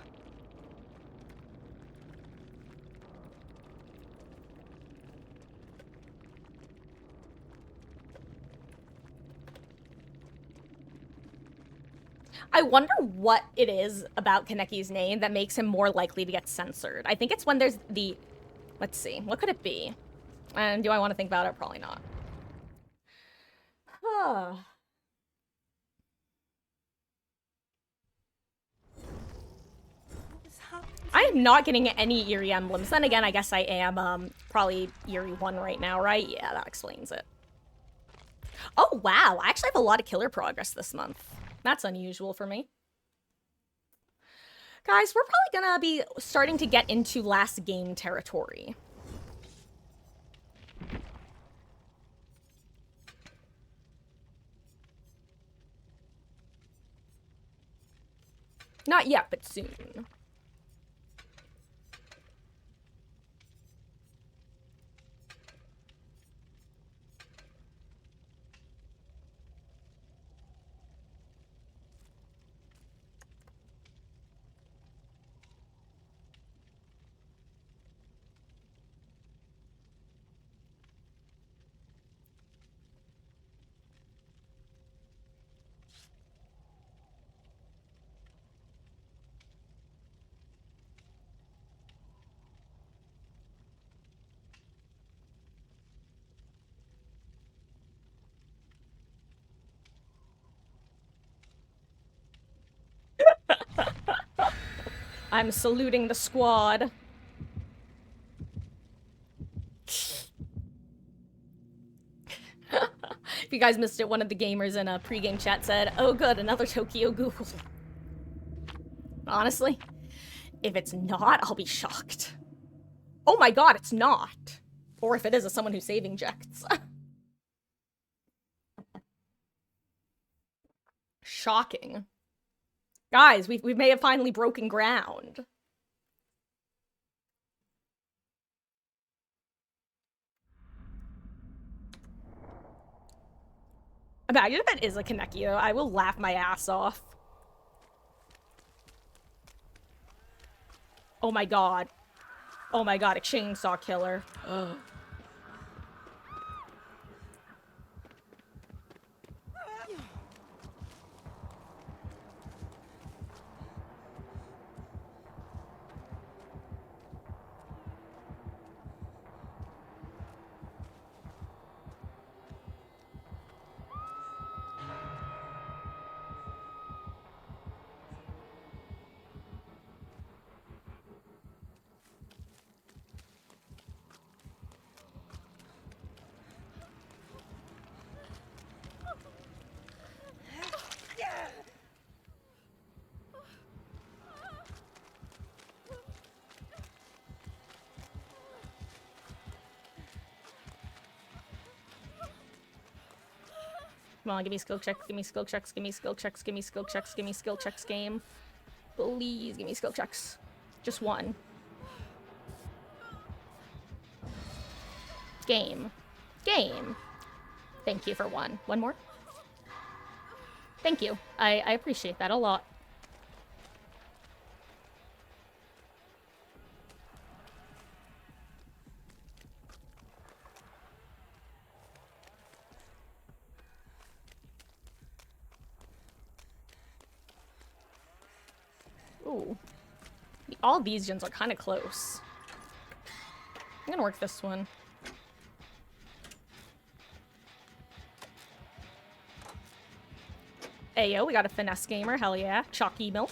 I wonder what it is about Kaneki's name that makes him more likely to get censored. I think it's when there's the... Let's see. What could it be? And do I want to think about it? Probably not. Huh. I am not getting any eerie emblems. Then again, I guess I am probably eerie 1 right now, right? Yeah, that explains it. Oh, wow. I actually have a lot of killer progress this month. That's unusual for me. Guys, we're probably gonna be starting to get into last game territory. Not yet, but soon. I'm saluting the squad. If you guys missed it, one of the gamers in a pregame chat said, "Oh good, another Tokyo Ghoul." Honestly, if it's not, I'll be shocked. Oh my god, it's not. Or if it is, it's someone who saving jects. Shocking. Guys, we may have finally broken ground. Imagine if it is a Kaneki, though. I will laugh my ass off. Oh my god. Oh my god, a chainsaw killer. Ugh. Come on, give me skill checks, give me skill checks, give me skill checks, give me skill checks, give me skill checks, game. Please give me skill checks. Just one. Game. Game. Thank you for one. One more? Thank you. I appreciate that a lot. Ooh. All these gens are kind of close. I'm gonna work this one. Ayo, we got a finesse gamer. Hell yeah. Chalky milk.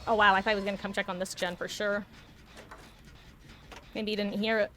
Oh wow, I thought he was gonna come check on this gen for sure. Maybe he didn't hear it.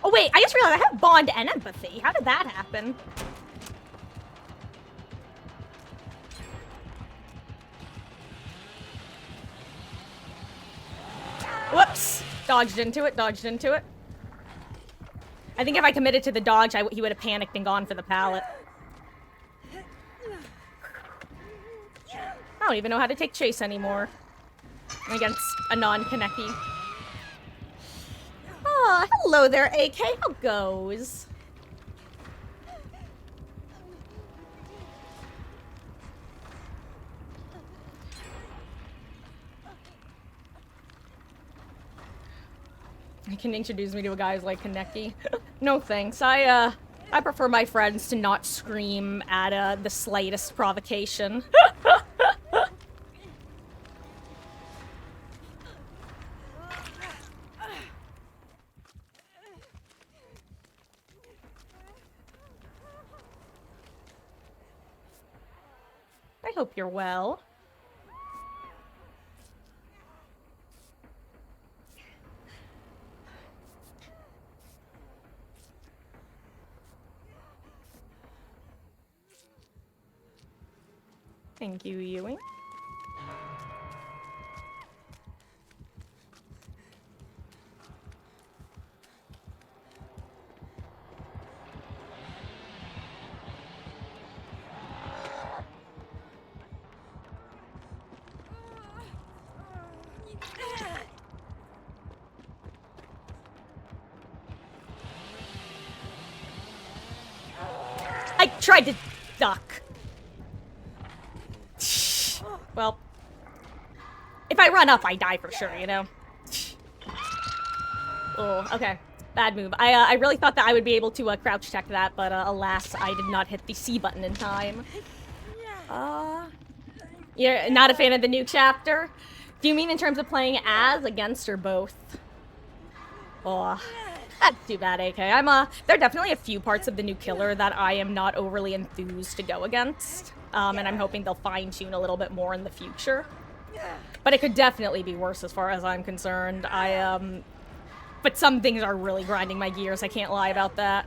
Oh wait, I just realized I have bond and empathy. How did that happen? Whoops. Dodged into it, dodged into it. I think if I committed to the dodge, he would have panicked and gone for the pallet. I don't even know how to take chase anymore. Against a non-Kaneki. Oh, hello there, AK. How goes? You can introduce me to a guy who's like Kaneki. No thanks. I prefer my friends to not scream at the slightest provocation. I hope you're well. Thank you, Ewing. I tried to duck. Well, if I run up, I die for sure, you know? Oh, okay. Bad move. I really thought that I would be able to crouch check that, but alas, I did not hit the C button in time. You're not a fan of the new chapter? Do you mean in terms of playing as, against, or both? Oh, that's too bad, AK. There are definitely a few parts of the new killer that I am not overly enthused to go against. And I'm hoping they'll fine-tune a little bit more in the future. But it could definitely be worse as far as I'm concerned. But some things are really grinding my gears, I can't lie about that.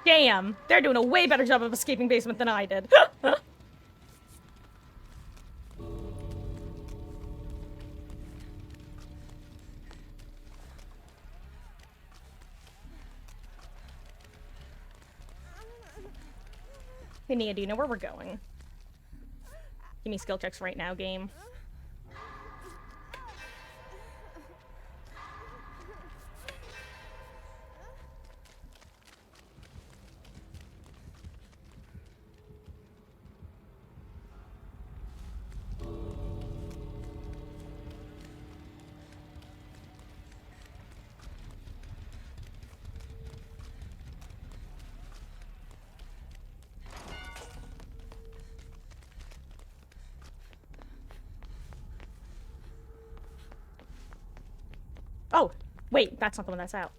Damn, they're doing a way better job of escaping basement than I did. Hey Nia, do you know where we're going? Give me skill checks right now, game. Oh, wait, that's not the one that's out.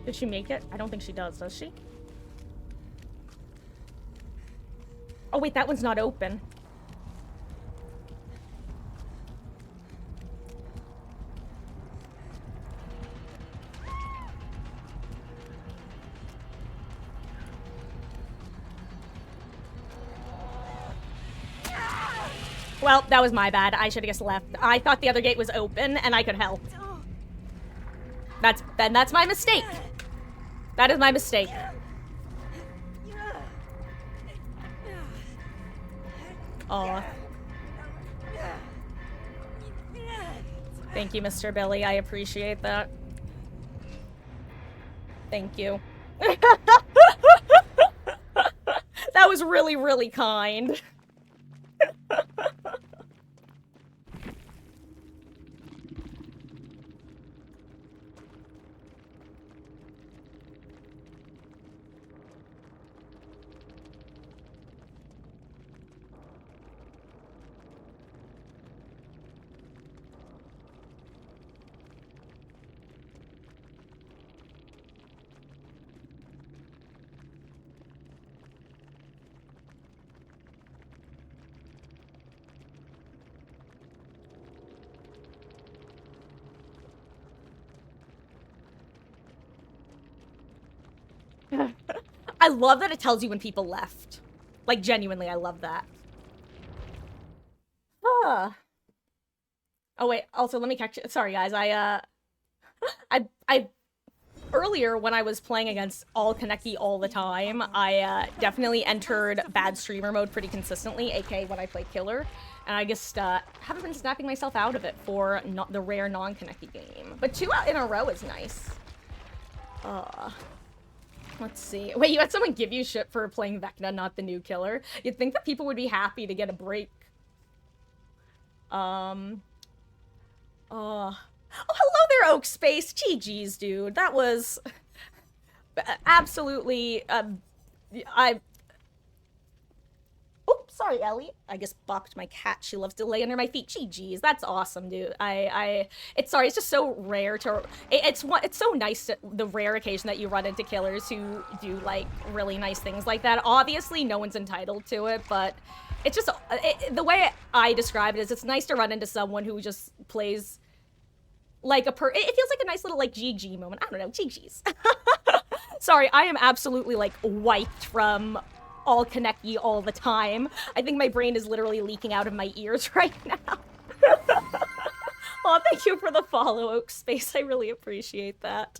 Did she make it? I don't think she does she? Oh wait, that one's not open. Well, that was my bad. I should have just left. I thought the other gate was open and I could help. That's my mistake. That is my mistake. Aw. Thank you, Mr. Billy. I appreciate that. Thank you. That was really, really kind. I love that it tells you when people left. Like, genuinely, I love that. Oh, wait, also, let me catch you. Sorry, guys, I earlier, when I was playing against all Kaneki all the time, I definitely entered bad streamer mode pretty consistently, aka when I play killer, And I just haven't been snapping myself out of it for not the rare non-Kaneki game. But 2 out in a row is nice. Let's see. Wait, you had someone give you shit for playing Vecna, not the new killer? You'd think that people would be happy to get a break. Oh, hello there, Oak Space. GG's, dude. That was absolutely, Oh, sorry, Ellie. I just bopped my cat. She loves to lay under my feet. GG's. That's awesome, dude. It's sorry. It's just so rare to. It's so nice the rare occasion that you run into killers who do like really nice things like that. Obviously, no one's entitled to it, but it's just the way I describe it is it's nice to run into someone who just plays like a it feels like a nice little like GG moment. I don't know. GG's. Sorry, I am absolutely like wiped from all Kaneki all the time. I think my brain is literally leaking out of my ears right now. Oh, thank you for the follow, Oak Space. I really appreciate that.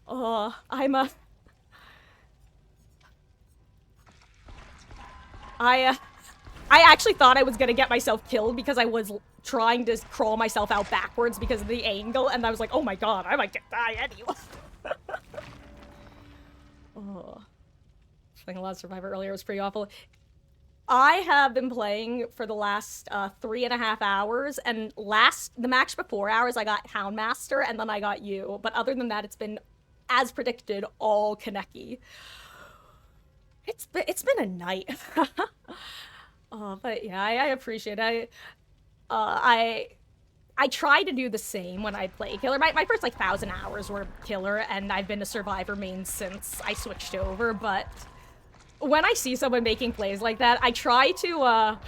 Oh, I actually thought I was gonna get myself killed because I was trying to crawl myself out backwards because of the angle, and I was like, oh my god, I might die anyway. Oh. Playing a lot of Survivor earlier was pretty awful. I have been playing for the last 3.5 hours, and the match before ours, I got Houndmaster, and then I got you. But other than that, it's been, as predicted, all Kaneki. It's been a night. But yeah, I appreciate it. I try to do the same when I play Killer. My first like 1,000 hours were Killer, and I've been a Survivor main since I switched over, but when I see someone making plays like that, I try to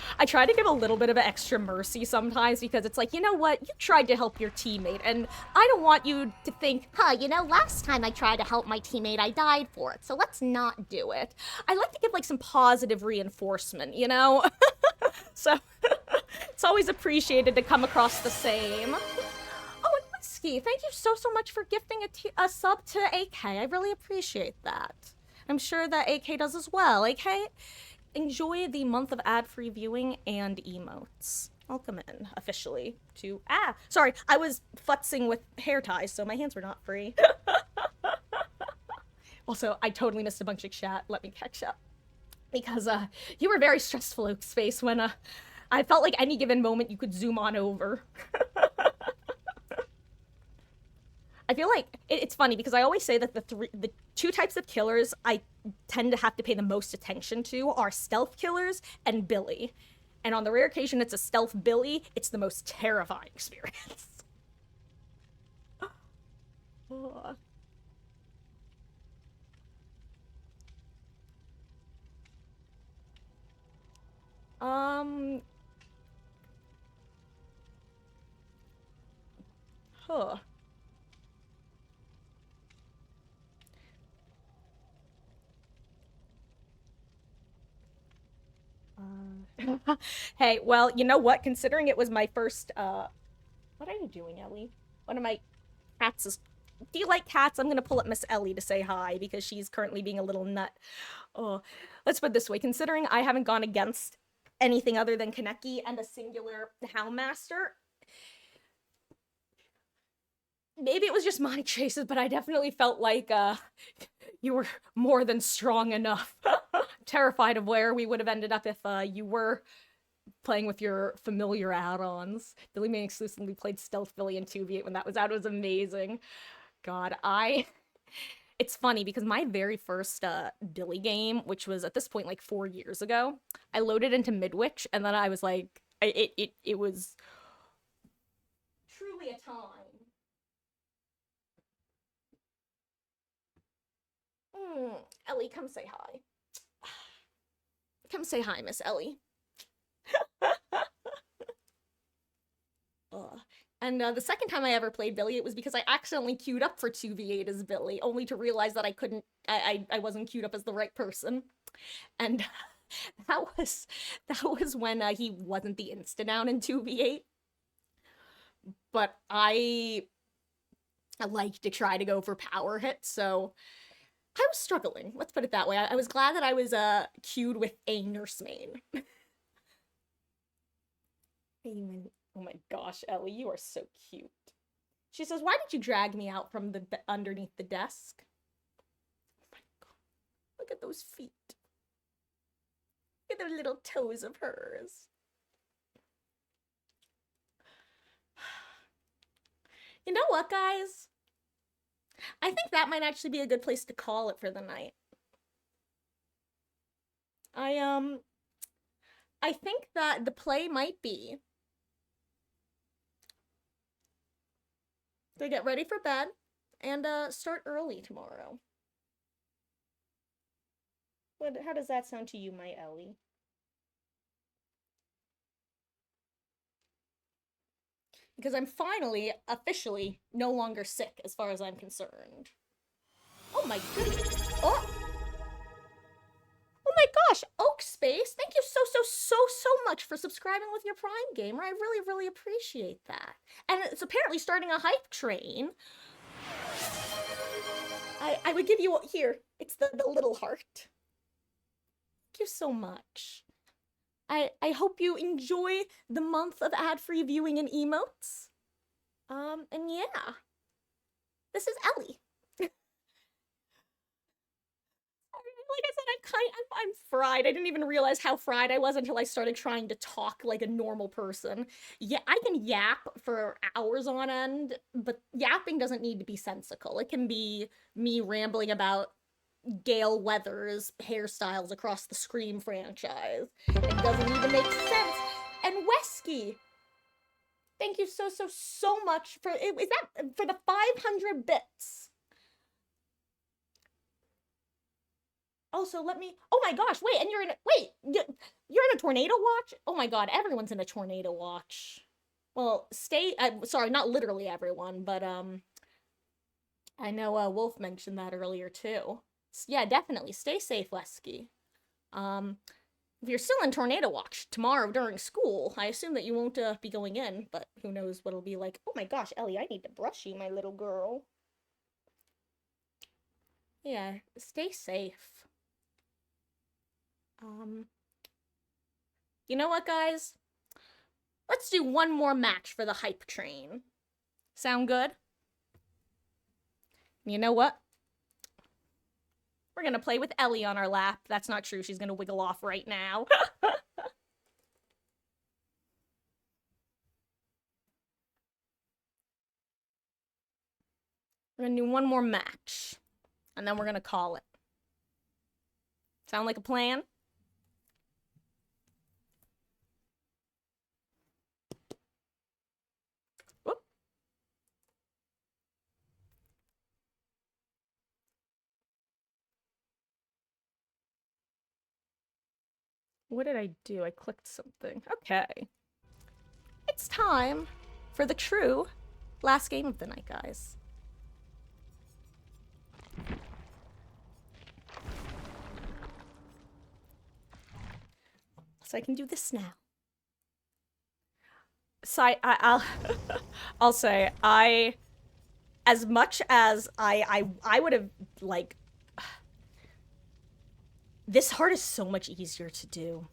give a little bit of extra mercy sometimes, because it's like, you know what, you tried to help your teammate, and I don't want you to think, you know, last time I tried to help my teammate, I died for it, so let's not do it. I like to give like some positive reinforcement, you know? So it's always appreciated to come across the same. Oh, and Whiskey, thank you so much for gifting a sub to AK. I really appreciate that. I'm sure that AK does as well. AK, enjoy the month of ad-free viewing and emotes. Welcome in, officially, to... Sorry, I was futzing with hair ties, so my hands were not free. Also, I totally missed a bunch of chat. Let me catch up. Because, you were very stressful, Oak Space, when, I felt like any given moment you could zoom on over. I feel like it's funny because I always say that the 2 types of killers I tend to have to pay the most attention to are stealth killers and Billy. And on the rare occasion it's a stealth Billy, it's the most terrifying experience. Oh. Huh. Hey, well, you know what? Considering it was my first, what are you doing, Ellie? One of my cats is... Do you like cats? I'm gonna pull up Miss Ellie to say hi, because she's currently being a little nut. Oh, let's put it this way. Considering I haven't gone against anything other than Kaneki and a singular Houndmaster, maybe it was just my choices, but I definitely felt like, you were more than strong enough. Terrified of where we would have ended up if you were playing with your familiar add-ons. Billy May exclusively played Stealth Billy in 2v8 when that was out. It was amazing. God, it's funny because my very first Billy game, which was at this point like 4 years ago, I loaded into Midwich, and then I was like, it was truly a time. Ellie, come say hi. Come say hi, Miss Ellie. And the second time I ever played Billy, it was because I accidentally queued up for 2v8 as Billy, only to realize that I wasn't queued up as the right person. And that was when he wasn't the insta-down in 2v8. But I like to try to go for power hits, so I was struggling. Let's put it that way. I was glad that I was queued with a nursemaid. Even, oh my gosh, Ellie, you are so cute. She says, "Why did you drag me out from the underneath the desk?" Oh my god, look at those feet. Look at those little toes of hers. You know what, guys? I think that might actually be a good place to call it for the night. I I think that the play might be to get ready for bed and start early tomorrow. How does that sound to you, my Ellie? Because I'm finally, officially, no longer sick as far as I'm concerned. Oh my goodness. Oh! Oh my gosh, Oak Space, thank you so much for subscribing with your Prime Gamer. I really, really appreciate that. And it's apparently starting a hype train. I would give you, here, it's the little heart. Thank you so much. I hope you enjoy the month of ad-free viewing and emotes. And yeah. This is Ellie. Like I said, I'm fried. I didn't even realize how fried I was until I started trying to talk like a normal person. Yeah, I can yap for hours on end, but yapping doesn't need to be sensical. It can be me rambling about Gale Weathers hairstyles across the Scream franchise. It doesn't even make sense. And Wesky, thank you so much for, is that for the 500 bits? Also, let me, oh my gosh, wait, and you're in, wait, you're in a tornado watch? Oh my god, everyone's in a tornado watch. Well, sorry, not literally everyone, but, I know, Wolf mentioned that earlier, too. Yeah, definitely, stay safe, Wesky. If you're still in tornado watch tomorrow during school, I assume that you won't, be going in, but who knows what it'll be like. Oh my gosh, Ellie, I need to brush you, my little girl. Yeah, stay safe. You know what, guys? Let's do one more match for the hype train. Sound good? You know what? We're gonna play with Ellie on our lap. That's not true. She's gonna wiggle off right now. We're gonna do one more match. And then we're gonna call it. Sound like a plan? Whoop. What did I do? I clicked something. Okay. It's time for the true last game of the night, guys. So I can do this now. So I'll I'll say as much as I would have like this heart is so much easier to do.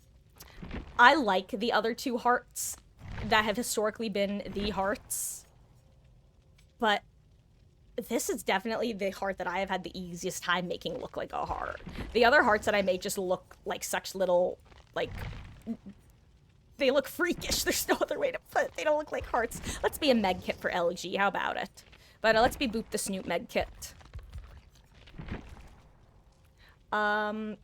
I like the other two hearts that have historically been the hearts, but this is definitely the heart that I have had the easiest time making look like a heart. The other hearts that I make just look like such little, like, they look freakish. There's no other way to put it. They don't look like hearts. Let's be a med kit for LG. How about it? But let's be Boop the Snoot med kit. Okay.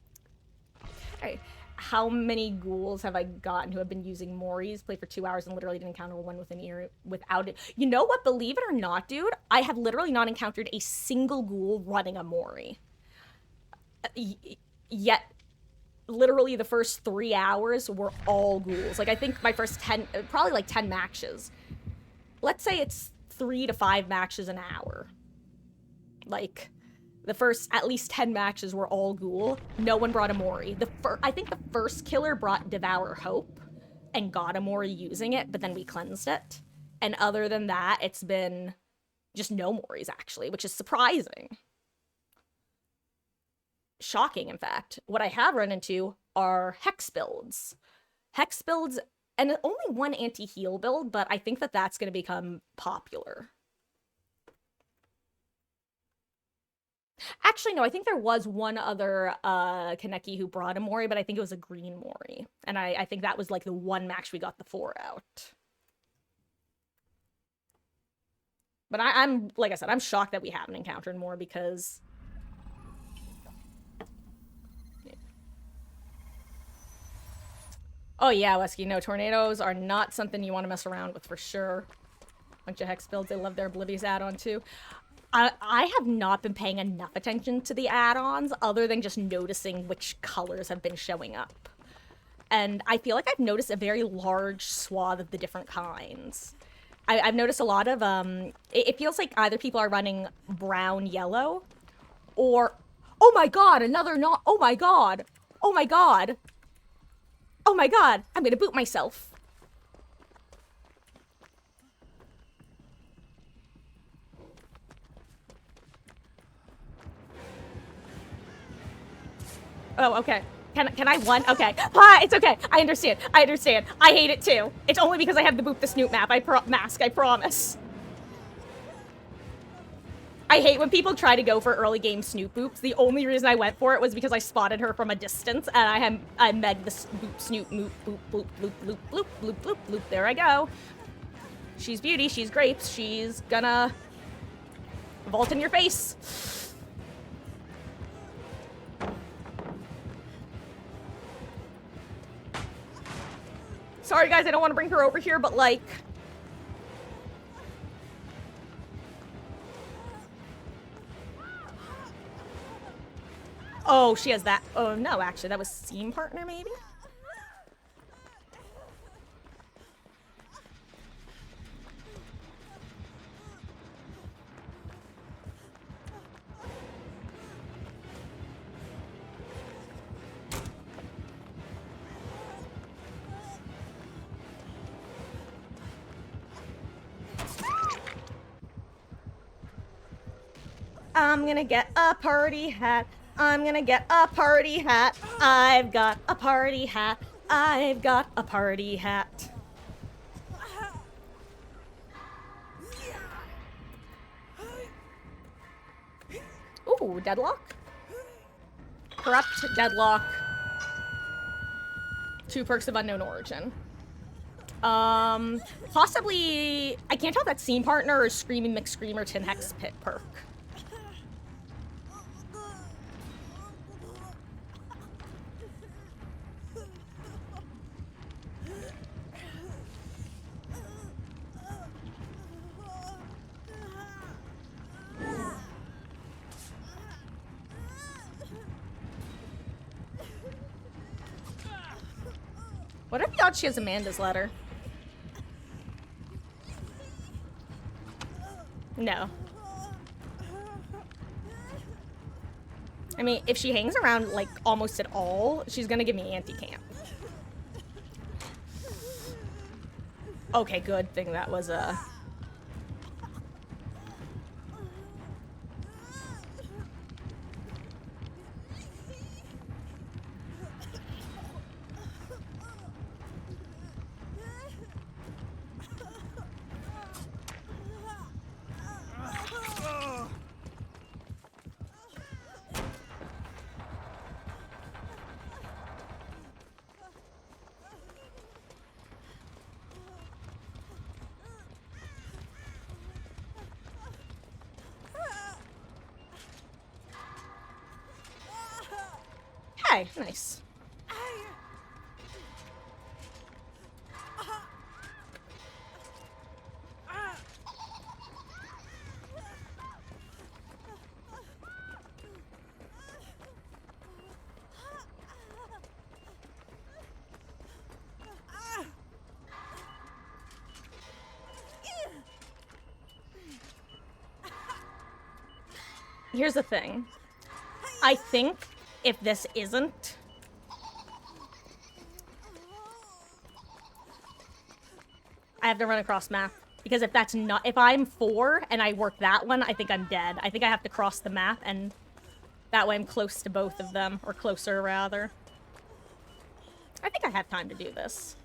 How many ghouls have I gotten who have been using Moris, play for 2 hours, and literally didn't encounter one with an ear without it? You know what? Believe it or not, dude, I have literally not encountered a single ghoul running a Mori. Yet, literally the first 3 hours were all ghouls. Like, I think my first 10, probably like 10 matches. Let's say it's 3 to 5 matches an hour. Like, the first at least 10 matches were all ghoul. No one brought a Mori. I think the first killer brought Devour Hope and got a Mori using it, but then we cleansed it. And other than that, it's been just no Moris, actually, which is surprising. Shocking, in fact. What I have run into are Hex builds. Hex builds And only one anti-heal build, but I think that that's going to become popular. Actually, no, I think there was one other Kaneki who brought a Mori, but I think it was a green Mori. And I think that was like the one match we got the 4 out. But I'm, like I said, I'm shocked that we haven't encountered more because... Oh yeah, Wesky, no, tornadoes are not something you want to mess around with for sure. Bunch of hex builds, they love their Oblivious add-on too. I have not been paying enough attention to the add-ons other than just noticing which colors have been showing up. And I feel like I've noticed a very large swath of the different kinds. I've noticed a lot of, it feels like either people are running brown, yellow, or, oh my god, another not, oh my god, oh my god, oh my god, I'm gonna boot myself. Oh, okay. Can I one? Okay. Ah, it's okay. I understand. I understand. I hate it too. It's only because I have the boop the snoot map. Mask, I promise. I hate when people try to go for early game snoot boops. The only reason I went for it was because I spotted her from a distance and I megged the boop snoot moop boop boop bloop bloop bloop bloop bloop bloop. There I go. She's beauty, she's grapes, she's gonna vault in your face. Sorry guys, I don't want to bring her over here, but like... Oh, she has that. Oh no, actually, that was Seam Partner maybe? I'm gonna get a party hat. I'm gonna get a party hat. I've got a party hat. I've got a party hat. Ooh, deadlock? Corrupt, deadlock. 2 perks of unknown origin. Possibly... I can't tell if that's Scene Partner or Screaming McScreamer Tin Hex Pit perk. What are the odds she has Amanda's letter? No. I mean, if she hangs around, like, almost at all, she's gonna give me anti-camp. Okay, good thing that was a... Hey, nice. Here's the thing. I think if this isn't... I have to run across map. Because if that's not... If I'm 4 and I work that one, I think I'm dead. I think I have to cross the map, and that way I'm close to both of them. Or closer, rather. I think I have time to do this.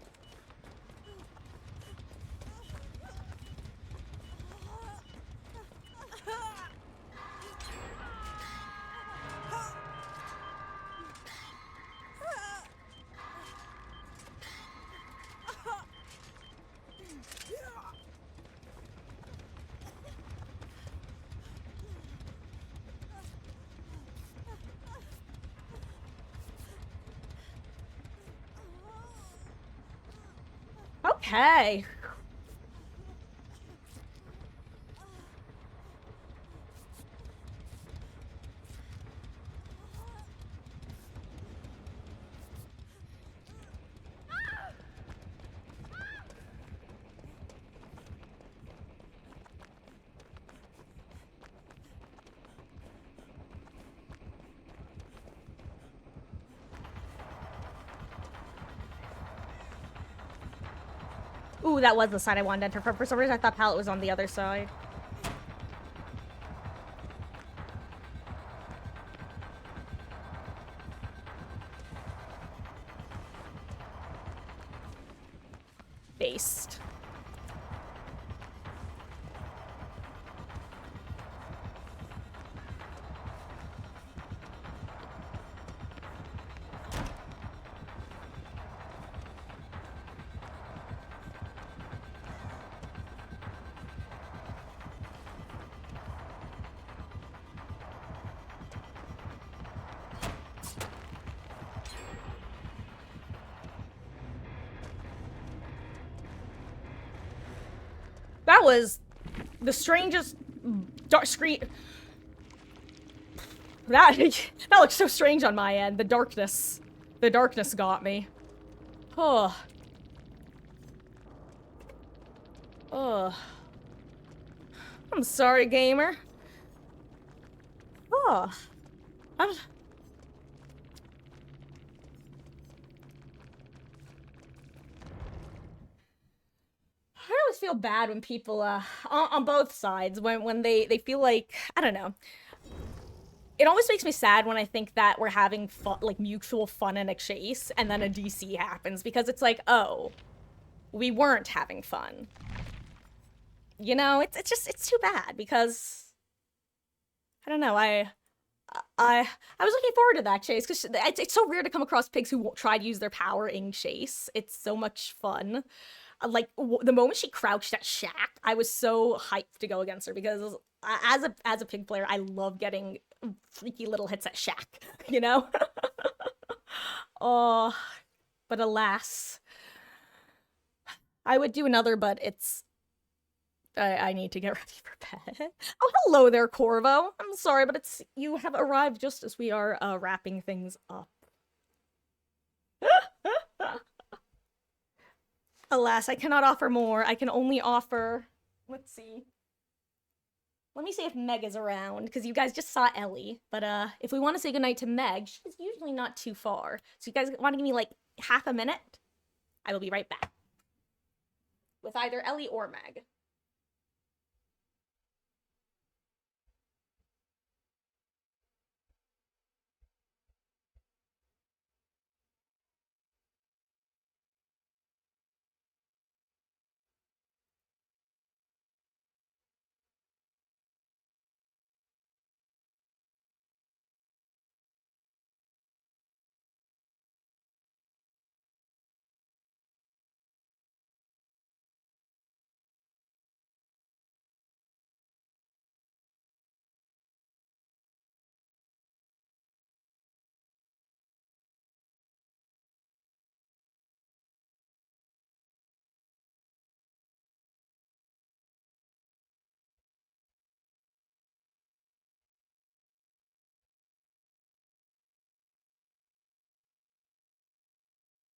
Okay. Ooh, that was the side I wanted to enter from. For some reason, I thought pallet was on the other side. Based. That was the strangest dark screen. That that looks so strange on my end. The darkness got me. Oh. Oh. I'm sorry, gamer. Oh. I'm... I always feel bad when people, on both sides, when they feel like, I don't know. It always makes me sad when I think that we're having fun, like mutual fun in a chase, and then a DC happens, because it's like, oh, we weren't having fun. You know, it's just, it's too bad, because, I don't know, I was looking forward to that chase, because it's so rare to come across pigs who try to use their power in chase. It's so much fun. Like, the moment she crouched at Shack, I was so hyped to go against her, because as a pig player, I love getting freaky little hits at Shack, you know? Oh, but alas. I would do another, but it's... I need to get ready for bed. Oh, hello there, Corvo. I'm sorry, but it's... You have arrived just as we are, wrapping things up. Alas, I cannot offer more. I can only offer... Let's see. Let me see if Meg is around, because you guys just saw Ellie. But if we want to say goodnight to Meg, she's usually not too far. So you guys want to give me like half a minute? I will be right back. With either Ellie or Meg.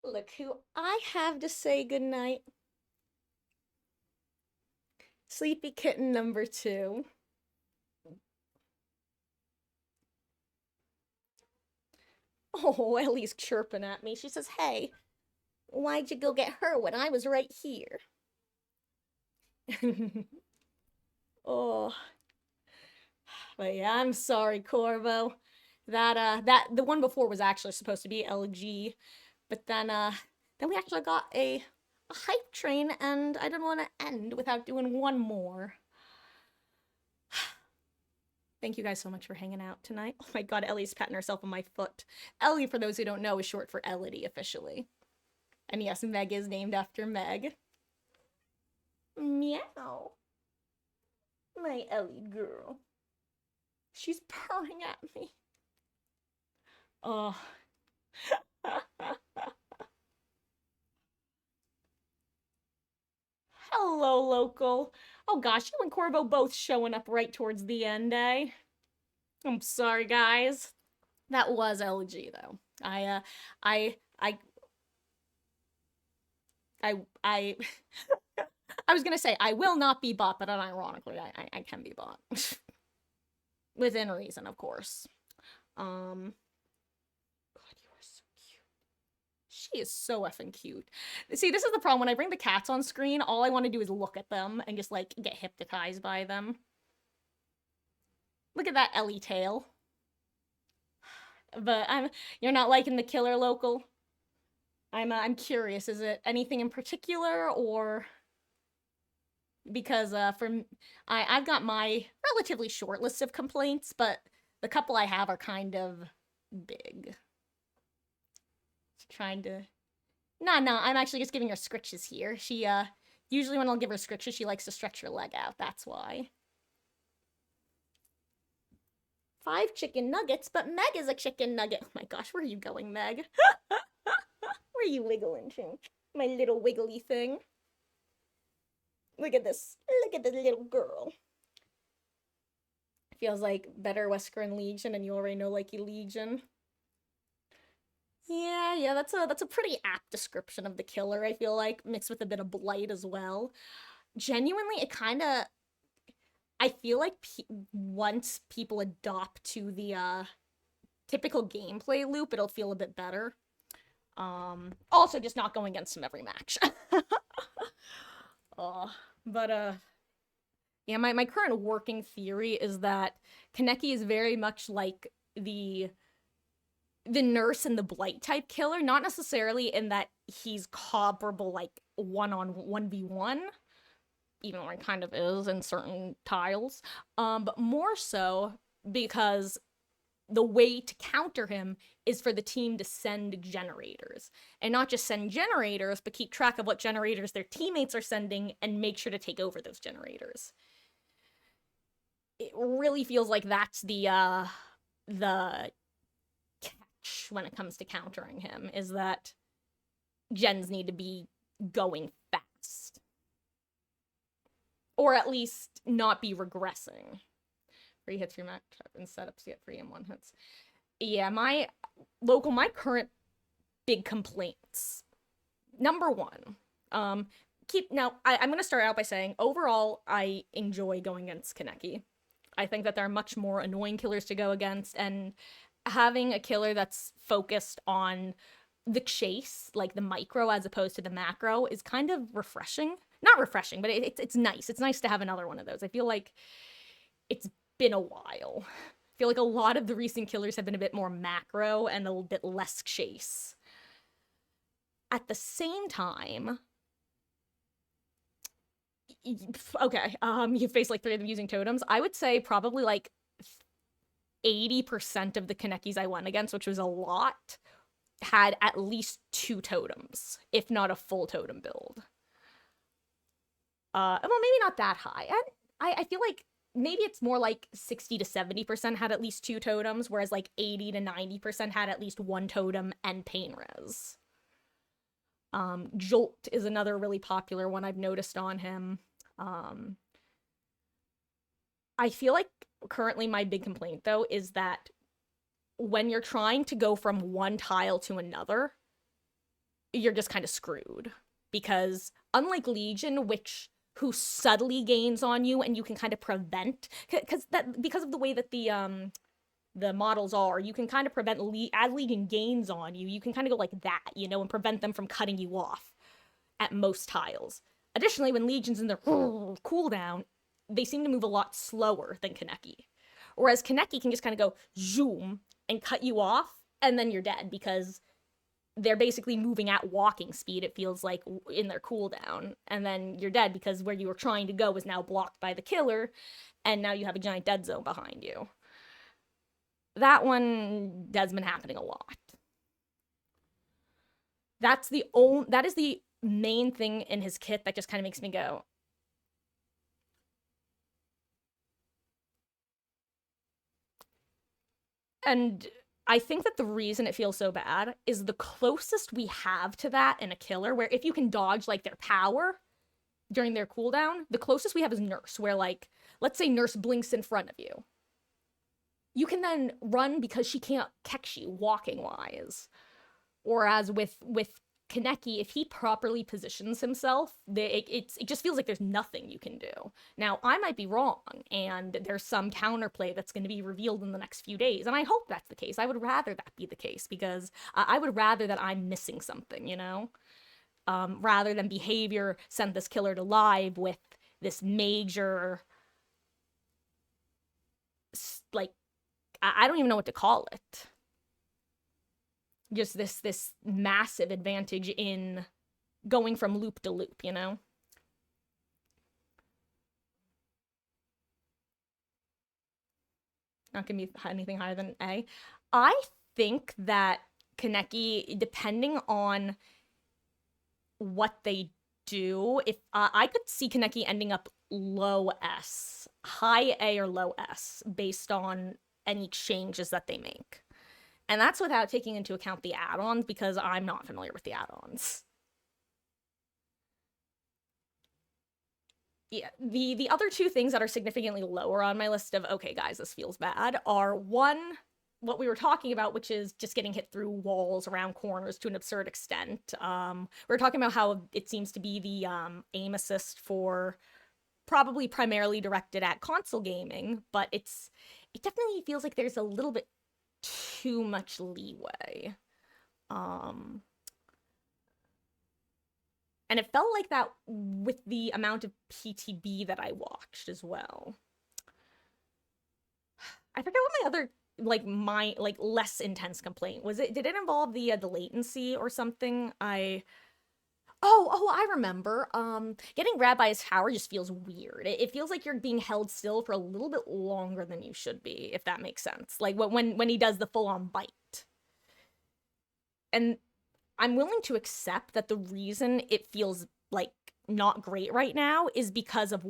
Look who I have to say goodnight. Sleepy kitten number 2. Oh, Ellie's chirping at me. She says, hey, why'd you go get her when I was right here? Oh. But yeah, I'm sorry, Corvo. That the one before was actually supposed to be LG, but then we actually got a hype train, and I didn't want to end without doing one more. Thank you guys so much for hanging out tonight. Oh my god, Ellie's patting herself on my foot. Ellie, for those who don't know, is short for Elodie officially. And yes, Meg is named after Meg. Meow. My Ellie girl. She's purring at me. Oh. Hello, local. Oh gosh, you and Corvo both showing up right towards the end, eh? I'm sorry, guys. That was LG though. I, I, I I was gonna say I will not be bought, but unironically, I can be bought within reason, of course. God, you are so cute. She is so effing cute. See, this is the problem when I bring the cats on screen. All I want to do is look at them and just like get hypnotized by them. Look at that Ellie tail. But you're not liking the killer local. I'm curious. Is it anything in particular or because I've got my relatively short list of complaints, but the couple I have are kind of big. Just trying to nah, I'm actually just giving her scritches here. She usually when I'll give her scritches, she likes to stretch her leg out. That's why. 5 chicken nuggets, but Meg is a chicken nugget. Oh my gosh, where are you going, Meg? Where are you wiggling to? My little wiggly thing. Look at this. Look at this little girl. Feels like better Wesker and Legion, and you already know like Legion. Yeah, that's a pretty apt description of the killer, I feel like, mixed with a bit of blight as well. Genuinely, it kind of I feel like once people adopt to the typical gameplay loop, it'll feel a bit better. Also just not going against him every match. But yeah, my current working theory is that Kaneki is very much like the nurse and the blight type killer, not necessarily in that he's comparable like 1v1, even though it kind of is in certain tiles, but more so because the way to counter him is for the team to send generators. And not just send generators, but keep track of what generators their teammates are sending and make sure to take over those generators. It really feels like that's the catch when it comes to countering him, is that gens need to be going fast. Or at least not be regressing. Free hits, free match and setups get free and 1 hits. Yeah, my current big complaints. Number 1, I'm gonna start out by saying overall I enjoy going against Kaneki. I think that there are much more annoying killers to go against, and having a killer that's focused on the chase, like the micro as opposed to the macro, is kind of refreshing. Not refreshing, but it's nice. It's nice to have another one of those. I feel like it's been a while. I feel like a lot of the recent killers have been a bit more macro and a little bit less chase. At the same time, okay, you face like 3 of them using totems. I would say probably like 80% of the Kanekis I went against, which was a lot, had at least 2 totems, if not a full totem build. Well, maybe not that high. I feel like maybe it's more like 60 to 70% had at least 2 totems, whereas like 80 to 90% had at least 1 totem and pain res. Jolt is another really popular one I've noticed on him. I feel like currently my big complaint, though, is that when you're trying to go from one tile to another, you're just kind of screwed. Because unlike Legion, who subtly gains on you and you can kind of prevent, because of the way that the models are, you can kind of prevent as Legion gains on you, you can kind of go like that, and prevent them from cutting you off at most tiles. Additionally, when Legion's in their cooldown, they seem to move a lot slower than Kaneki. Whereas Kaneki can just kind of go zoom and cut you off, and then you're dead because they're basically moving at walking speed, it feels like, in their cooldown. And then you're dead because where you were trying to go is now blocked by the killer, and now you have a giant dead zone behind you. That one has been happening a lot. That is the main thing in his kit that just kind of makes me go, and I think that the reason it feels so bad is the closest we have to that in a killer, where if you can dodge like their power, during their cooldown, the closest we have is Nurse, where like, let's say Nurse blinks in front of you. You can then run because she can't catch you walking wise. Whereas with Kaneki, if he properly positions himself, it just feels like there's nothing you can do. Now, I might be wrong, and there's some counterplay that's going to be revealed in the next few days, and I hope that's the case. I would rather that be the case, because I would rather that I'm missing something, you know? Rather than behavior sent this killer to live with this major, like, I don't even know what to call it. Just this massive advantage in going from loop to loop, you know? Not gonna be anything higher than A. I think that Kaneki, depending on what they do, if I could see Kaneki ending up low S, high A or low S, based on any changes that they make. And that's without taking into account the add-ons, because I'm not familiar with the add-ons. Yeah, the other two things that are significantly lower on my list of, okay, guys, this feels bad, are one, what we were talking about, which is just getting hit through walls around corners to an absurd extent. We were talking about how it seems to be the aim assist for probably primarily directed at console gaming, but it definitely feels like there's a little bit too much leeway. And it felt like that with the amount of PTB that I watched as well. I forget what my other my less intense complaint was. Did it involve the latency or something? I remember. Getting grabbed by his tower just feels weird. It feels like you're being held still for a little bit longer than you should be, if that makes sense. Like when he does the full-on bite. And I'm willing to accept that the reason it feels like not great right now is because of,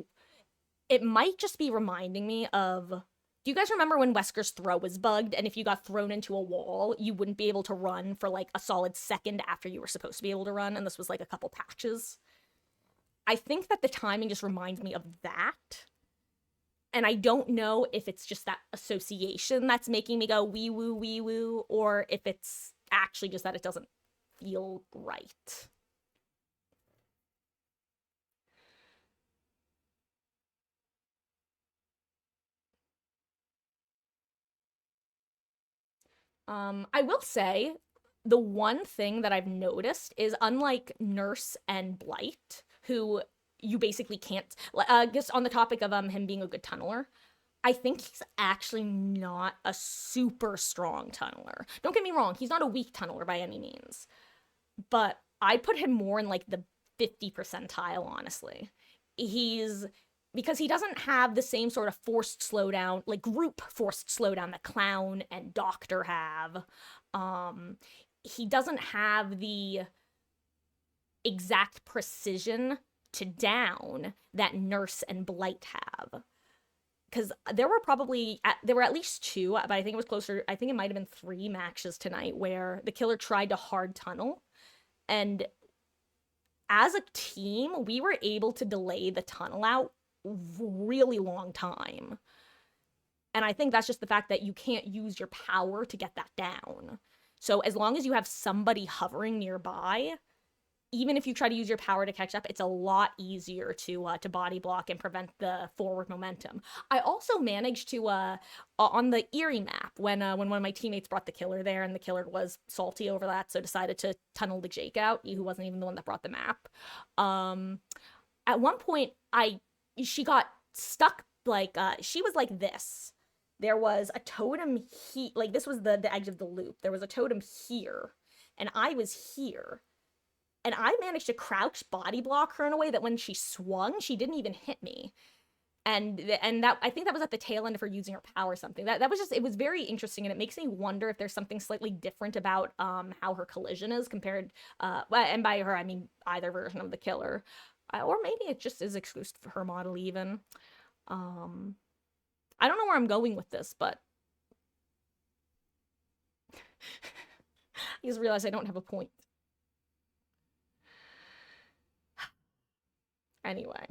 it might just be reminding me of, do you guys remember when Wesker's throw was bugged, and if you got thrown into a wall, you wouldn't be able to run for like a solid second after you were supposed to be able to run, and this was like a couple patches? I think that the timing just reminds me of that. And I don't know if it's just that association that's making me go wee woo, or if it's actually just that it doesn't feel right. I will say the one thing that I've noticed is, unlike Nurse and Blight, who you basically can't, just on the topic of him being a good tunneler, I think he's actually not a super strong tunneler. Don't get me wrong, he's not a weak tunneler by any means, but I put him more in like the 50 percentile, honestly. Because he doesn't have the same sort of forced slowdown, like group forced slowdown that Clown and Doctor have. He doesn't have the exact precision to down that Nurse and Blight have. Because there were at least two, but I think it was closer, I think it might have been 3 matches tonight where the killer tried to hard tunnel, and as a team, we were able to delay the tunnel out really long time. And I think that's just the fact that you can't use your power to get that down. So as long as you have somebody hovering nearby, even if you try to use your power to catch up, it's a lot easier to body block and prevent the forward momentum. I also managed to on the Erie map, when one of my teammates brought the killer there, and the killer was salty over that, so decided to tunnel the Jake out, who wasn't even the one that brought the map. At one point, she got stuck, like she was like this. There was a totem like this was the edge of the loop. There was a totem here, and I was here. And I managed to crouch body block her in a way that when she swung, she didn't even hit me. And that, I think that was at the tail end of her using her power or something. That was just, it was very interesting, and it makes me wonder if there's something slightly different about how her collision is compared, and by her I mean either version of the killer. Or maybe it just is exclusive for her model even. I don't know where I'm going with this, but I just realized I don't have a point. Anyway,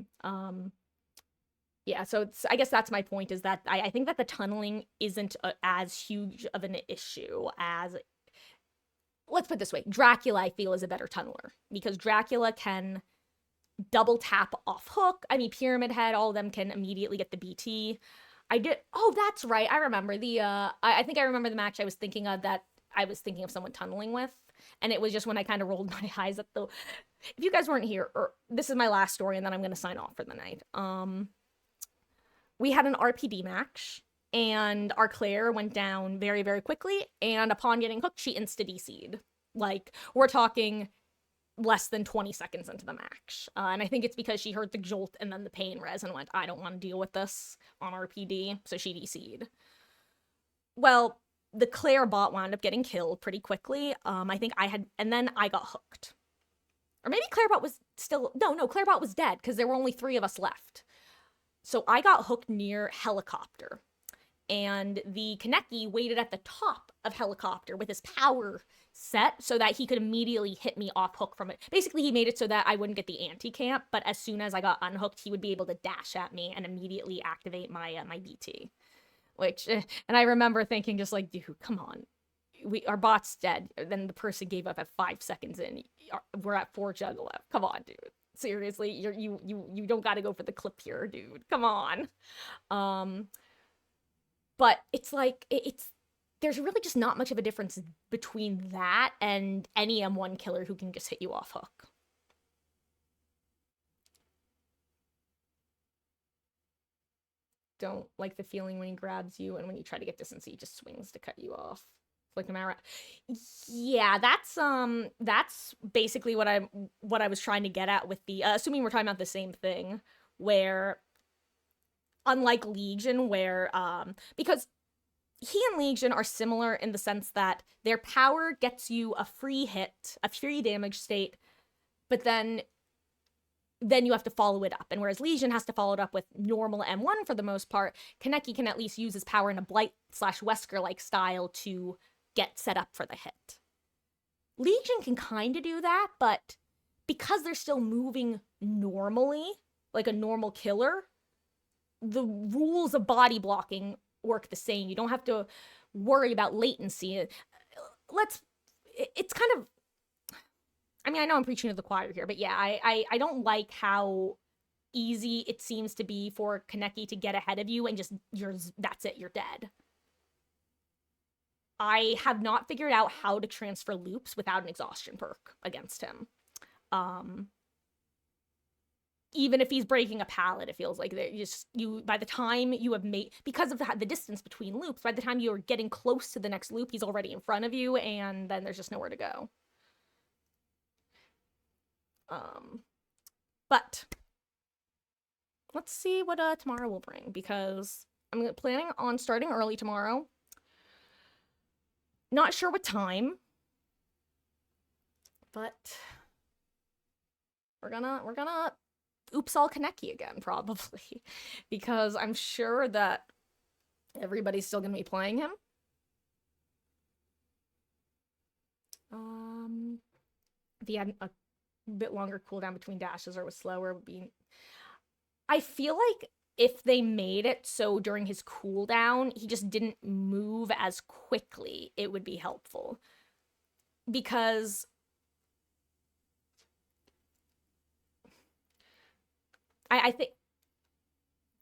yeah, so I guess that's my point, is that I think that the tunneling isn't as huge of an issue as, let's put it this way, Dracula, I feel, is a better tunneler, because Dracula can double tap off hook. I mean, Pyramid Head, all of them can immediately get the BT. Oh, that's right. I remember I think I remember the match I was thinking of, that I was thinking of someone tunneling with. And it was just when I kind of rolled my eyes at the, if you guys weren't here, or this is my last story and then I'm going to sign off for the night. We had an RPD match and our Claire went down very, very quickly. And upon getting hooked, she insta-DC'd. Like, we're talking less than 20 seconds into the match. And I think it's because she heard the jolt and then the pain res and went, I don't want to deal with this on RPD. So she DC'd. Well, the Claire bot wound up getting killed pretty quickly. I think and then I got hooked. Or maybe Clairebot was still, no, Clairebot was dead because there were only 3 of us left. So I got hooked near Helicopter. And the Kaneki waited at the top of Helicopter with his power set so that he could immediately hit me off hook from it. Basically, he made it so that I wouldn't get the anti-camp, but as soon as I got unhooked, he would be able to dash at me and immediately activate my my BT. Which, and I remember thinking just like, dude, come on. Our bot's dead. Then the person gave up at 5 seconds in. We're at 4 jug left. Come on, dude. Seriously, you don't gotta go for the clip here, dude. Come on. But it's like, there's really just not much of a difference between that and any M1 killer who can just hit you off hook. Don't like the feeling when he grabs you, and when you try to get distance, he just swings to cut you off. Like, am I right? Yeah, that's basically what I was trying to get at with the, assuming we're talking about the same thing, where unlike Legion, where because he and Legion are similar in the sense that their power gets you a free hit, a free damage state, but then you have to follow it up. And whereas Legion has to follow it up with normal M1 for the most part, Kaneki can at least use his power in a Blight/Wesker-like style to get set up for the hit. Legion can kind of do that, but because they're still moving normally, like a normal killer, the rules of body blocking work the same. You don't have to worry about latency. It's kind of, I mean, I know I'm preaching to the choir here, but yeah, I don't like how easy it seems to be for Kaneki to get ahead of you and just, that's it, you're dead. I have not figured out how to transfer loops without an exhaustion perk against him. Even if he's breaking a pallet, it feels like by the time you have made, because of the distance between loops, by the time you're getting close to the next loop, he's already in front of you, and then there's just nowhere to go. But let's see what tomorrow will bring, because I'm planning on starting early tomorrow. Not sure what time, but we're gonna oops all Kaneki again, probably, because I'm sure that everybody's still gonna be playing him. If he had a bit longer cooldown between dashes or was slower, would be. I feel like if they made it so during his cooldown he just didn't move as quickly, it would be helpful. Because I think,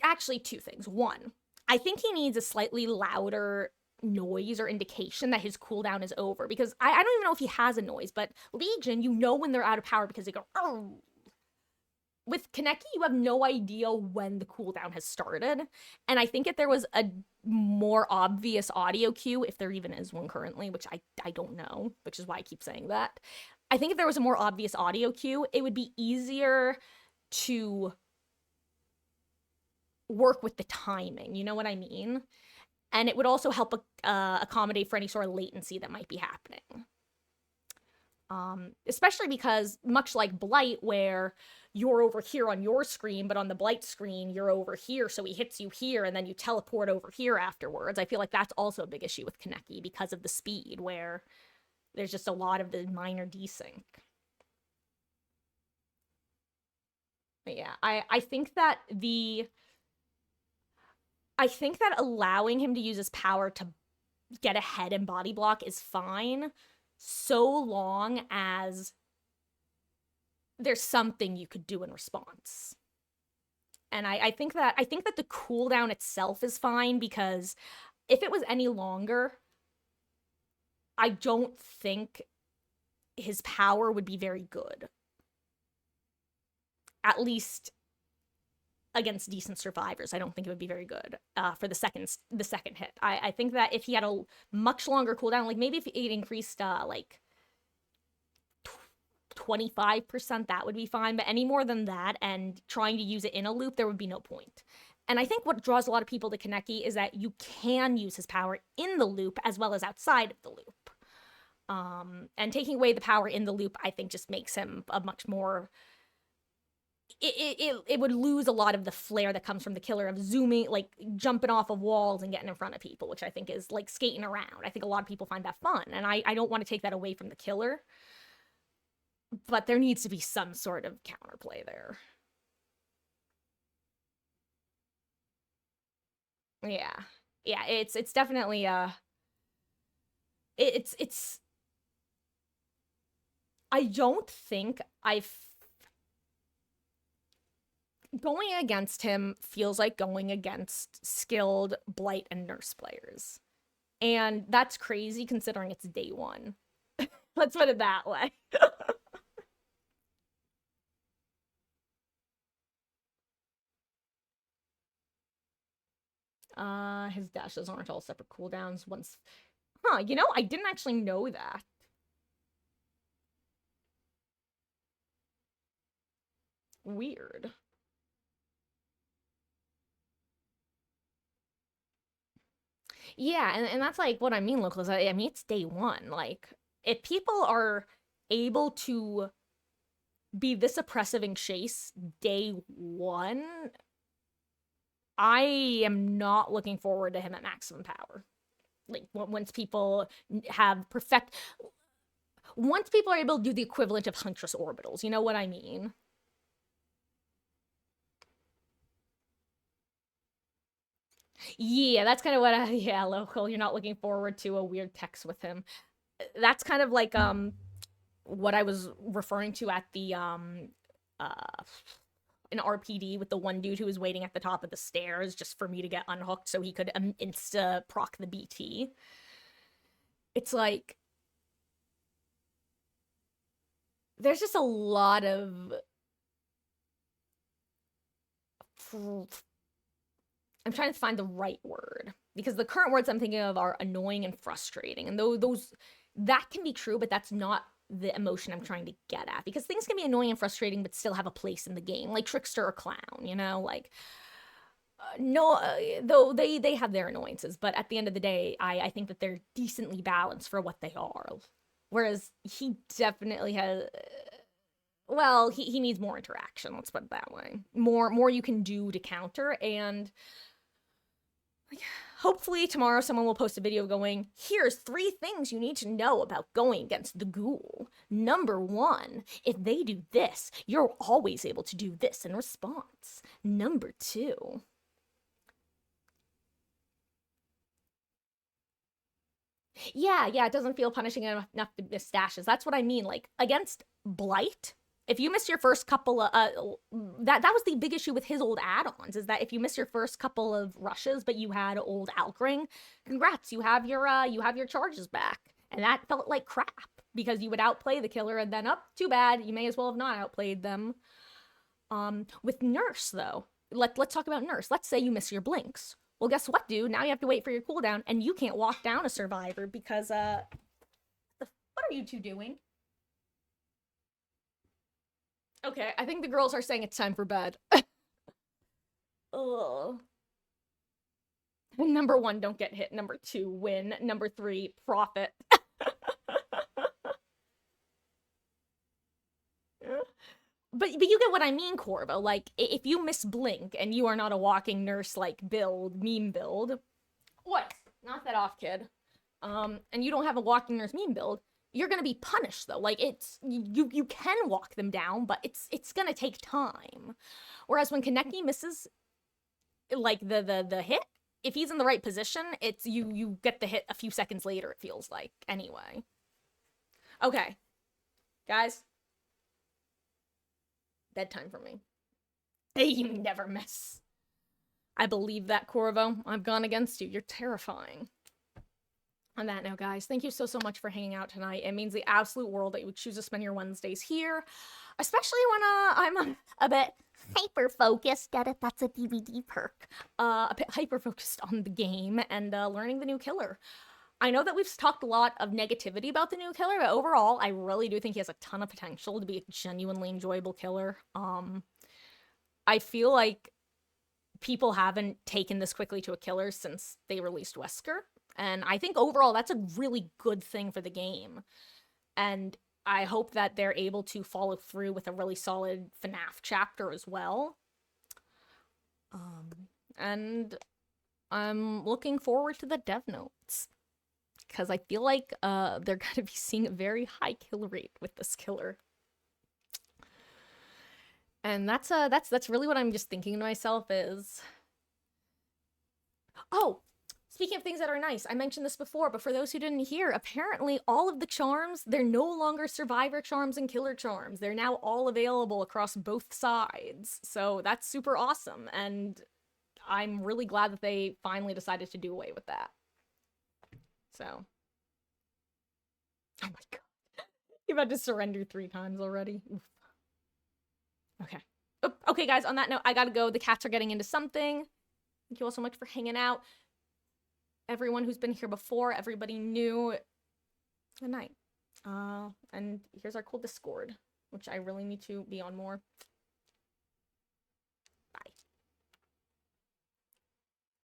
actually, 2 things. 1, I think he needs a slightly louder noise or indication that his cooldown is over, because I don't even know if he has a noise, but Legion, you know when they're out of power because they go, oh. With Kaneki, you have no idea when the cooldown has started, and I think if there was a more obvious audio cue, if there even is one currently, which I don't know, which is why I keep saying that, I think if there was a more obvious audio cue, it would be easier to work with the timing, you know what I mean? And it would also help accommodate for any sort of latency that might be happening. Especially because, much like Blight, where you're over here on your screen, but on the Blight screen, you're over here, so he hits you here, and then you teleport over here afterwards. I feel like that's also a big issue with Kaneki because of the speed, where there's just a lot of the minor desync. Yeah, I think that allowing him to use his power to get ahead in body block is fine, so long as there's something you could do in response. And I think that the cooldown itself is fine, because if it was any longer, I don't think his power would be very good. At least against decent survivors, I don't think it would be very good for the second hit. I think that if he had a much longer cooldown, like maybe if it increased like 25%, that would be fine. But any more than that and trying to use it in a loop, there would be no point. And I think what draws a lot of people to Kaneki is that you can use his power in the loop as well as outside of the loop. And taking away the power in the loop, I think, just makes him a much more... It would lose a lot of the flair that comes from the killer of zooming, like jumping off of walls and getting in front of people, which I think is like skating around. I think a lot of people find that fun, and I don't want to take that away from the killer. But there needs to be some sort of counterplay there. Yeah. Yeah, it's definitely it's I don't think I've going against him feels like going against skilled Blight and Nurse players. And that's crazy considering it's day one. Let's put it that way. His dashes aren't all separate cooldowns. Once, huh? You know, I didn't actually know that. Weird. Yeah, and that's like what I mean, locals. I mean, it's day one. Like, if people are able to be this oppressive in Chase day one, I am not looking forward to him at maximum power. Like, once people have perfect... Once people are able to do the equivalent of Huntress orbitals, you know what I mean? Yeah, that's kind of what yeah, local, you're not looking forward to a weird text with him. That's kind of like what I was referring to at the an RPD with the one dude who was waiting at the top of the stairs just for me to get unhooked so he could insta proc the BT. It's like there's just a lot of I'm trying to find the right word, because the current words I'm thinking of are annoying and frustrating, and those that can be true, but that's not the emotion I'm trying to get at, because things can be annoying and frustrating but still have a place in the game, like Trickster or Clown, you know, like no, though they have their annoyances, but at the end of the day, I think that they're decently balanced for what they are. Whereas he definitely has, well, he needs more interaction, let's put it that way. More you can do to counter, and hopefully tomorrow someone will post a video going, here's 3 things you need to know about going against the ghoul. Number 1, if they do this, you're always able to do this in response. Number 2. Yeah, it doesn't feel punishing enough to miss stashes. That's what I mean. Like, against Blight, if you miss your first couple of that was the big issue with his old add-ons, is that if you miss your first couple of rushes but you had old Alkring, congrats, you have your charges back. And that felt like crap, because you would outplay the killer and then too bad, you may as well have not outplayed them. With Nurse though, let's talk about Nurse. Let's say you miss your blinks. Well, guess what, dude? Now you have to wait for your cooldown, and you can't walk down a survivor because what are you two doing? Okay, I think the girls are saying it's time for bed. Ugh. Number 1, don't get hit. Number 2, win. Number 3, profit. But you get what I mean, Corvo. Like, if you miss Blink and you are not a walking nurse, like, meme build. What? Knock that off, kid. And you don't have a walking nurse meme build, you're gonna be punished though. Like it's you can walk them down, but it's gonna take time. Whereas when Kaneki misses like the hit, if he's in the right position, it's you get the hit a few seconds later, it feels like. Anyway. Okay. Guys. Bedtime for me. You never miss. I believe that, Corvo. I've gone against you. You're terrifying. On that note, guys, thank you so much for hanging out tonight. It means the absolute world that you would choose to spend your Wednesdays here, especially when I'm a bit hyper-focused. Get it? That's a DVD perk. A bit hyper-focused on the game and learning the new killer. I know that we've talked a lot of negativity about the new killer, but overall, I really do think he has a ton of potential to be a genuinely enjoyable killer. I feel like people haven't taken this quickly to a killer since they released Wesker. And I think overall that's a really good thing for the game. And I hope that they're able to follow through with a really solid FNAF chapter as well. And I'm looking forward to the dev notes. Because I feel like they're going to be seeing a very high kill rate with this killer. And that's really what I'm just thinking to myself is... Oh! Speaking of things that are nice, I mentioned this before, but for those who didn't hear, apparently all of the charms, they're no longer survivor charms and killer charms. They're now all available across both sides. So that's super awesome, and I'm really glad that they finally decided to do away with that. So. Oh my god. You've had to surrender 3 times already. Oof. Okay. Oh, okay, guys, on that note, I gotta go. The cats are getting into something. Thank you all so much for hanging out. Everyone who's been here before, everybody new. Good night. And here's our cool Discord, which I really need to be on more.